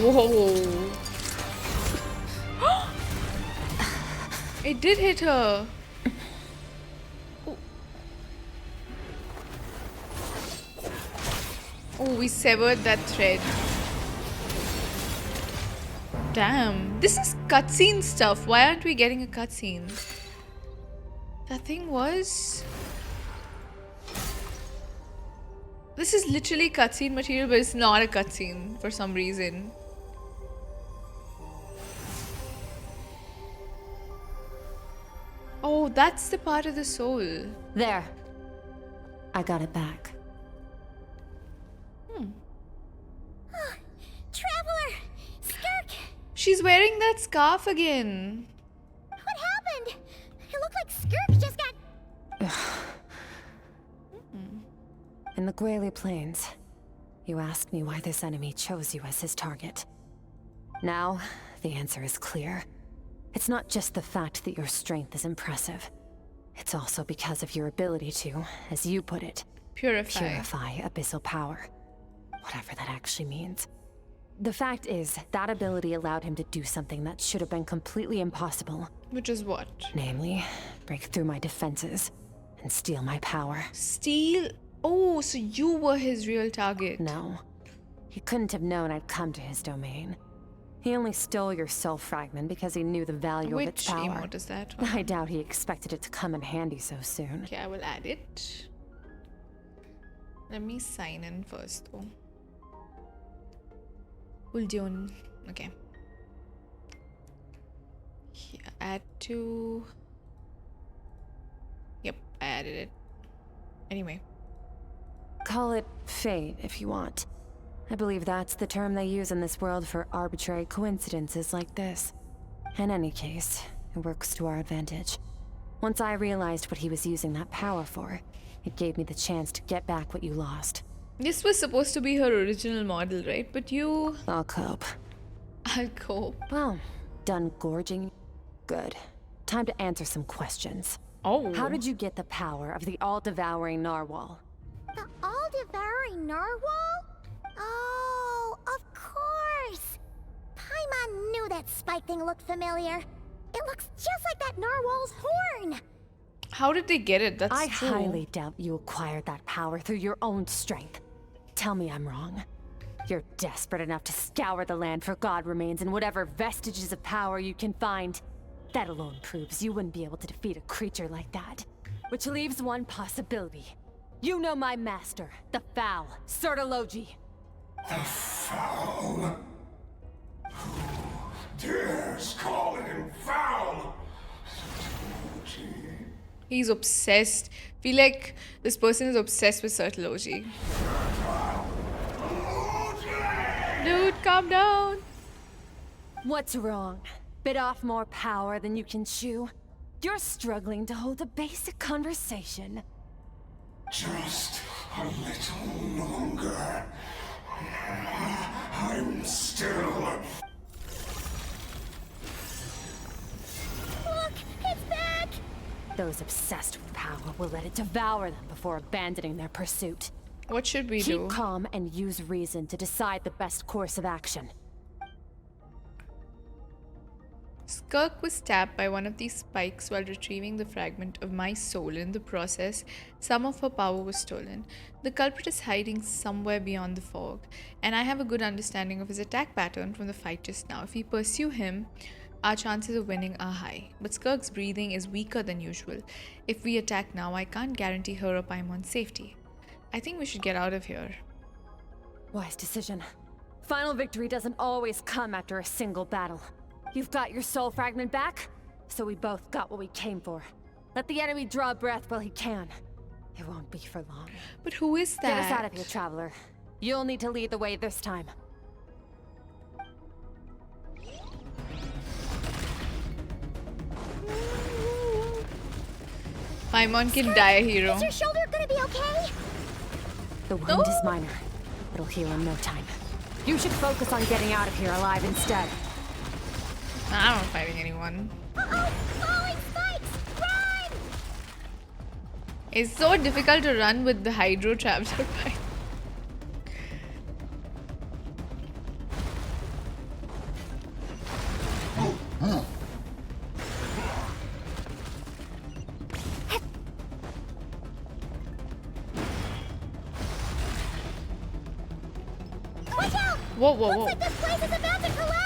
Whoa. It did hit her. Oh, we severed that thread. Damn. This is cutscene stuff. Why aren't we getting a cutscene? That thing was... This is literally cutscene material, but it's not a cutscene for some reason. Oh, that's the part of the soul. There. I got it back. Traveler! Skirk! She's wearing that scarf again. What happened? It looked like Skirk just got... In the Gueli Plains, you asked me why this enemy chose you as his target. Now, the answer is clear. It's not just the fact that your strength is impressive. It's also because of your ability to, as you put it, purify abyssal power. Whatever that actually means. The fact is, that ability allowed him to do something that should have been completely impossible. Which is what? Namely, break through my defenses and steal my power. Steal? Oh, so you were his real target. No. He couldn't have known I'd come to his domain. He only stole your soul fragment because he knew the value of its power. Which emote is that? I doubt he expected it to come in handy so soon. Okay, I will add it. Let me sign in first though. Uldion. Okay. Here, add to... Yep, I added it. Anyway. Call it fate if you want. I believe that's the term they use in this world for arbitrary coincidences like this. In any case, it works to our advantage. Once I realized what he was using that power for, it gave me the chance to get back what you lost. This was supposed to be her original model, right? But you... I'll cope. I'll cope. Well, done gorging? Good. Time to answer some questions. Oh. How did you get the power of the all-devouring narwhal? The all-devouring narwhal? Oh, of course! Paimon knew that spike thing looked familiar. It looks just like that narwhal's horn! How did they get it? That's I true. highly doubt you acquired that power through your own strength. Tell me I'm wrong. You're desperate enough to scour the land for god remains and whatever vestiges of power you can find. That alone proves you wouldn't be able to defeat a creature like that. Which leaves one possibility. You know my master, the Foul, Sertologi. The Foul? Who dares call him Foul? He's obsessed. Feel like this person is obsessed with Certology. Dude, calm down. What's wrong? Bit off more power than you can chew? You're struggling to hold a basic conversation. Just a little longer. I'm still... Look, it's back! Those obsessed with power will let it devour them before abandoning their pursuit. What should we do? Keep calm and use reason to decide the best course of action. Skirk was stabbed by one of these spikes while retrieving the fragment of my soul. In the process, some of her power was stolen. The culprit is hiding somewhere beyond the fog, and I have a good understanding of his attack pattern from the fight just now. If we pursue him, our chances of winning are high. But Skirk's breathing is weaker than usual. If we attack now, I can't guarantee her or Paimon's safety. I think we should get out of here. Wise decision. Final victory doesn't always come after a single battle. You've got your soul fragment back, so we both got what we came for. Let the enemy draw breath while he can. It won't be for long. But who is that? Get us out of here, traveler. You'll need to lead the way this time. Paimon can die a hero. Is your shoulder gonna be okay? The wound is minor. It'll heal in no time. You should focus on getting out of here alive instead. I'm not fighting anyone. Uh-oh! Falling spikes! Run! It's so difficult to run with the Hydro Traveler fight. Watch out! Whoa, whoa, whoa. Looks like this place is about to collapse!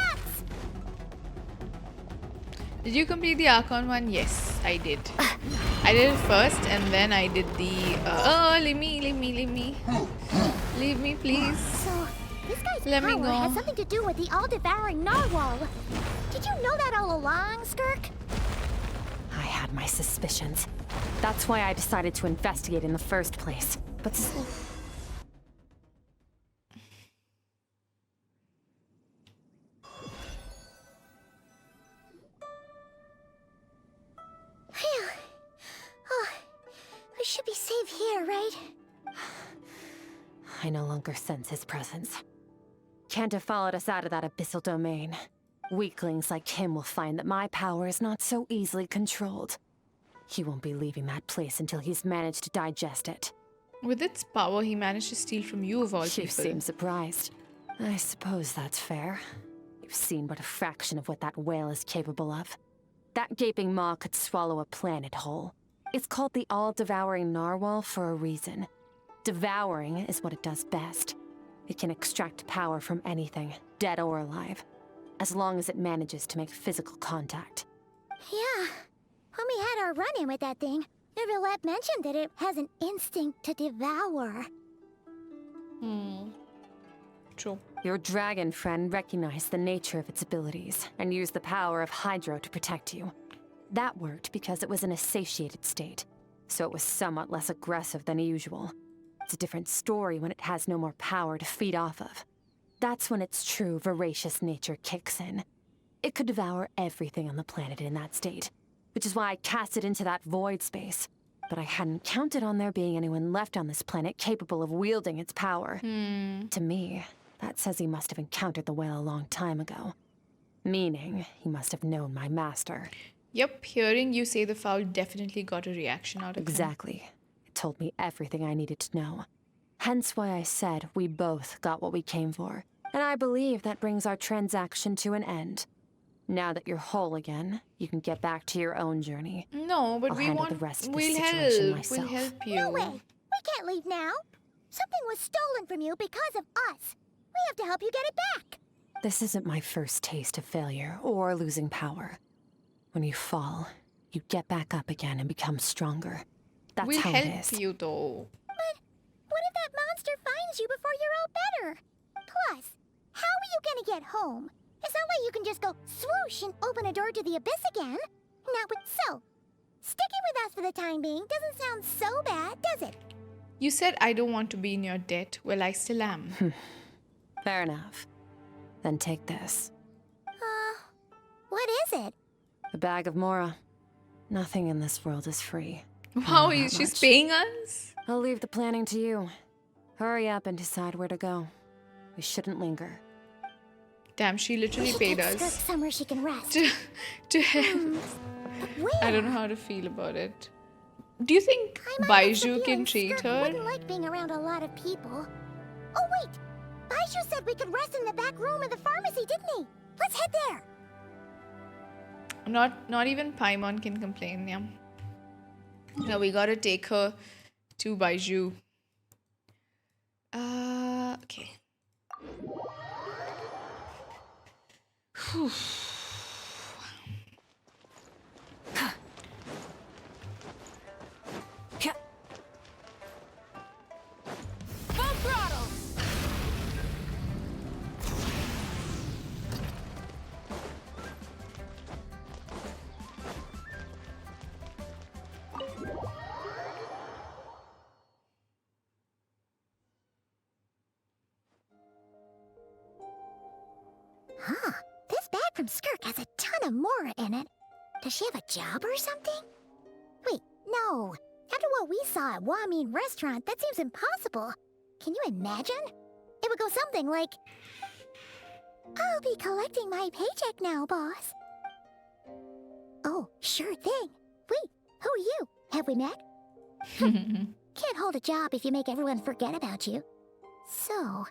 Did you complete the Archon one? Yes, I did. I did it first and then I did the... leave me. Leave me, please. So, this guy's Let me power go. has something to do with the all-devouring narwhal. Did you know that all along, Skirk? I had my suspicions. That's why I decided to investigate in the first place. But... Phew. Oh, we should be safe here, right? I no longer sense his presence. Can't have followed us out of that abyssal domain. Weaklings like him will find that my power is not so easily controlled. He won't be leaving that place until he's managed to digest it. With its power, he managed to steal from you of all You people. seem surprised. I suppose that's fair. You've seen but a fraction of what that whale is capable of. That gaping maw could swallow a planet whole. It's called the all-devouring narwhal for a reason. Devouring is what it does best. It can extract power from anything, dead or alive, as long as it manages to make physical contact. Yeah. When we had our run-in with that thing, Neverlet mentioned that it has an instinct to devour. True. Your dragon friend recognized the nature of its abilities and used the power of Hydro to protect you. That worked because it was in a satiated state, so it was somewhat less aggressive than usual. It's a different story when it has no more power to feed off of. That's when its true voracious nature kicks in. It could devour everything on the planet in that state, which is why I cast it into that void space. But I hadn't counted on there being anyone left on this planet capable of wielding its power. To me, that says he must have encountered the whale a long time ago. Meaning, he must have known my master. Yep, hearing you say the foul definitely got a reaction out of him. Exactly. It told me everything I needed to know. Hence why I said we both got what we came for. And I believe that brings our transaction to an end. Now that you're whole again, you can get back to your own journey. No, but I'll we handle want... the rest of we'll this situation help. myself. We'll help you. No way! We can't leave now! Something was stolen from you because of us! We have to help you get it back! This isn't my first taste of failure or losing power. When you fall, you get back up again and become stronger. That's We'll how it help is. you though. But what if that monster finds you before you're all better? Plus, how are you gonna get home? It's not like you can just go swoosh and open a door to the abyss again. Not with so. Sticking with us for the time being doesn't sound so bad, does it? You said I don't want to be in your debt. Well, I still am. Fair enough. Then take this. What is it? A bag of Mora. Nothing in this world is free. Wow, she's paying us? I'll leave the planning to you. Hurry up and decide where to go. We shouldn't linger. Damn, she literally paid us. Skirk somewhere she can rest. To hell. I don't know how to feel about it. Do you think Baiju can treat her? Wouldn't like being around a lot of people. Oh wait, Baiju said we could rest in the back room of the pharmacy, didn't he? Let's head there. Not even Paimon can complain, yeah. Now we gotta take her to Baiju. Okay. Whew. Huh. This bag from Skirk has a ton of Mora in it. Does she have a job or something? Wait, no. After what we saw at Wamin Restaurant, that seems impossible. Can you imagine? It would go something like, I'll be collecting my paycheck now, boss. Oh, sure thing. Wait, who are you? Have we met? Can't hold a job if you make everyone forget about you. So,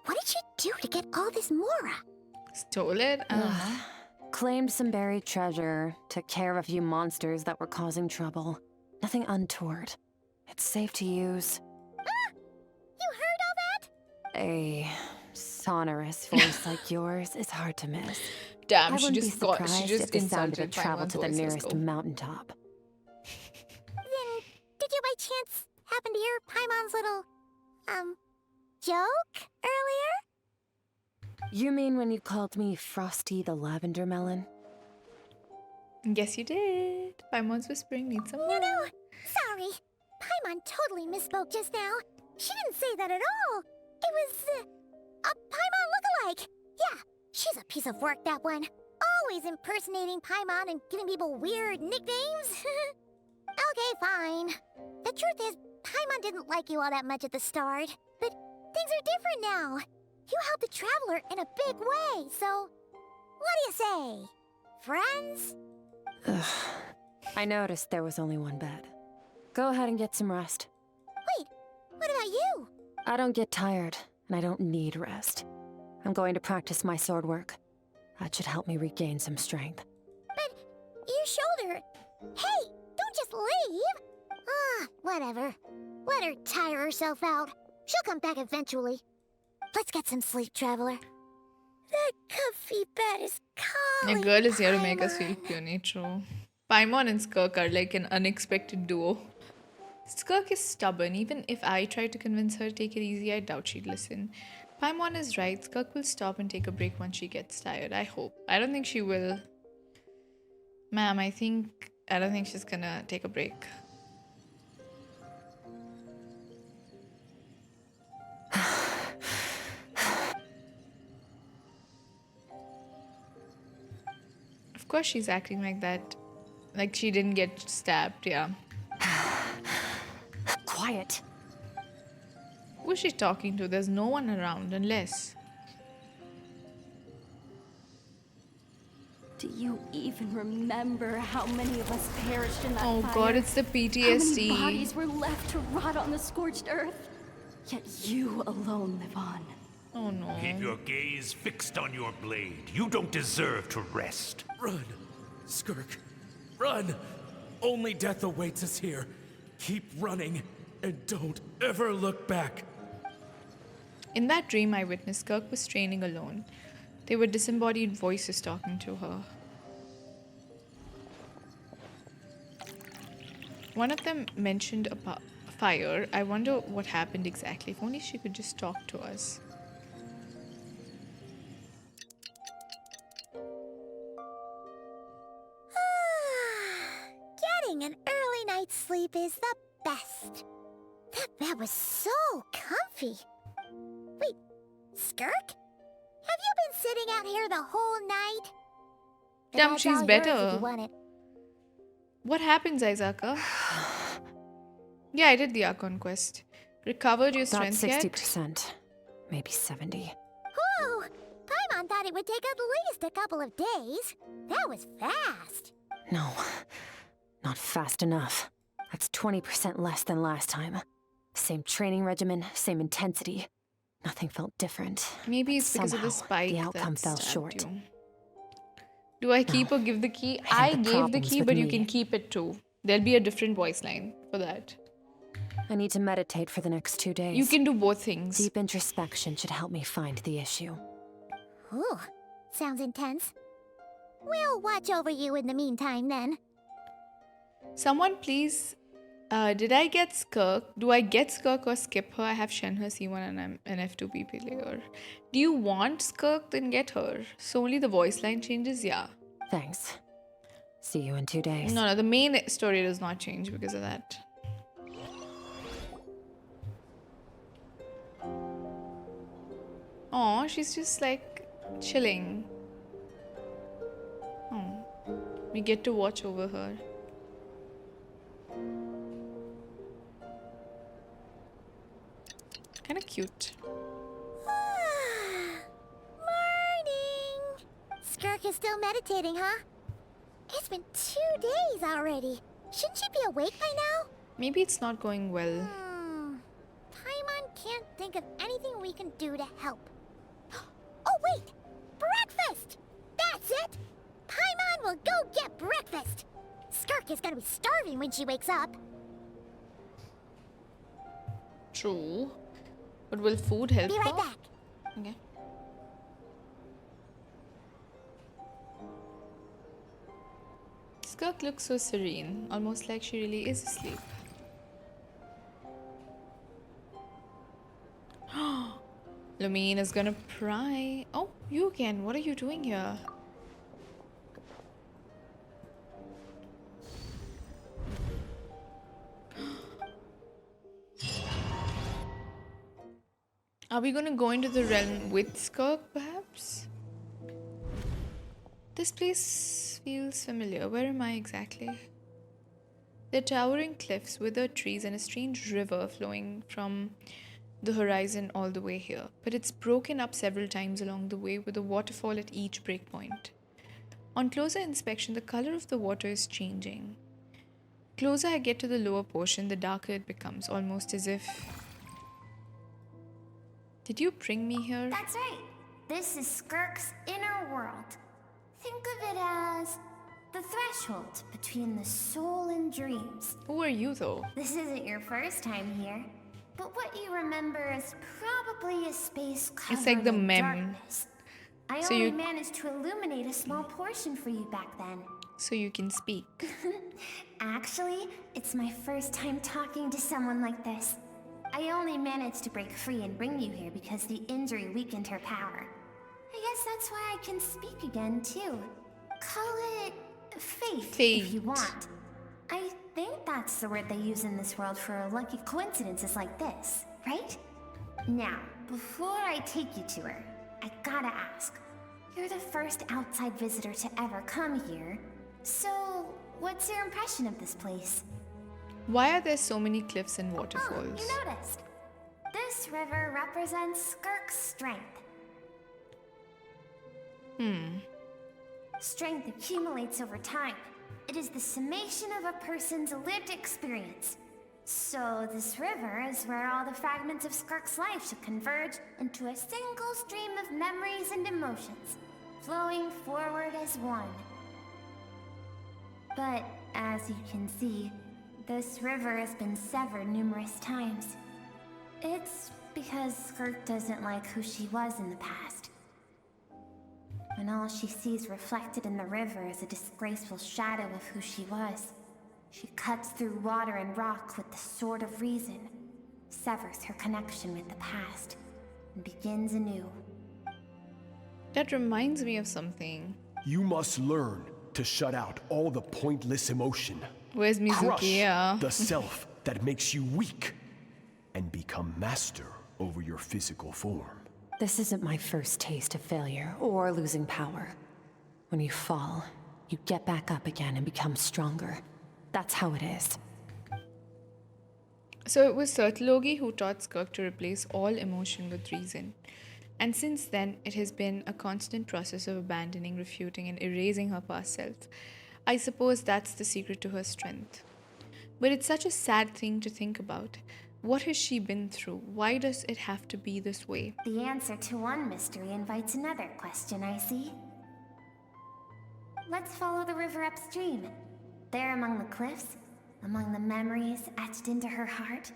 what did she do to get all this Mora? Stole it? Claimed some buried treasure, took care of a few monsters that were causing trouble. Nothing untoward. It's safe to use. Ah! You heard all that? A sonorous voice like yours is hard to miss. Damn, I she wouldn't just be got, surprised she just if the sound of insulted it traveled Paimon's to the voice. Let's nearest go. mountaintop. Then, did you by chance happen to hear Paimon's little, joke earlier? You mean when you called me Frosty the Lavender Melon? Yes, you did. Paimon's whispering needs some more. You know, sorry. Paimon totally misspoke just now. She didn't say that at all. It was, a Paimon lookalike. Yeah, she's a piece of work, that one. Always impersonating Paimon and giving people weird nicknames. Okay, fine. The truth is, Paimon didn't like you all that much at the start. But things are different now. You helped the Traveler in a big way, so... What do you say? Friends? Ugh. I noticed there was only one bed. Go ahead and get some rest. Wait, what about you? I don't get tired, and I don't need rest. I'm going to practice my sword work. That should help me regain some strength. But your shoulder... Hey, don't just leave! Whatever. Let her tire herself out. She'll come back eventually. Let's get some sleep, Traveler. That comfy bed is calling. A girl is here to make us feel puny, true. Paimon and Skirk are like an unexpected duo. Skirk is stubborn. Even if I tried to convince her to take it easy, I doubt she'd listen. Paimon is right. Skirk will stop and take a break once she gets tired. I hope. I don't think she will. Ma'am, I don't think she's gonna take a break. Of course she's acting like that. Like she didn't get stabbed, yeah. Quiet. Who's she talking to? There's no one around unless... Do you even remember how many of us perished in that fire? Oh god, it's the PTSD. How many bodies were left to rot on the scorched earth? Yet you alone live on. Oh no. Keep your gaze fixed on your blade. You don't deserve to rest. Run, Skirk. Run! Only death awaits us here. Keep running, and don't ever look back. In that dream I witnessed, Skirk was training alone. They were disembodied voices talking to her. One of them mentioned a fire. I wonder what happened exactly. If only she could just talk to us. Getting an sleep is the best. That bed was so comfy. Wait, Skirk? Have you been sitting out here the whole night? Damn, That's she's all yours better. if you want it. What happens, Isaka? Yeah, I did the Archon quest. Recovered your About strength yet? 60%. Maybe 70. Whew! Paimon thought it would take at least a couple of days. That was fast. No, not fast enough. That's 20% less than last time. Same training regimen, same intensity. Nothing felt different. Maybe it's because of the Somehow, spike. the outcome that fell stabbed short. you. Do I keep or give the key? I think the gave the problem's key, with but you me. can keep it too. There'll be a different voice line for that. I need to meditate for the next 2 days. You can do both things. Deep introspection should help me find the issue. Ooh, sounds intense. We'll watch over you in the meantime, then. Someone please, did I get Skirk? Do I get Skirk or skip her? I have Shenhe C1 and I'm an F2 player. Do you want Skirk? Then get her. So only the voice line changes? Yeah. Thanks. See you in 2 days. No, the main story does not change because of that. Oh, she's just like chilling. Oh, we get to watch over her. Kind of cute. Morning! Skirk is still meditating, huh? It's been 2 days already. Shouldn't she be awake by now? Maybe it's not going well. Paimon can't think of anything we can do to help. Oh, wait! Breakfast! That's it! Paimon will go get breakfast! Skirk is gonna be starving when she wakes up. True. But will food help Be right her? back. Okay. Skirk looks so serene, almost like she really is asleep. Lumine is gonna pry. Oh, you again. What are you doing here? Are we gonna go into the realm with Skirk, perhaps? This place feels familiar. Where am I exactly? There are towering cliffs, withered trees, and a strange river flowing from the horizon all the way here. But it's broken up several times along the way with a waterfall at each breakpoint. On closer inspection, the color of the water is changing. Closer I get to the lower portion, the darker it becomes, almost as if... Did you bring me here? That's right. This is Skirk's inner world. Think of it as the threshold between the soul and dreams. Who are you, though? This isn't your first time here, but what you remember is probably a space covered It's like the in mem. darkness. I So only you- managed to illuminate a small portion for you back then. So you can speak. Actually, it's my first time talking to someone like this. I only managed to break free and bring you here because the injury weakened her power. I guess that's why I can speak again, too. Call it fate, if you want. I think that's the word they use in this world for lucky coincidences like this, right? Now, before I take you to her, I gotta ask. You're the first outside visitor to ever come here, so what's your impression of this place? Why are there so many cliffs and waterfalls? Oh, you noticed. This river represents Skirk's strength. Strength accumulates over time. It is the summation of a person's lived experience. So this river is where all the fragments of Skirk's life should converge into a single stream of memories and emotions, flowing forward as one. But as you can see, this river has been severed numerous times. It's because Skirk doesn't like who she was in the past. When all she sees reflected in the river is a disgraceful shadow of who she was, she cuts through water and rock with the sword of reason, severs her connection with the past, and begins anew. That reminds me of something. You must learn to shut out all the pointless emotion. Where's Mizuki? Crush Yeah. the self that makes you weak and become master over your physical form. This isn't my first taste of failure or losing power. When you fall, you get back up again and become stronger. That's how it is. So it was Sertlogi who taught Skirk to replace all emotion with reason. And since then, it has been a constant process of abandoning, refuting, and erasing her past self. I suppose that's the secret to her strength. But it's such a sad thing to think about. What has she been through? Why does it have to be this way? The answer to one mystery invites another question, I see. Let's follow the river upstream. There among the cliffs, among the memories etched into her heart,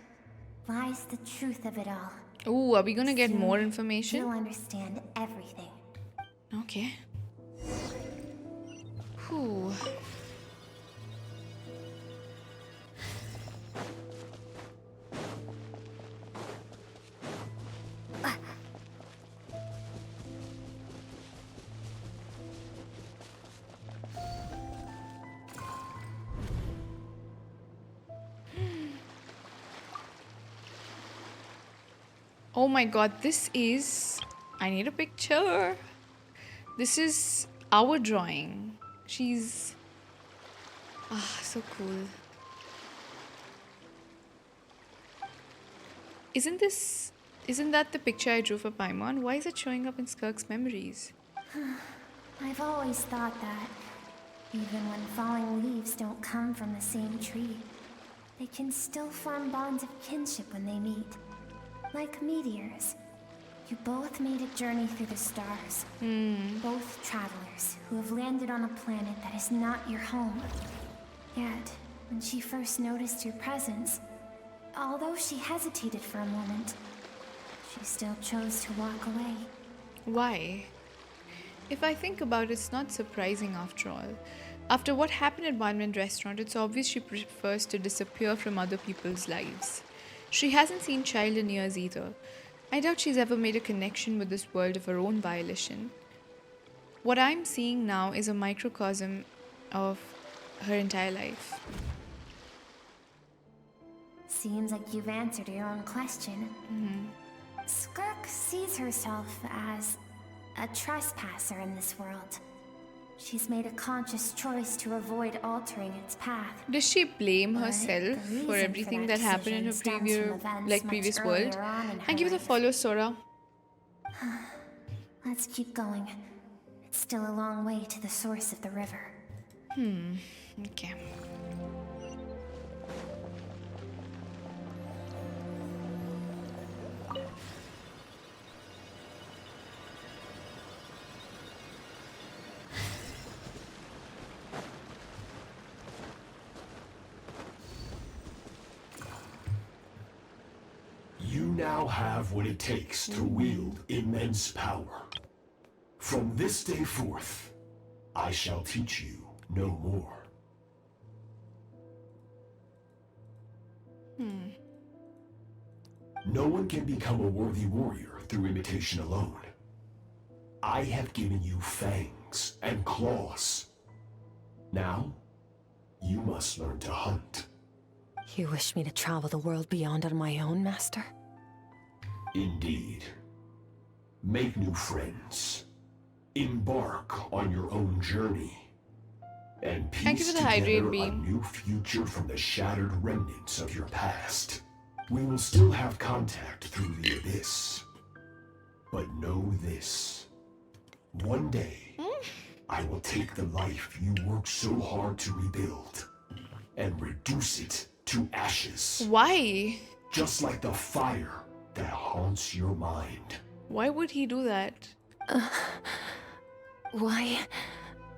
lies the truth of it all. Ooh, are we gonna get Soon, more information? You'll understand everything. Okay. Whew. Oh my god, this is... I need a picture. This is our drawing. She's... Ah, so cool. Isn't that the picture I drew for Paimon? Why is it showing up in Skirk's memories? I've always thought that, even when falling leaves don't come from the same tree, they can still form bonds of kinship when they meet. Like meteors. You both made a journey through the stars. Both travelers who have landed on a planet that is not your home. Yet, when she first noticed your presence, although she hesitated for a moment, she still chose to walk away. Why? If I think about it, it's not surprising after all. After what happened at Banyan Restaurant, it's obvious she prefers to disappear from other people's lives. She hasn't seen Child in years either. I doubt she's ever made a connection with this world of her own volition. What I'm seeing now is a microcosm of her entire life. Seems like you've answered your own question. Skirk sees herself as a trespasser in this world. She's made a conscious choice to avoid altering its path. Does she blame herself for everything that happened in her previous world? Thank you for the follow, Sora. Let's keep going. It's still a long way to the source of the river. Okay. You now have what it takes to wield immense power. From this day forth, I shall teach you no more. No one can become a worthy warrior through imitation alone. I have given you fangs and claws. Now, you must learn to hunt. You wish me to travel the world beyond on my own, Master? Indeed. Make new friends. Embark on your own journey. And piece together a new future from the shattered remnants of your past. We will still have contact through the abyss. But know this. One day, I will take the life you worked so hard to rebuild and reduce it to ashes. Why? Just like the fire that haunts your mind. Why would he do that? Why?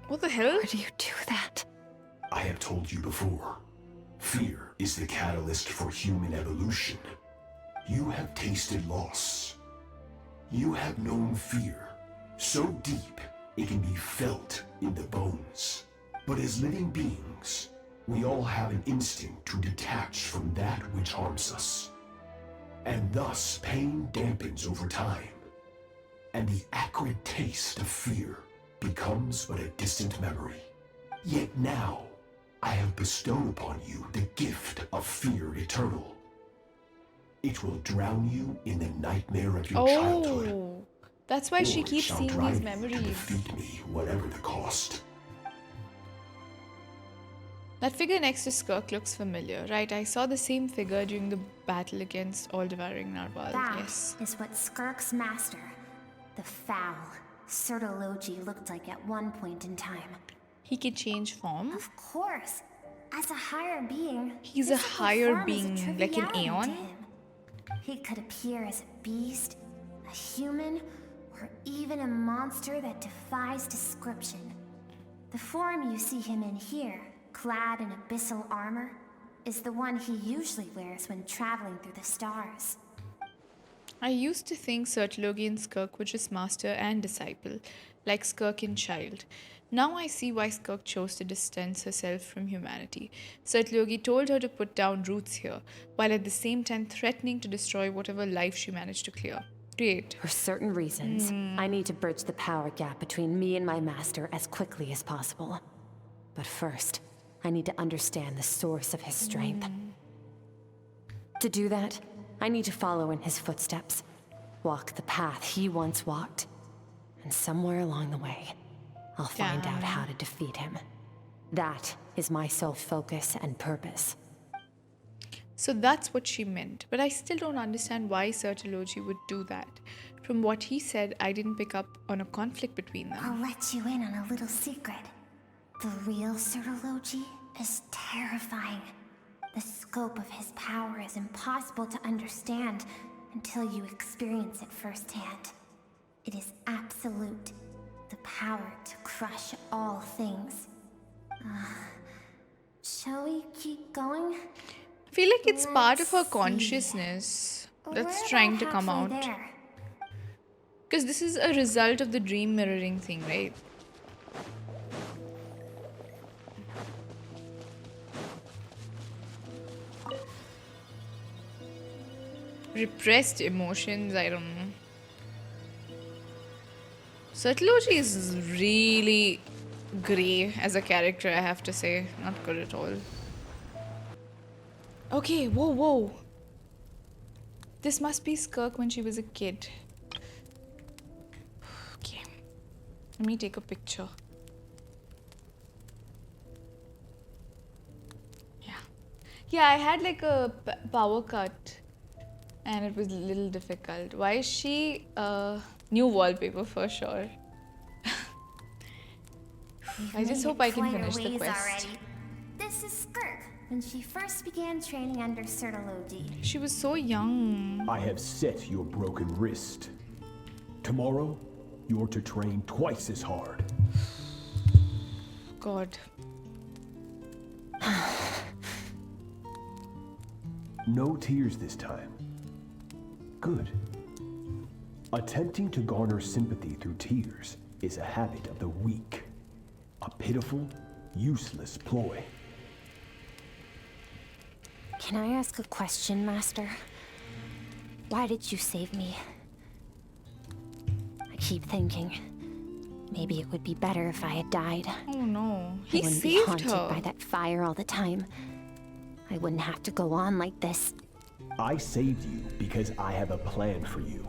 What the hell? Why do you do that? I have told you before. Fear is the catalyst for human evolution. You have tasted loss. You have known fear so deep it can be felt in the bones. But as living beings, we all have an instinct to detach from that which harms us. And thus pain dampens over time. And the acrid taste of fear becomes but a distant memory. Yet now, I have bestowed upon you the gift of fear eternal. It will drown you in the nightmare of your childhood. Oh, that's why she keeps seeing these memories. Defeat me, whatever the cost. That figure next to Skirk looks familiar, right? I saw the same figure during the battle against all-devouring Narwhal. That Yes. is what Skirk's master, the foul Sertology, looked like at one point in time. He can change form? Of course. As a higher being, He's a physical higher form is a being, like an triviality Aeon? to him. He could appear as a beast, a human, or even a monster that defies description. The form you see him in here, clad in abyssal armor, is the one he usually wears when traveling through the stars. I used to think Sertology and Skirk were just master and disciple, like Skirk and child. Now I see why Skirk chose to distance herself from humanity. Sertology told her to put down roots here, while at the same time threatening to destroy whatever life she managed to create. For certain reasons, I need to bridge the power gap between me and my master as quickly as possible. But first, I need to understand the source of his strength. To do that, I need to follow in his footsteps, walk the path he once walked, and somewhere along the way, I'll find out how to defeat him. That is my sole focus and purpose. So that's what she meant, but I still don't understand why Sertology would do that. From what he said, I didn't pick up on a conflict between them. I'll let you in on a little secret. The real Sertology is terrifying. The scope of his power is impossible to understand until you experience it firsthand. It is absolute. The power to crush all things. Shall we keep going? I feel like it's part of her consciousness that's trying to come out. Because this is a result of the dream mirroring thing, right? Repressed emotions, I don't know. Sertology is really grey as a character, I have to say. Not good at all. Okay, whoa. This must be Skirk when she was a kid. Okay. Let me take a picture. Yeah, I had like a power cut. And it was a little difficult. Why is she new wallpaper for sure? I just hope I can finish the quest. Already. This is Skirk, when she first began training under Sertology. She was so young. I have set your broken wrist. Tomorrow, you're to train twice as hard. God. No tears this time. Good. Attempting to garner sympathy through tears is a habit of the weak. A pitiful, useless ploy. Can I ask a question, Master? Why did you save me? I keep thinking, maybe it would be better if I had died. Oh no, he I wouldn't saved be haunted her by that fire all the time. I wouldn't have to go on like this. I saved you because I have a plan for you.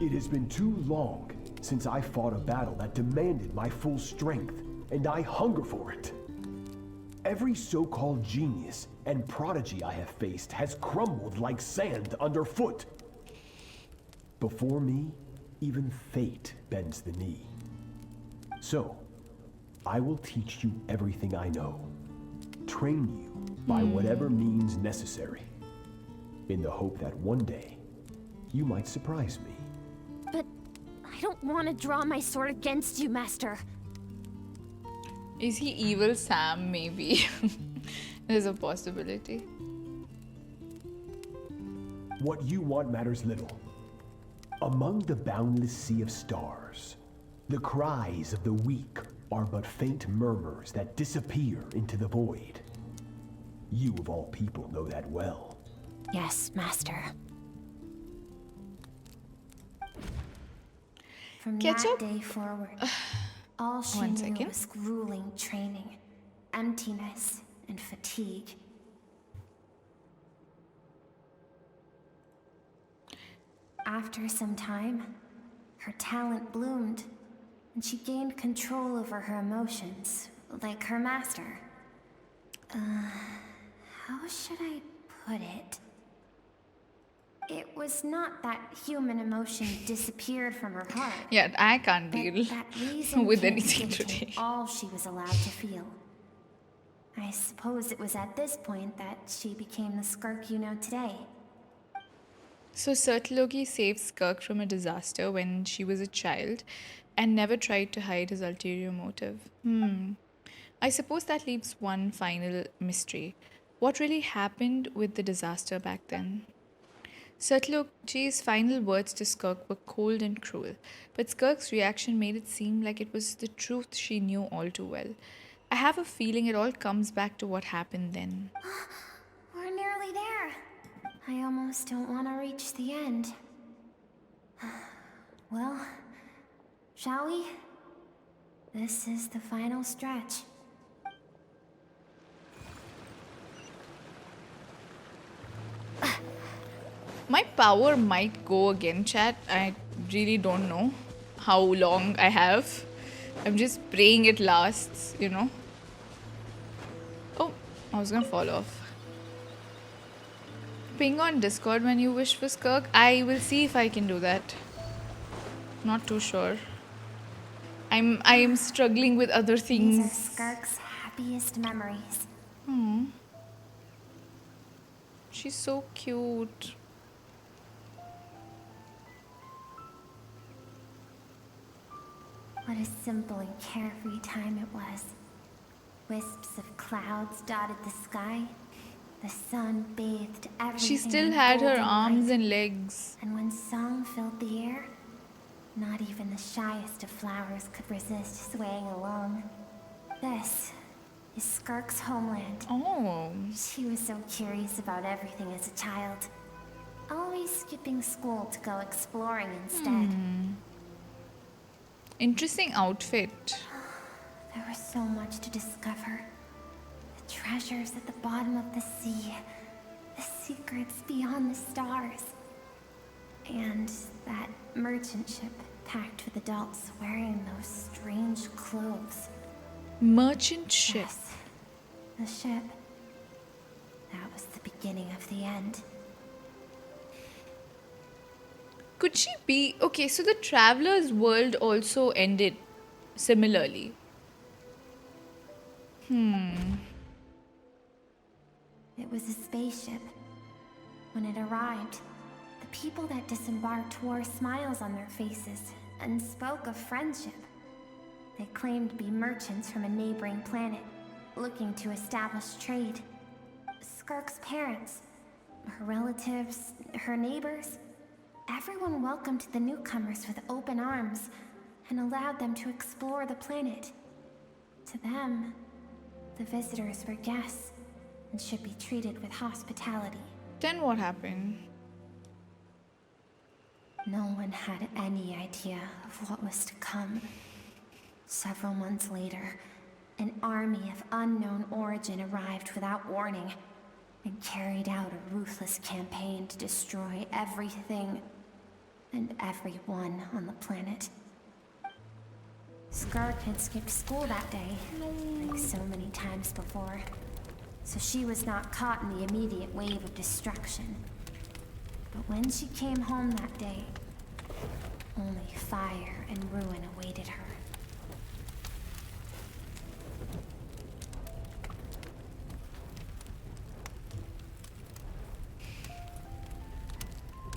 It has been too long since I fought a battle that demanded my full strength, and I hunger for it. Every so-called genius and prodigy I have faced has crumbled like sand underfoot. Before me, even fate bends the knee. So, I will teach you everything I know. Train you by whatever means necessary. In the hope that one day, you might surprise me. But I don't want to draw my sword against you, Master. Is he evil Sam? Maybe. There's a possibility. What you want matters little. Among the boundless sea of stars, the cries of the weak are but faint murmurs that disappear into the void. You of all people know that well. Yes, Master. From that day forward, all she knew was grueling training, emptiness, and fatigue. After some time, her talent bloomed, and she gained control over her emotions, like her master. How should I put it? It was not that human emotion disappeared from her heart. Yeah, I can't but deal that reason with can't anything dictate today. all she was allowed to feel. I suppose it was at this point that she became the Skirk you know today. So Sertlogi saved Skirk from a disaster when she was a child and never tried to hide his ulterior motive. I suppose that leaves one final mystery. What really happened with the disaster back then? Sertlogi's final words to Skirk were cold and cruel, but Skirk's reaction made it seem like it was the truth she knew all too well. I have a feeling it all comes back to what happened then. We're nearly there. I almost don't want to reach the end. Well, shall we? This is the final stretch. My power might go again, chat. I really don't know how long I have. I'm just praying it lasts, you know. Oh, I was gonna fall off. Ping on Discord when you wish for Skirk. I will see if I can do that. Not too sure. I am struggling with other things. These are Skirk's happiest memories. She's so cute. What a simple and carefree time it was. Wisps of clouds dotted the sky. The sun bathed everything. She still in had her golden arms light. and legs. And when song filled the air, not even the shyest of flowers could resist swaying along. This is Skirk's homeland. Oh. She was so curious about everything as a child. Always skipping school to go exploring instead. Interesting outfit. There was so much to discover. The treasures at the bottom of the sea. The secrets beyond the stars. And that merchant ship packed with adults wearing those strange clothes. Merchant ship. Yes, the ship. That was the beginning of the end. Could she be... Okay, so the Traveler's world also ended similarly. It was a spaceship. When it arrived, the people that disembarked wore smiles on their faces and spoke of friendship. They claimed to be merchants from a neighboring planet, looking to establish trade. Skirk's parents, her relatives, her neighbors, everyone welcomed the newcomers with open arms and allowed them to explore the planet. To them, the visitors were guests and should be treated with hospitality. Then what happened? No one had any idea of what was to come. Several months later, an army of unknown origin arrived without warning and carried out a ruthless campaign to destroy everything and everyone on the planet. Skirk had skipped school that day, like so many times before, so she was not caught in the immediate wave of destruction. But when she came home that day, only fire and ruin awaited her.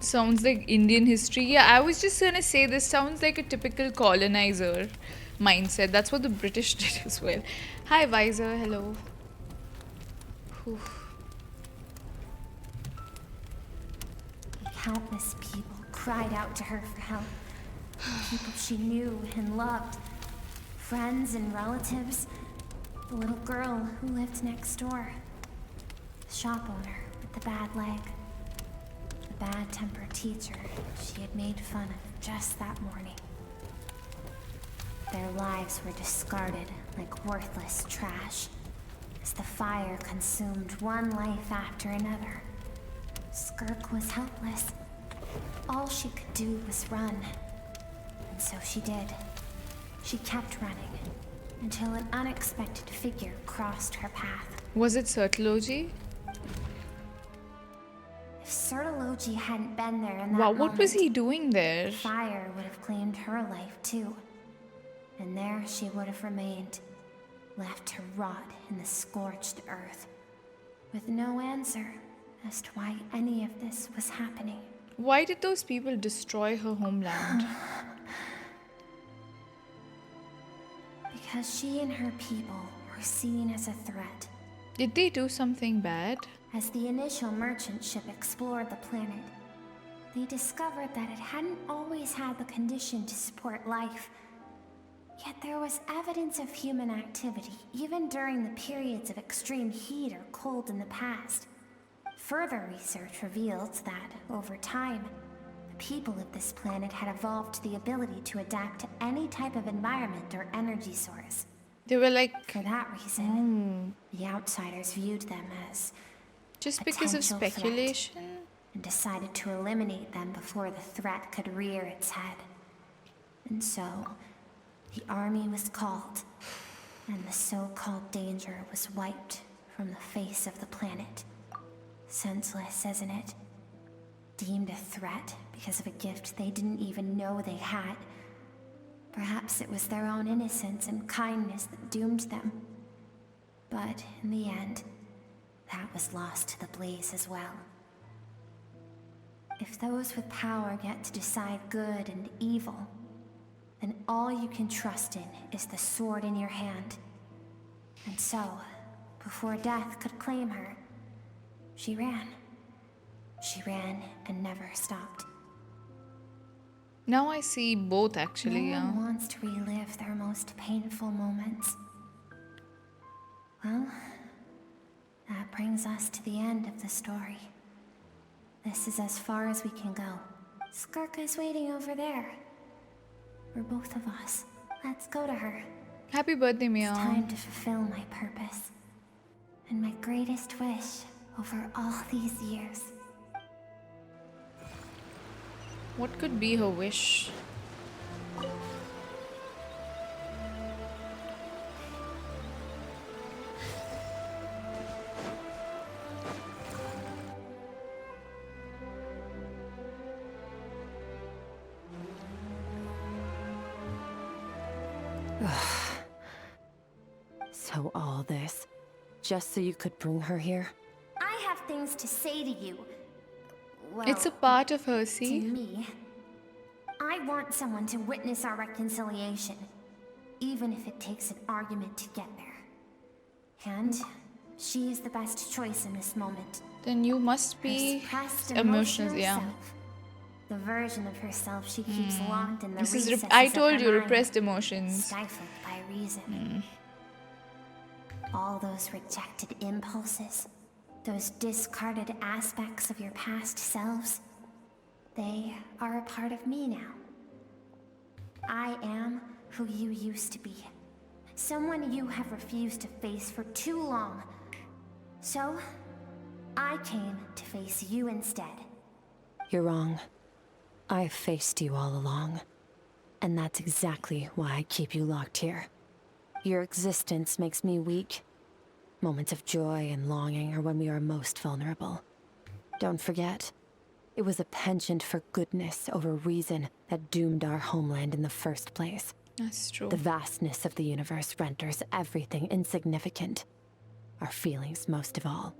Sounds like Indian history. Yeah, I was just gonna say this sounds like a typical colonizer mindset. That's what the British did as well. Hi, Visor. Hello. Whew. Countless people cried out to her for help. People she knew and loved. Friends and relatives. The little girl who lived next door. The shop owner with the bad leg. The bad-tempered teacher she had made fun of just that morning. Their lives were discarded like worthless trash, as the fire consumed one life after another. Skirk was helpless. All she could do was run. And so she did. She kept running until an unexpected figure crossed her path. Was it Sertology? If Sertology hadn't been there in that Wow, moment, what was he doing there? fire would have claimed her life too. And there she would have remained, left to rot in the scorched earth, with no answer as to why any of this was happening. Why did those people destroy her homeland? Because she and her people were seen as a threat. Did they do something bad? As the initial merchant ship explored the planet, they discovered that it hadn't always had the condition to support life. Yet there was evidence of human activity, even during the periods of extreme heat or cold in the past. Further research revealed that, over time, the people of this planet had evolved the ability to adapt to any type of environment or energy source. They were like... For that reason, the outsiders viewed them as just because of potential speculation? threat, and decided to eliminate them before the threat could rear its head. And so, the army was called, and the so-called danger was wiped from the face of the planet. Senseless, isn't it? Deemed a threat because of a gift they didn't even know they had. Perhaps it was their own innocence and kindness that doomed them. But in the end, that was lost to the blaze as well. If those with power get to decide good and evil, then all you can trust in is the sword in your hand. And so, before death could claim her, she ran. She ran and never stopped. Now I see both actually, No one wants to relive their most painful moments. Well, that brings us to the end of the story. This is as far as we can go. Skirk is waiting over there. For both of us. Let's go to her. Happy birthday, Mia. It's time to fulfill my purpose. And my greatest wish over all these years. What could be her wish? So all this, just so you could bring her here? I have things to say to you. Well, It's a part of her, see? To me. I want someone to witness our reconciliation, even if it takes an argument to get there. And she is the best choice in this moment. Then you must be Suppressed emotional, yeah. self. The version of herself she keeps locked in the This is recesses I of told her you, mind, repressed emotions. stifled by reason. All those rejected impulses, those discarded aspects of your past selves, they are a part of me now. I am who you used to be. Someone you have refused to face for too long. So, I came to face you instead. You're wrong. I've faced you all along. And that's exactly why I keep you locked here. Your existence makes me weak. Moments of joy and longing are when we are most vulnerable. Don't forget, it was a penchant for goodness over reason that doomed our homeland in the first place. That's true. The vastness of the universe renders everything insignificant. Our feelings most of all.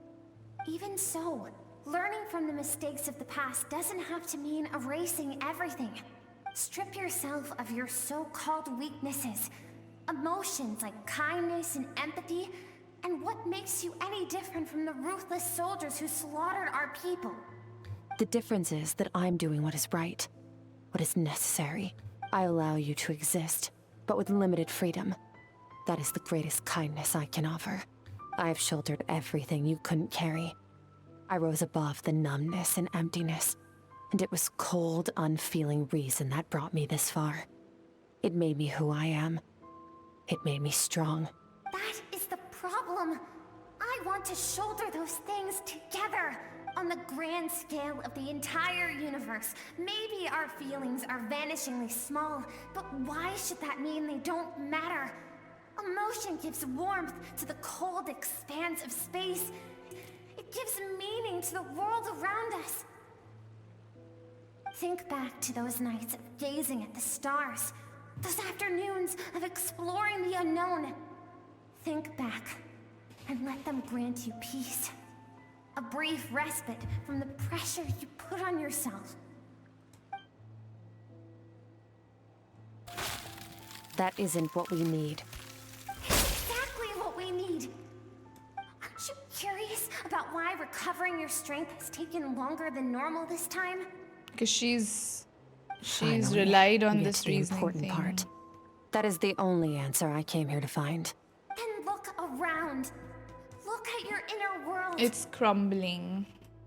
Even so, learning from the mistakes of the past doesn't have to mean erasing everything. Strip yourself of your so-called weaknesses, emotions like kindness and empathy, and what makes you any different from the ruthless soldiers who slaughtered our people? The difference is that I'm doing what is right, what is necessary. I allow you to exist, but with limited freedom. That is the greatest kindness I can offer. I've shouldered everything you couldn't carry. I rose above the numbness and emptiness, and it was cold, unfeeling reason that brought me this far. It made me who I am. It made me strong. That is the problem. want to shoulder those things together. On the grand scale of the entire universe, maybe our feelings are vanishingly small, but why should that mean they don't matter? Emotion gives warmth to the cold expanse of space. It gives meaning to the world around us. Think back to those nights of gazing at the stars, those afternoons of exploring the unknown. Think back and let them grant you peace. A brief respite from the pressure you put on yourself. That isn't what we need. It's exactly what we need. Aren't you curious about why recovering your strength has taken longer than normal this time? Because she's Finally, relied on we get this to the reasoning important thing. part. That is the only answer I came here to find. Then look around. Look at your inner world. It's crumbling.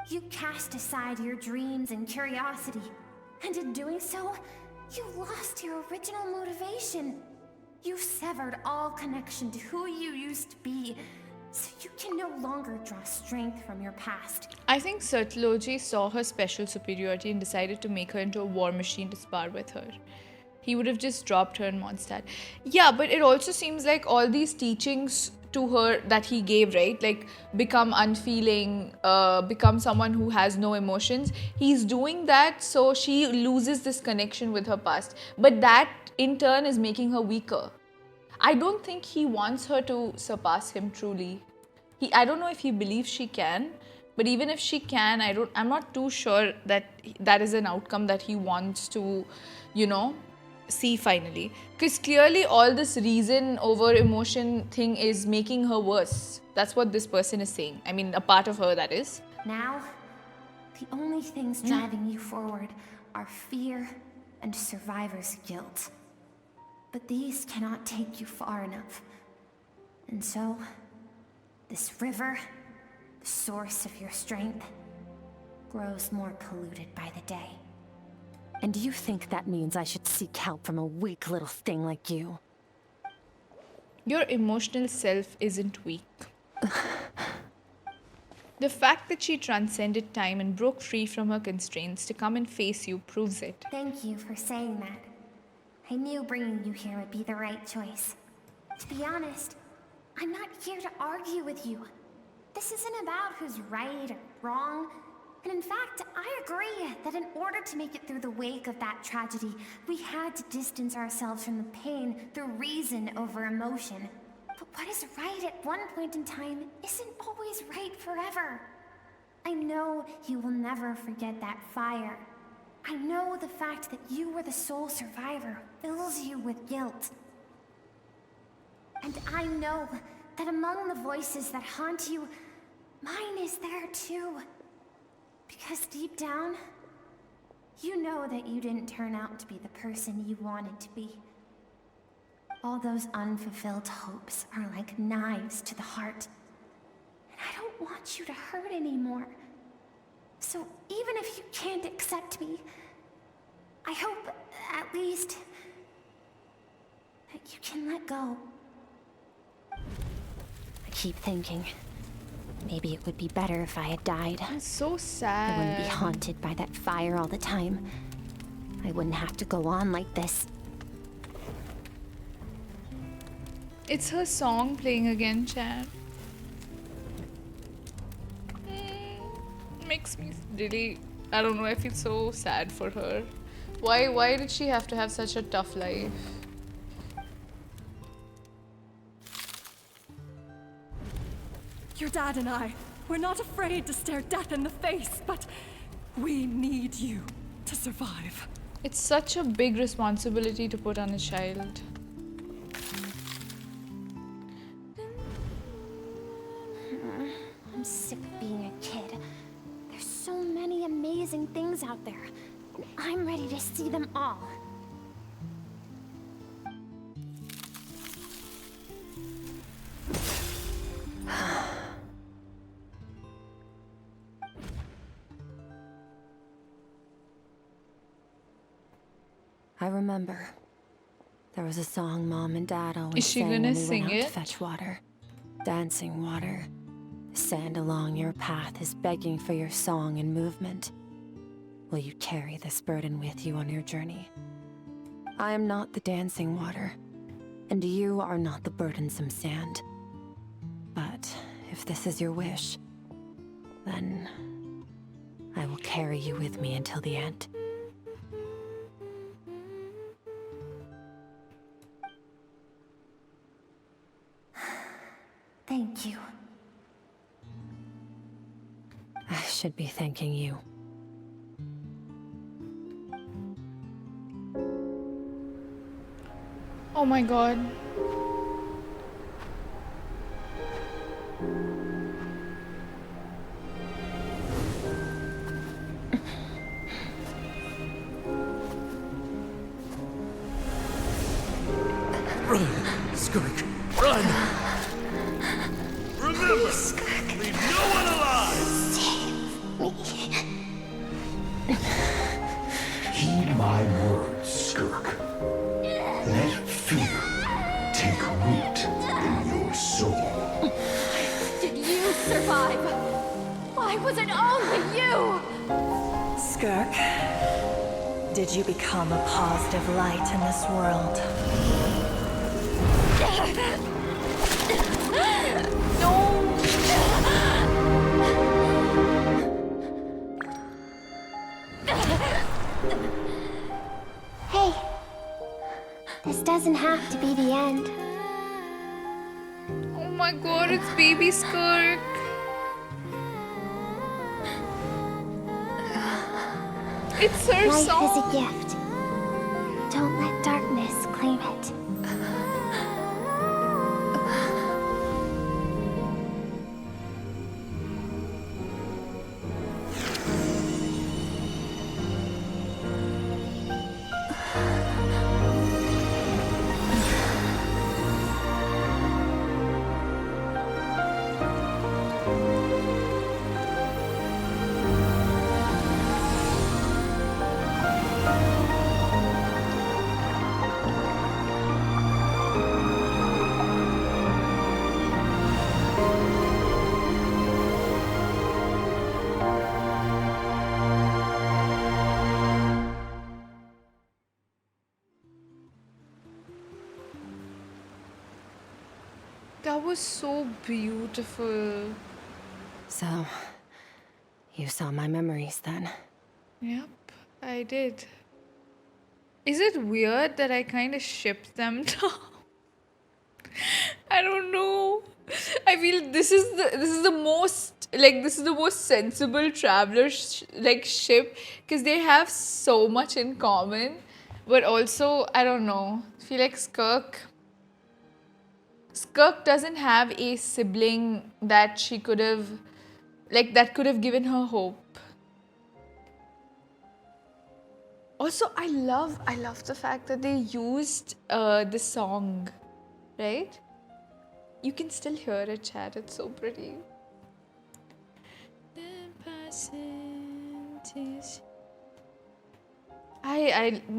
You cast aside your dreams and curiosity, and in doing so, you lost your original motivation. You severed all connection to who you used to be, so you can no longer draw strength from your past. I think Satloji saw her special superiority and decided to make her into a war machine to spar with her. He would have just dropped her in Mondstadt. Yeah, but it also seems like all these teachings to her that he gave, right? Like, become unfeeling, become someone who has no emotions. He's doing that so she loses this connection with her past. But that, in turn, is making her weaker. I don't think he wants her to surpass him truly. I don't know if he believes she can, but even if she can, I'm not too sure that that is an outcome that he wants to, see finally. Because clearly all this reason over emotion thing is making her worse. That's what this person is saying. I mean, a part of her, that is. Now, the only things driving you forward are fear and survivor's guilt. But these cannot take you far enough. And so, this river, the source of your strength, grows more polluted by the day. And do you think that means I should seek help from a weak little thing like you? Your emotional self isn't weak. The fact that she transcended time and broke free from her constraints to come and face you proves it. Thank you for saying that. I knew bringing you here would be the right choice. To be honest, I'm not here to argue with you. This isn't about who's right or wrong. And in fact, I agree that in order to make it through the wake of that tragedy, we had to distance ourselves from the pain through reason over emotion. But what is right at one point in time isn't always right forever. I know you will never forget that fire. I know the fact that you were the sole survivor fills you with guilt. And I know that among the voices that haunt you, mine is there too. Because deep down, you know that you didn't turn out to be the person you wanted to be. All those unfulfilled hopes are like knives to the heart. And I don't want you to hurt anymore. So even if you can't accept me, I hope, at least, that you can let go. I keep thinking, maybe it would be better if I had died. It's so sad. I wouldn't be haunted by that fire all the time. I wouldn't have to go on like this. It's her song playing again, Chad. Makes me really, I don't know, I feel so sad for her. Why did she have to have such a tough life? Your dad and I, we're not afraid to stare death in the face, but we need you to survive. It's such a big responsibility to put on a child. I'm sick of being a kid. There's so many amazing things out there, and I'm ready to see them all. I remember. There was a song Mom and Dad always Is she sang gonna when we sing went out it? to fetch water. Dancing water. The Sand along your path is begging for your song and movement. Will you carry this burden with you on your journey? I am not the dancing water, and you are not the burdensome sand. But if this is your wish, then I will carry you with me until the end. Thank you. I should be thanking you. Oh my god. Run, Skirk, run! Remember, leave no one alive! Heed my words, Skirk. Let fear take root in your soul. Did you survive? Why was it only you? Skirk, did you become a positive light in this world? Hey, this doesn't have to be the end. Oh my god, it's baby Skirk. It's her Life song. is a gift. Don't let darkness claim it. That was so beautiful. So, you saw my memories then? Yep, I did. Is it weird that I kind of shipped them now? I don't know. I feel this is the most sensible traveler ship, because they have so much in common, but also I don't know. I feel like Skirk doesn't have a sibling that she could have that could have given her hope. Also, I love the fact that they used the song, right? You can still hear it, chat. It's so pretty.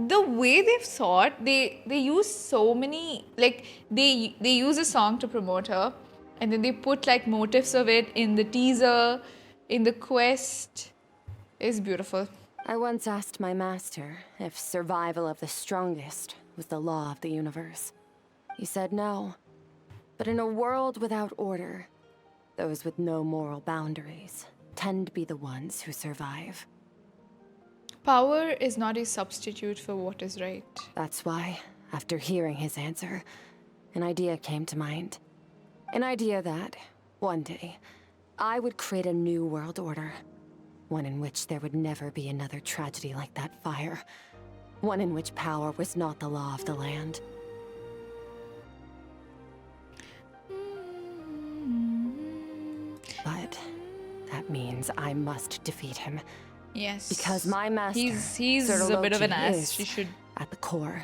The way they've thought, they use so many, like they use a song to promote her, and then they put like motifs of it in the teaser, in the quest. It's beautiful. I once asked my master if survival of the strongest was the law of the universe. He said no. But in a world without order, those with no moral boundaries tend to be the ones who survive. Power is not a substitute for what is right. That's why, after hearing his answer, an idea came to mind. An idea that, one day, I would create a new world order. One in which there would never be another tragedy like that fire. One in which power was not the law of the land. But that means I must defeat him. Yes. Because my master, he's a bit of an ass. She should. At the core,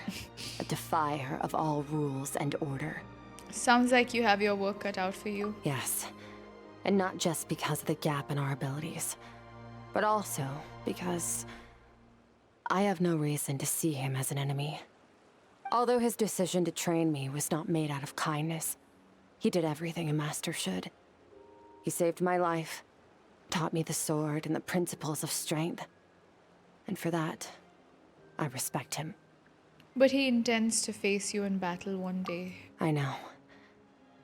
a defier of all rules and order. Sounds like you have your work cut out for you. Yes. And not just because of the gap in our abilities, but also because I have no reason to see him as an enemy. Although his decision to train me was not made out of kindness, he did everything a master should. He saved my life, taught me the sword and the principles of strength. And for that, I respect him. But he intends to face you in battle one day. I know.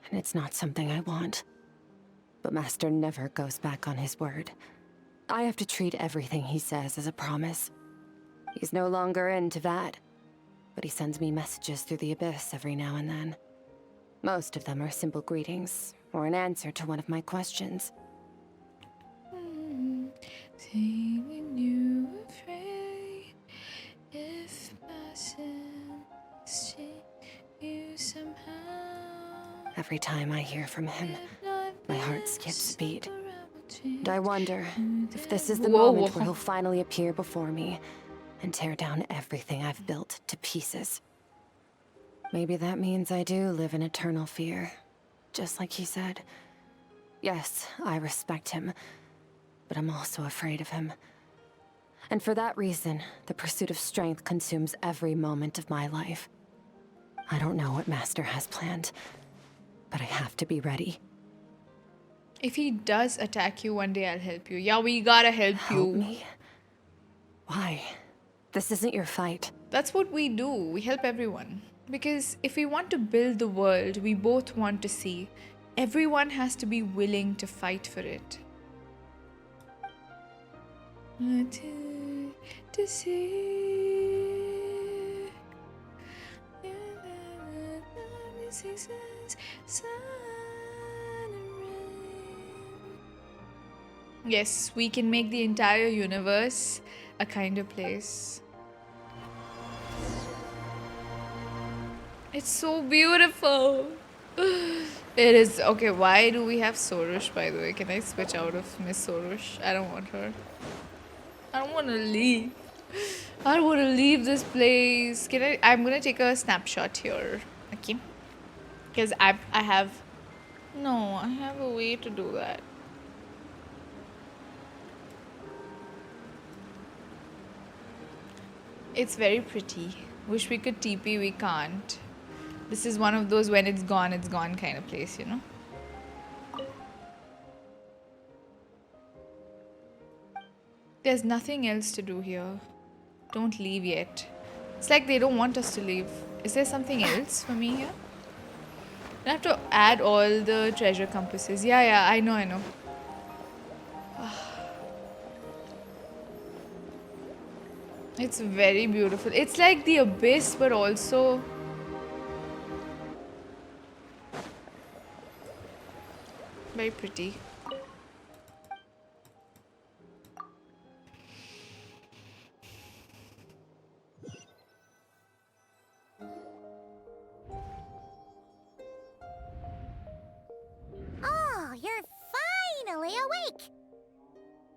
And it's not something I want. But Master never goes back on his word. I have to treat everything he says as a promise. He's no longer into that. But he sends me messages through the abyss every now and then. Most of them are simple greetings, or an answer to one of my questions. Seeing you afraid if my sin see you somehow. Every time I hear from him, my heart skips a beat. And I wonder if this is the moment where he'll finally appear before me and tear down everything I've built to pieces. Maybe that means I do live in eternal fear, just like he said. Yes, I respect him, but I'm also afraid of him. And for that reason, the pursuit of strength consumes every moment of my life. I don't know what Master has planned, but I have to be ready. If he does attack you one day, I'll help you. Yeah, we gotta help you. Help me? Why? This isn't your fight. That's what we do. We help everyone. Because if we want to build the world we both want to see, everyone has to be willing to fight for it. To see yes, we can make the entire universe a kinder place. It's so beautiful. It is. Okay, why do we have Sorush, by the way? Can I switch out of Miss Sorush? I don't want her. I don't want to leave. I don't want to leave this place. Can I? I'm gonna take a snapshot here. Okay. Because I have... No, I have a way to do that. It's very pretty. Wish we could TP, we can't. This is one of those when it's gone kind of place, you know? There's nothing else to do here. Don't leave yet. It's like they don't want us to leave. Is there something else for me here? I have to add all the treasure compasses. Yeah, I know. It's very beautiful. It's like the abyss, but also... very pretty. Oh, you're finally awake!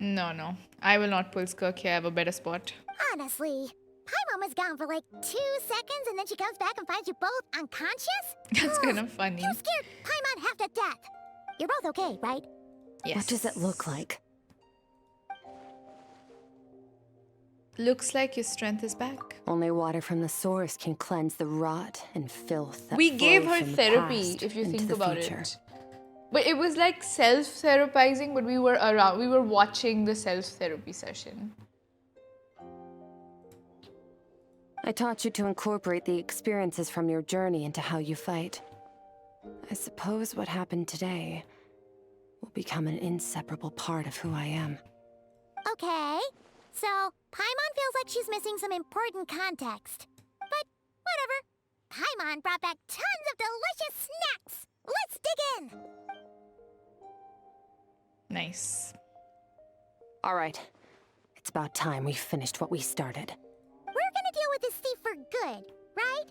No. I will not pull Skirk here. I have a better spot. Honestly, Paimon was gone for like 2 seconds and then she comes back and finds you both unconscious? That's kind of funny. You scared Paimon half to death. You're both okay, right? Yes. What does it look like? Looks like your strength is back. Only water from the source can cleanse the rot and filth that We gave flows her from the therapy, past if you into think the about future. it. But it was like self-therapizing, but we were around. We were watching the self-therapy session. I taught you to incorporate the experiences from your journey into how you fight. I suppose what happened today will become an inseparable part of who I am. Okay, so Paimon feels like she's missing some important context. But whatever. Paimon brought back tons of delicious snacks. Let's dig in. Nice. All right. It's about time we finished what we started. We're gonna deal with this thief for good, right?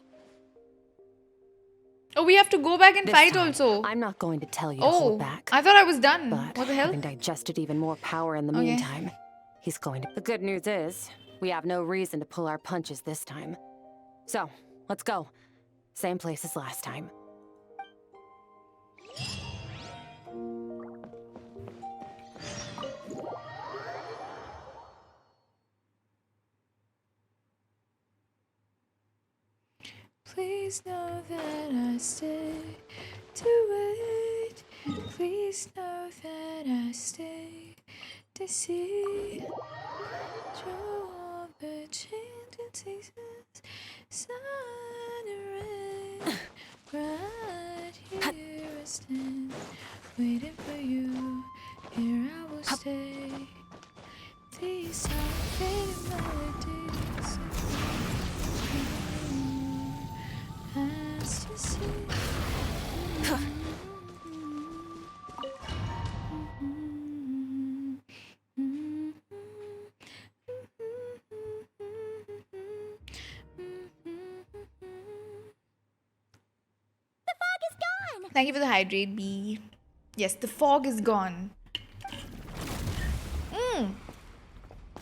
Oh, we have to go back and This fight time, also. I'm not going to tell you to hold back. I thought I was done. But What the hell? having digested even more power in the Okay. meantime, he's going to... The good news is, we have no reason to pull our punches this time. So, let's go. Same place as last time. Please know that I stay to wait Please know that I stay to see your opportunities. Sun and rain, right here I stand, waiting for you. Here I will stay. These are fading melodies. As you see. Thank you for the hydrate, B. Yes, the fog is gone.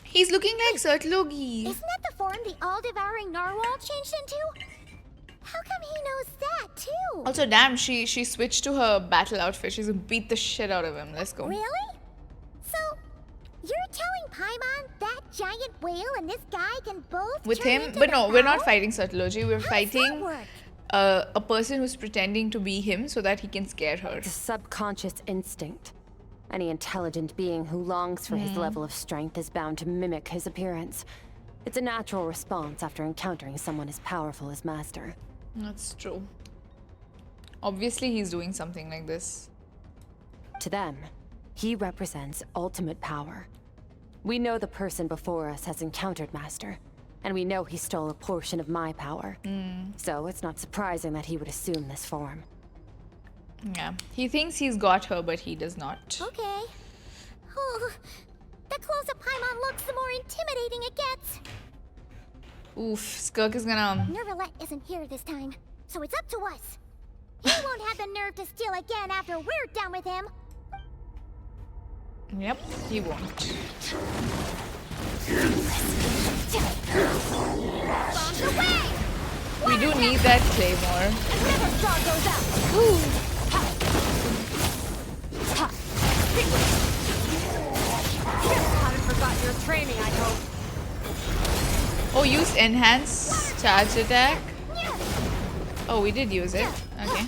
He's looking like Sertlogi. Isn't that the form the all-devouring narwhal changed into? How come he knows that too? Also, damn, she switched to her battle outfit. She's gonna beat the shit out of him. Let's go. Really? So, you're telling Paimon that giant whale and this guy can both With turn him? into But the no, we're not owl? fighting Sertlogi. We're fighting work? a person who's pretending to be him so that he can scare her. It's a subconscious instinct. Any intelligent being who longs for his level of strength is bound to mimic his appearance. It's a natural response after encountering someone as powerful as Master. That's true. Obviously, he's doing something like this. To them, he represents ultimate power. We know the person before us has encountered Master, and we know he stole a portion of my power. So it's not surprising that he would assume this form. Yeah, he thinks he's got her, but he does not. Okay. Oh, the closer Paimon looks, the more intimidating it gets. Oof, Skirk is gonna... Nervalette isn't here this time, so it's up to us. He won't have the nerve to steal again after we're done with him. Yep, he won't. Bombs away! We do need that claymore. Never draw those out. Haven't forgotten your training, I hope. Oh, use enhance charge attack. Oh, we did use it. Okay.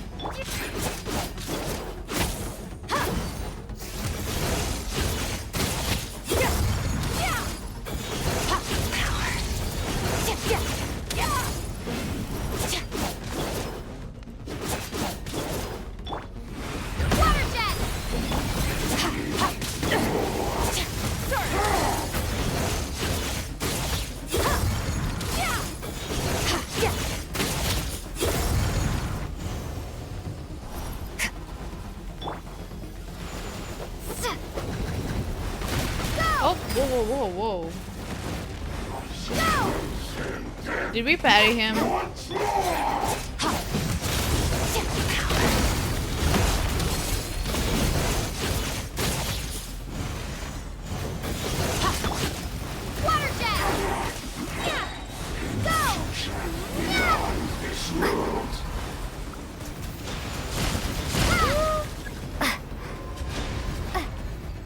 Whoa. Did we parry him?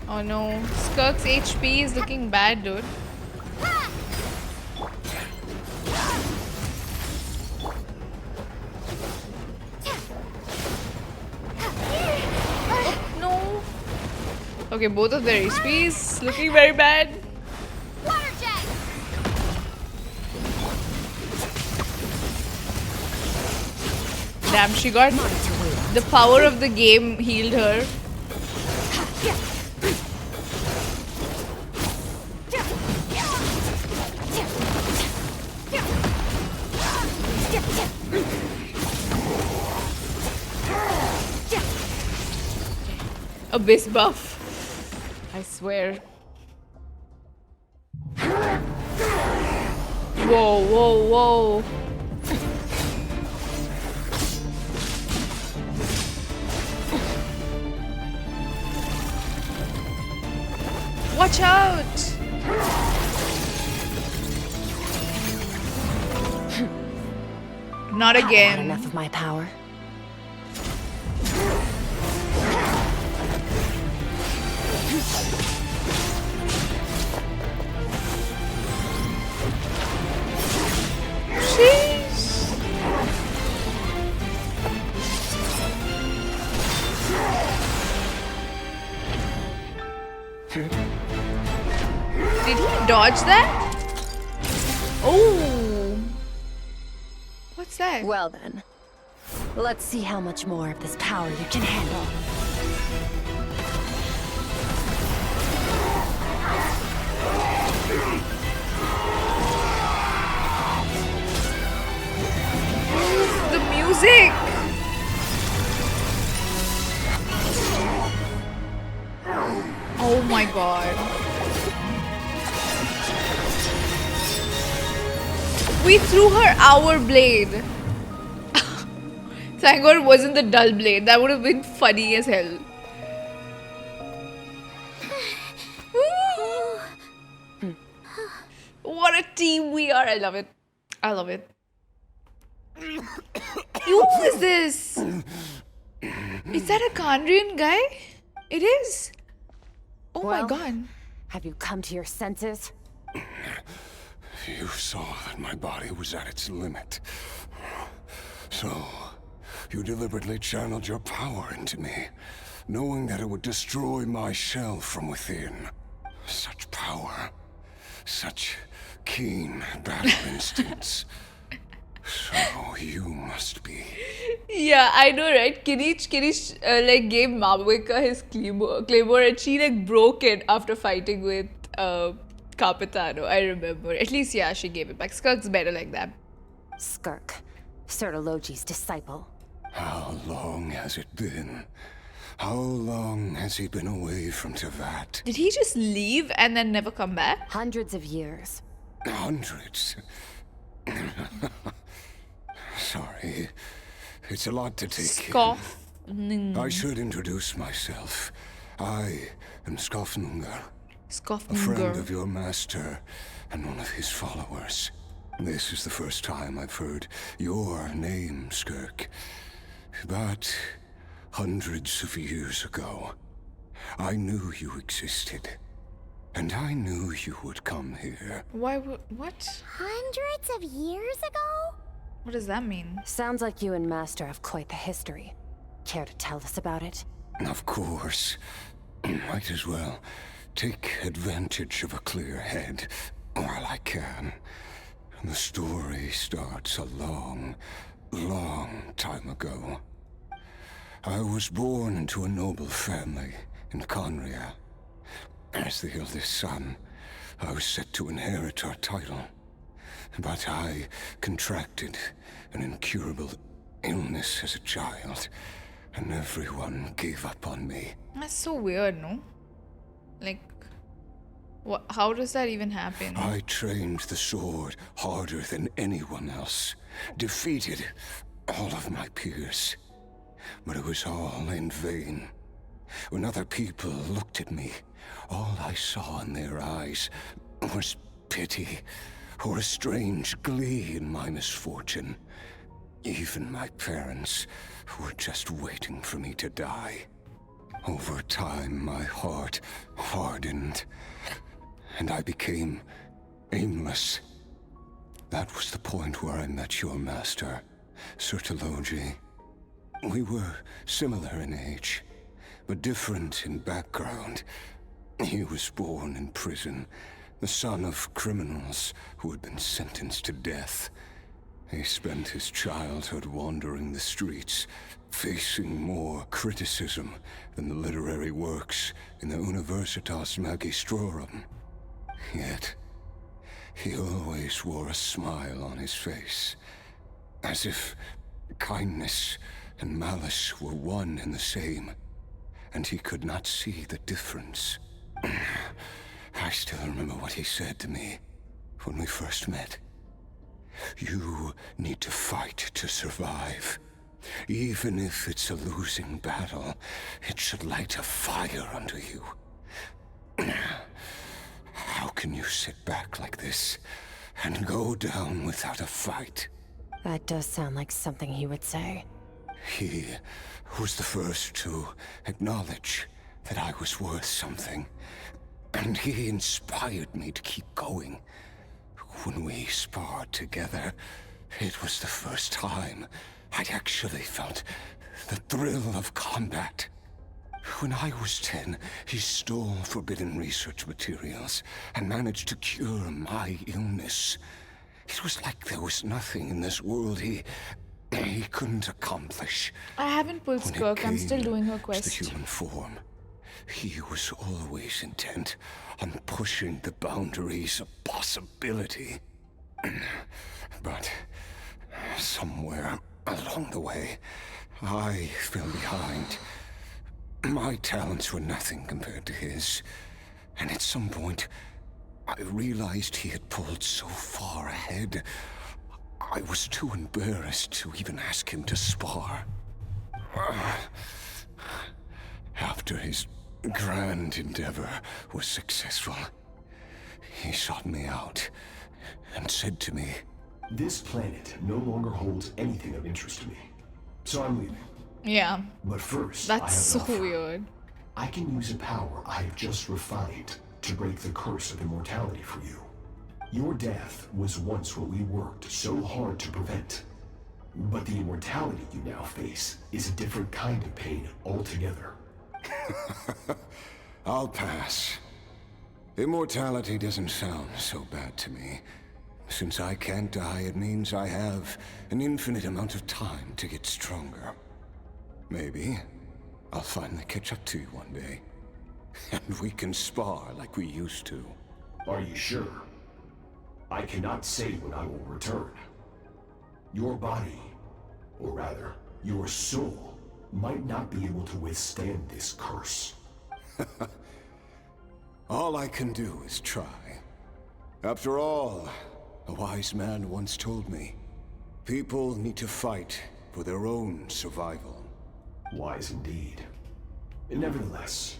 Oh no, Skirk's HP is looking bad, dude. Oh, no. Okay, both of their HPs looking very bad. Damn, she got the power of the game healed her. Abyss buff. I swear. Whoa. Watch out! Not again. Enough of my power. dodge that? Oh. What's that? Well then, let's see how much more of this power you can handle. The music! Oh my god. We threw her our blade. Thank god it wasn't the dull blade. That would have been funny as hell. What a team we are. I love it. I love it. Who is this? Is that a Kandrian guy? It is. Oh Well, my god. Have you come to your senses? You saw that my body was at its limit. So, you deliberately channeled your power into me, knowing that it would destroy my shell from within. Such power. Such keen battle instincts. So, you must be... Yeah, I know, right? Kirich like gave Mabweka his claymore and she like broke it after fighting with Capitano. I remember. At least, yeah, she gave it back. Skirk's better like that. Skirk, Sertologi's disciple. How long has it been? How long has he been away from Tevat? Did he just leave and then never come back? Hundreds of years. Hundreds? Sorry. It's a lot to take in. I should introduce myself. I am Skofnungar. A friend of your master and one of his followers. This is the first time I've heard your name, Skirk. But hundreds of years ago, I knew you existed. And I knew you would come here. Why would... What? Hundreds of years ago? What does that mean? Sounds like you and Master have quite the history. Care to tell us about it? Of course. Might as well take advantage of a clear head while I can. The story starts a long, long time ago. I was born into a noble family in Conria. As the eldest son, I was set to inherit our title. But I contracted an incurable illness as a child, and everyone gave up on me. That's so weird, no? Like, what? How does that even happen? I trained the sword harder than anyone else, defeated all of my peers. But it was all in vain. When other people looked at me, all I saw in their eyes was pity, or a strange glee in my misfortune. Even my parents were just waiting for me to die. Over time, my heart hardened, and I became aimless. That was the point where I met your master, Sertologi. We were similar in age, but different in background. He was born in prison, the son of criminals who had been sentenced to death. He spent his childhood wandering the streets, facing more criticism than the literary works in the Universitas Magistrorum. Yet, he always wore a smile on his face, as if kindness and malice were one and the same, and he could not see the difference. I still remember what he said to me when we first met. You need to fight to survive. Even if it's a losing battle, it should light a fire under you. How can you sit back like this and go down without a fight? That does sound like something he would say. He was the first to acknowledge that I was worth something. And he inspired me to keep going. When we sparred together, it was the first time I'd actually felt the thrill of combat. When I was 10, he stole forbidden research materials and managed to cure my illness. It was like there was nothing in this world he couldn't accomplish. I haven't pulled Skirk. I'm still doing her quest. The human form. He was always intent on pushing the boundaries of possibility. But somewhere along the way, I fell behind. My talents were nothing compared to his. And at some point, I realized he had pulled so far ahead, I was too embarrassed to even ask him to spar. After his grand endeavor was successful, he sought me out and said to me, "This planet no longer holds anything of interest to me, so I'm leaving." Yeah. But first, that's I have so an offer. weird. I can use a power I have just refined to break the curse of immortality for you. Your death was once what we worked so hard to prevent. But the immortality you now face is a different kind of pain altogether. I'll pass. Immortality doesn't sound so bad to me. Since I can't die, it means I have an infinite amount of time to get stronger. Maybe I'll finally catch up to you one day. And we can spar like we used to. Are you sure? I cannot say when I will return. Your body, or rather, your soul, might not be able to withstand this curse. All I can do is try. After all, a wise man once told me, people need to fight for their own survival. Wise indeed. Nevertheless,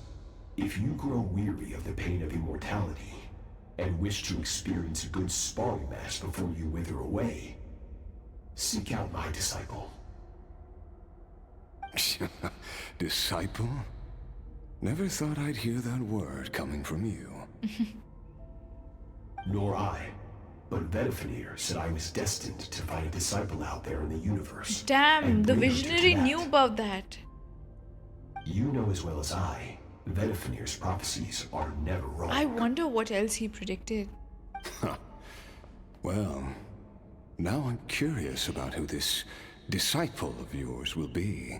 if you grow weary of the pain of immortality, and wish to experience a good sparring match before you wither away, seek out my disciple. Disciple? Never thought I'd hear that word coming from you. Nor I. But Betwixt said I was destined to find a disciple out there in the universe. Damn, the visionary knew about that. You know as well as I, Betwixt's prophecies are never wrong. I wonder what else he predicted. Well, now I'm curious about who this disciple of yours will be.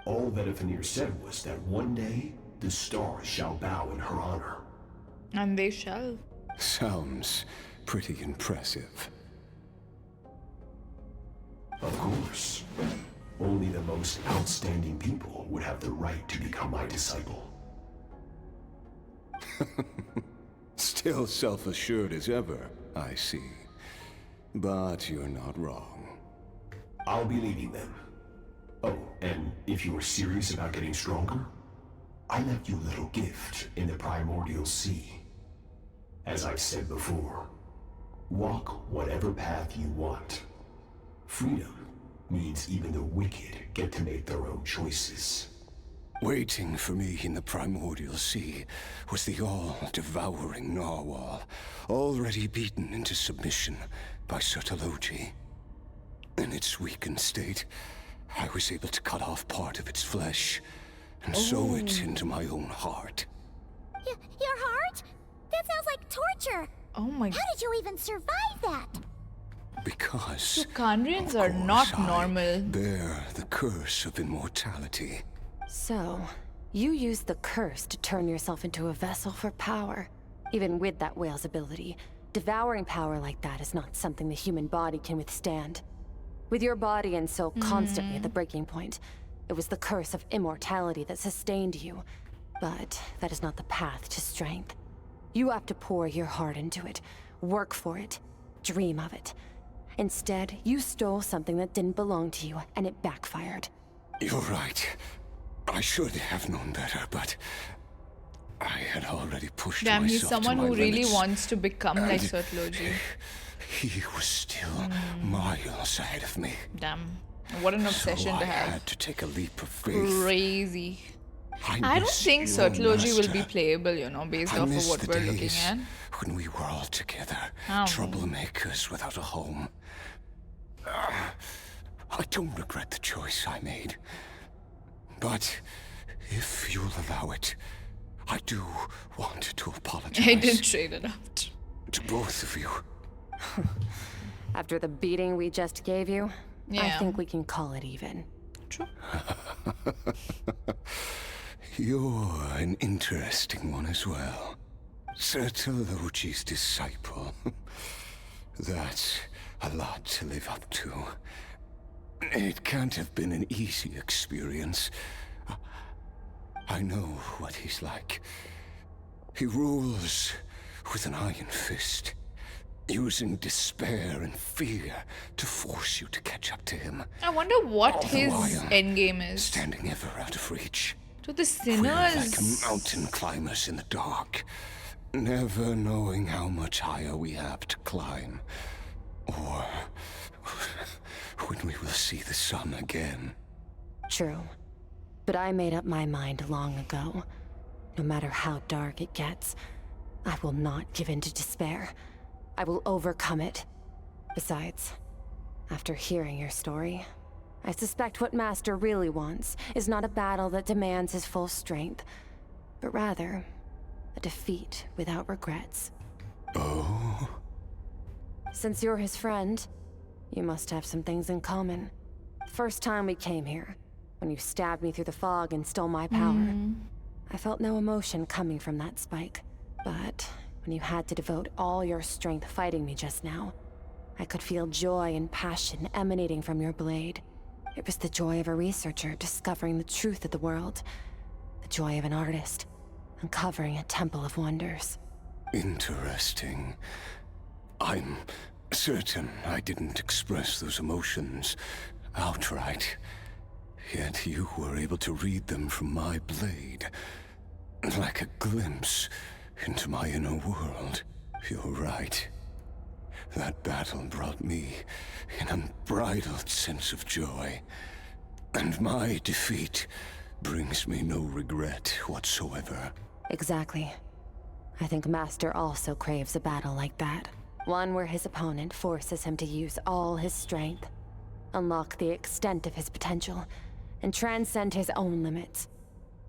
All Betwixt said was that one day, the stars shall bow in her honor. And they shall. Sounds pretty impressive. Of course. Only the most outstanding people would have the right to become my disciple. Still self-assured as ever, I see. But you're not wrong. I'll be leading them. Oh, and if you are serious about getting stronger, I left you a little gift in the primordial sea. As I've said before, walk whatever path you want. Freedom means even the wicked get to make their own choices. Waiting for me in the primordial sea was the all-devouring narwhal, already beaten into submission by Sertologi. In its weakened state, I was able to cut off part of its flesh and sew it into my own heart. Your heart? That sounds like torture. Oh my god. How did you even survive that? Because so Kandrians are not normal. Bear the curse of immortality. So, you used the curse to turn yourself into a vessel for power. Even with that whale's ability, devouring power like that is not something the human body can withstand. With your body and soul constantly at the breaking point, it was the curse of immortality that sustained you. But that is not the path to strength. You have to pour your heart into it, work for it, dream of it. Instead, you stole something that didn't belong to you, and it backfired. You're right. I should have known better, but I had already pushed myself to my limits. Damn, he's someone who really wants to become like Sertologi. He was still miles ahead of me. Damn, what an obsession to have. I had to take a leap of faith. Crazy. I don't think Sertologi will be playable, you know, based off of what we're looking at. When we were all together, troublemakers without a home. I don't regret the choice I made. But if you'll allow it, I do want to apologize. I did trade it out. To both of you. After the beating we just gave you, I Yeah. think we can call it even. True. You're an interesting one as well. Sertologi's disciple. That's a lot to live up to. It can't have been an easy experience. I know what he's like. He rules with an iron fist, using despair and fear to force you to catch up to him. I wonder what All the his while, endgame is. Standing ever out of reach. To the We're like sinners. mountain climbers in the dark, never knowing how much higher we have to climb, or when we will see the sun again. True. But I made up my mind long ago. No matter how dark it gets, I will not give in to despair. I will overcome it. Besides, after hearing your story, I suspect what Master really wants is not a battle that demands his full strength, but rather a defeat without regrets. Oh? Since you're his friend, you must have some things in common. First time we came here, when you stabbed me through the fog and stole my power, I felt no emotion coming from that spike. But when you had to devote all your strength fighting me just now, I could feel joy and passion emanating from your blade. It was the joy of a researcher discovering the truth of the world. The joy of an artist uncovering a temple of wonders. Interesting. I'm certain I didn't express those emotions outright. Yet you were able to read them from my blade. Like a glimpse into my inner world. You're right. That battle brought me an unbridled sense of joy. And my defeat brings me no regret whatsoever. Exactly. I think Master also craves a battle like that. One where his opponent forces him to use all his strength, unlock the extent of his potential, and transcend his own limits.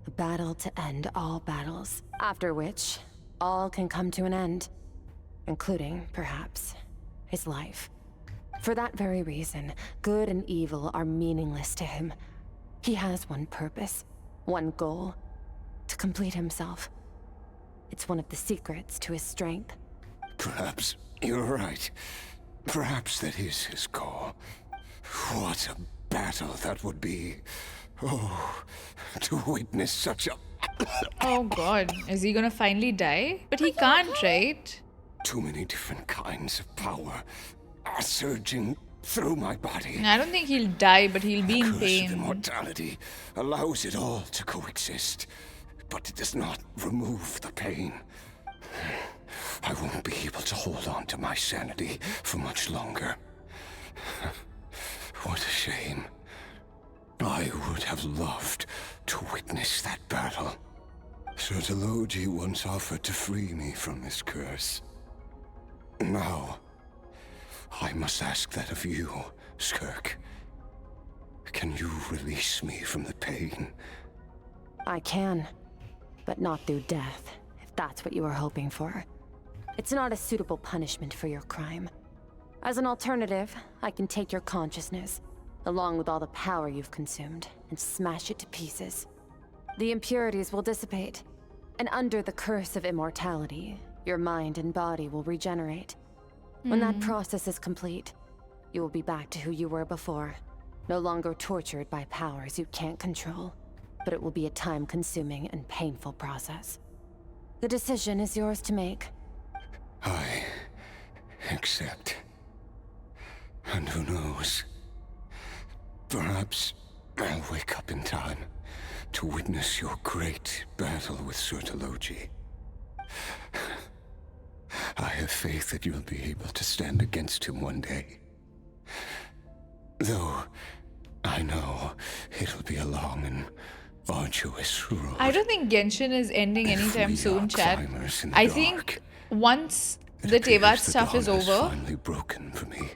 A battle to end all battles, after which all can come to an end, including, perhaps, his life. For that very reason, good and evil are meaningless to him. He has one purpose, one goal, to complete himself. It's one of the secrets to his strength. Perhaps you're right. Perhaps that is his goal. What a battle that would be. Oh, to witness such a... Oh god, is he gonna finally die? But he can't, right? Too many different kinds of power are surging through my body. I don't think he'll die, but he'll be in Curse of pain. immortality allows it all to coexist, but it does not remove the pain. I won't be able to hold on to my sanity for much longer. What a shame. I would have loved to witness that battle. Sertologi once offered to free me from this curse. Now, I must ask that of you, Skirk. Can you release me from the pain? I can, but not through death, if that's what you were hoping for. It's not a suitable punishment for your crime. As an alternative, I can take your consciousness, along with all the power you've consumed, and smash it to pieces. The impurities will dissipate, and under the curse of immortality, your mind and body will regenerate. When that process is complete, you will be back to who you were before, no longer tortured by powers you can't control. But it will be a time-consuming and painful process. The decision is yours to make. I accept. And who knows? Perhaps I'll wake up in time to witness your great battle with Sertologi. I have faith that you'll be able to stand against him one day. Though I know it'll be a long and arduous road. I don't think Genshin is ending anytime soon, chat. I think once the Tevat stuff is over, finally broken for me.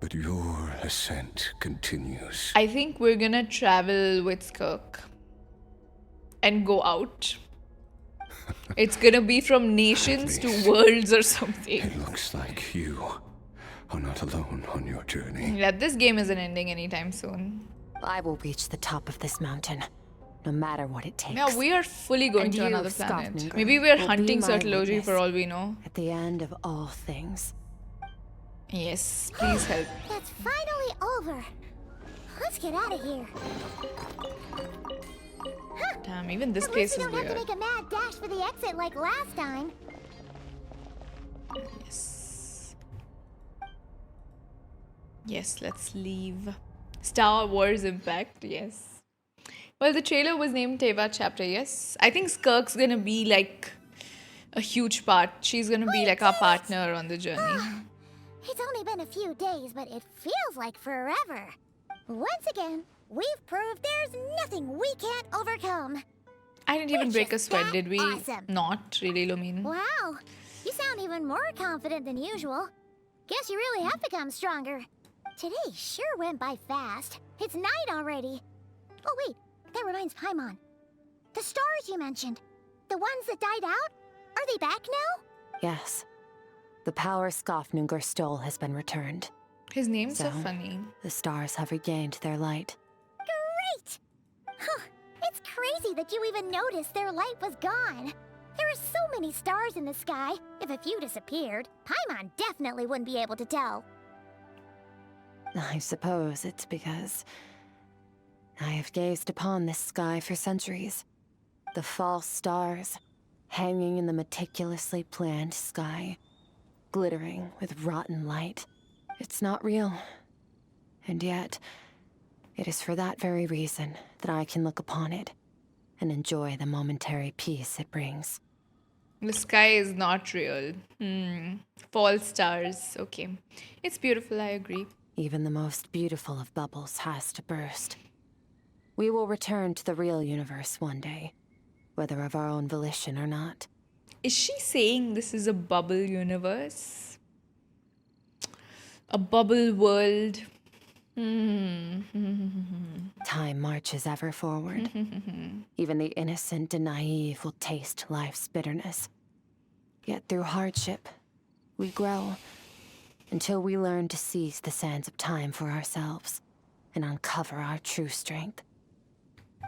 But your ascent continues. I think we're gonna travel with Skirk and go out. It's gonna be from nations to worlds or something. It looks like you are not alone on your journey. Yeah, this game isn't ending anytime soon. I will reach the top of this mountain, no matter what it takes. Yeah, we are fully going And to you, another planet. Skirk, Maybe we are will hunting be my Certology witness for all we know. At the end of all things. Yes, please help. It's finally over. Let's get out of here. Damn, even this At place least is we don't have weird. to make a mad dash for the exit like last time. Yes. Yes, let's leave. Star Wars Impact, yes. Well, the trailer was named Teva Chapter, yes. I think Skirk's gonna be like a huge part. She's gonna be like our partner on the journey. It's only been a few days, but it feels like forever. Once again, we've proved there's nothing we can't overcome. I didn't even break a sweat, that did we? awesome. Not really, Lumine. Wow, you sound even more confident than usual. Guess you really have become stronger. Today sure went by fast. It's night already. Oh wait, that reminds Paimon. The stars you mentioned, the ones that died out, are they back now? Yes. The power Skafnungur stole has been returned. His name's so So, funny. The stars have regained their light. Great! Huh, it's crazy that you even noticed their light was gone. There are so many stars in the sky. If a few disappeared, Paimon definitely wouldn't be able to tell. I suppose it's because I have gazed upon this sky for centuries. The false stars, hanging in the meticulously planned sky, glittering with rotten light. It's not real. And yet, it is for that very reason that I can look upon it and enjoy the momentary peace it brings. The sky is not real. False stars. Okay. It's beautiful, I agree. Even the most beautiful of bubbles has to burst. We will return to the real universe one day, whether of our own volition or not. Is she saying this is a bubble universe? A bubble world? Time marches ever forward. Even the innocent and naive will taste life's bitterness. Yet through hardship, we grow until we learn to seize the sands of time for ourselves and uncover our true strength.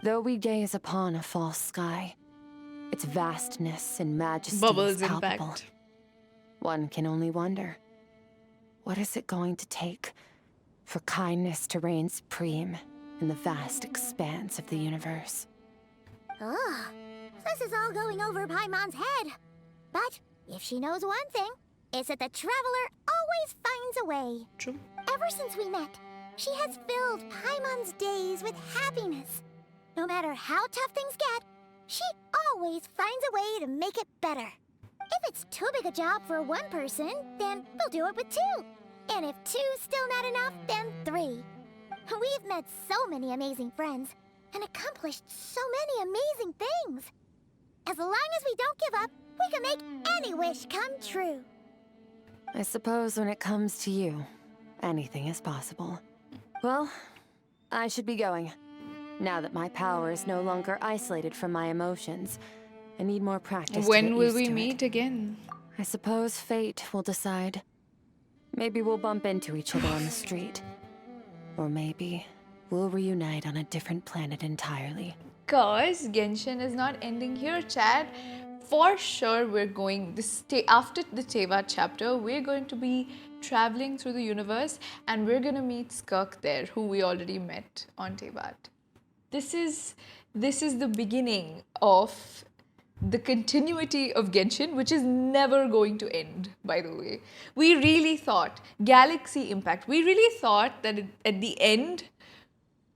Though we gaze upon a false sky, its vastness and majesty Bubbles is palpable. impact. One can only wonder, what is it going to take for kindness to reign supreme in the vast expanse of the universe? Ugh, this is all going over Paimon's head. But if she knows one thing, it's that the Traveler always finds a way. True. Ever since we met, she has filled Paimon's days with happiness. No matter how tough things get, she always finds a way to make it better. If it's too big a job for one person, then we'll do it with two. And if two's still not enough, then three. We've met so many amazing friends and accomplished so many amazing things. As long as we don't give up, we can make any wish come true. I suppose when it comes to you, anything is possible. Well, I should be going. Now that my power is no longer isolated from my emotions, I need more practice. When will we meet again? I suppose fate will decide. Maybe we'll bump into each other on the street. Or maybe we'll reunite on a different planet entirely. Cause Genshin is not ending here, Chad. For sure, we're going after the Teva chapter. We're going to be traveling through the universe, and we're gonna meet Skirk there, who we already met on Tevat. This is the beginning of the continuity of Genshin, which is never going to end, by the way. We really thought, Galaxy Impact, we really thought that at the end,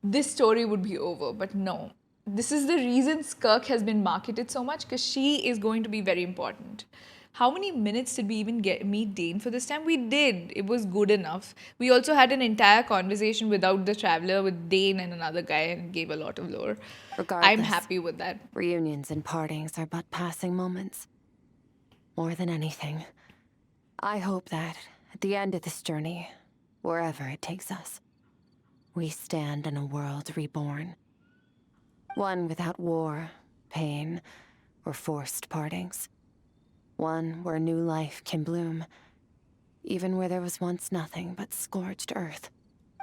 this story would be over, but no. This is the reason Skirk has been marketed so much, because she is going to be very important. How many minutes did we even meet Dane for this time? We did. It was good enough. We also had an entire conversation without the Traveler with Dane and another guy and gave a lot of lore. Regardless, I'm happy with that. Reunions and partings are but passing moments. More than anything, I hope that at the end of this journey, wherever it takes us. We stand in a world reborn. One without war, pain, or forced partings. One where new life can bloom, even where there was once nothing but scorched earth.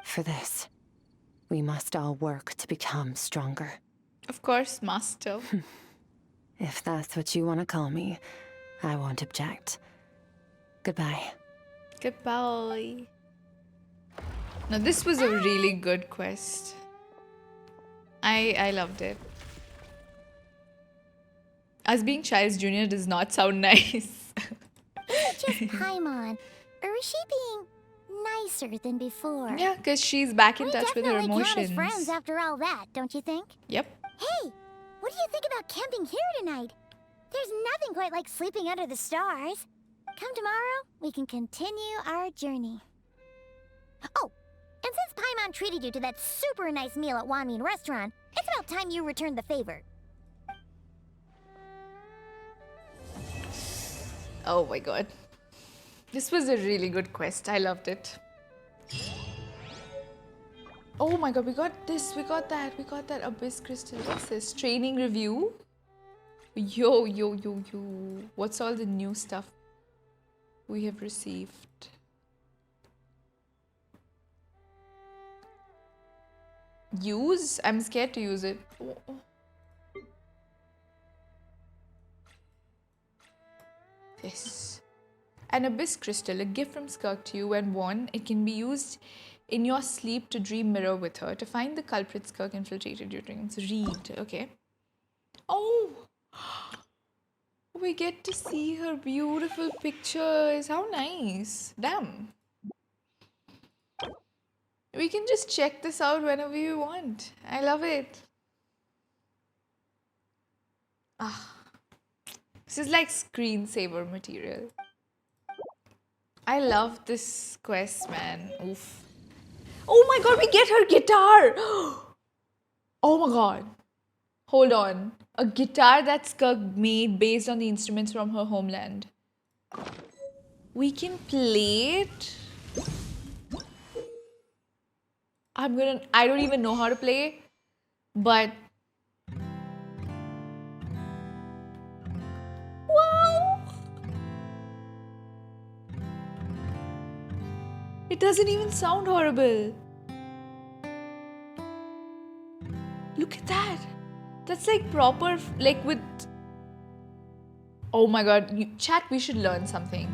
For this, we must all work to become stronger. Of course, master. If that's what you want to call me, I won't object. Goodbye. Goodbye. Now this was a really good quest. I loved it. Us being Child's Junior does not sound nice. Is it just Paimon? Or is she being nicer than before? Yeah, because she's back in touch with her emotions. We definitely count as friends after all that, don't you think? Yep. Hey, what do you think about camping here tonight? There's nothing quite like sleeping under the stars. Come tomorrow, we can continue our journey. Oh, and since Paimon treated you to that super nice meal at Wanmin Restaurant, it's about time you returned the favor. Oh my god. This was a really good quest. I loved it. Oh my god, we got this, we got that, Abyss Crystal. What's this? Training review? Yo. What's all the new stuff we have received? Use? I'm scared to use it. Oh. This. An Abyss Crystal, a gift from Skirk to you. When worn, it can be used in your sleep to dream mirror with her to find the culprit Skirk infiltrated your dreams. Read. Okay. Oh! We get to see her beautiful pictures. How nice. Damn. We can just check this out whenever we want. I love it. Ah. This is like screensaver material. I love this quest, man. Oof. Oh my god, we get her guitar! Oh my god. Hold on. A guitar that Skirk made based on the instruments from her homeland. We can play it. I don't even know how to play, but wow! It doesn't even sound horrible. Look at that. That's like proper, like with... Oh my god, chat, we should learn something.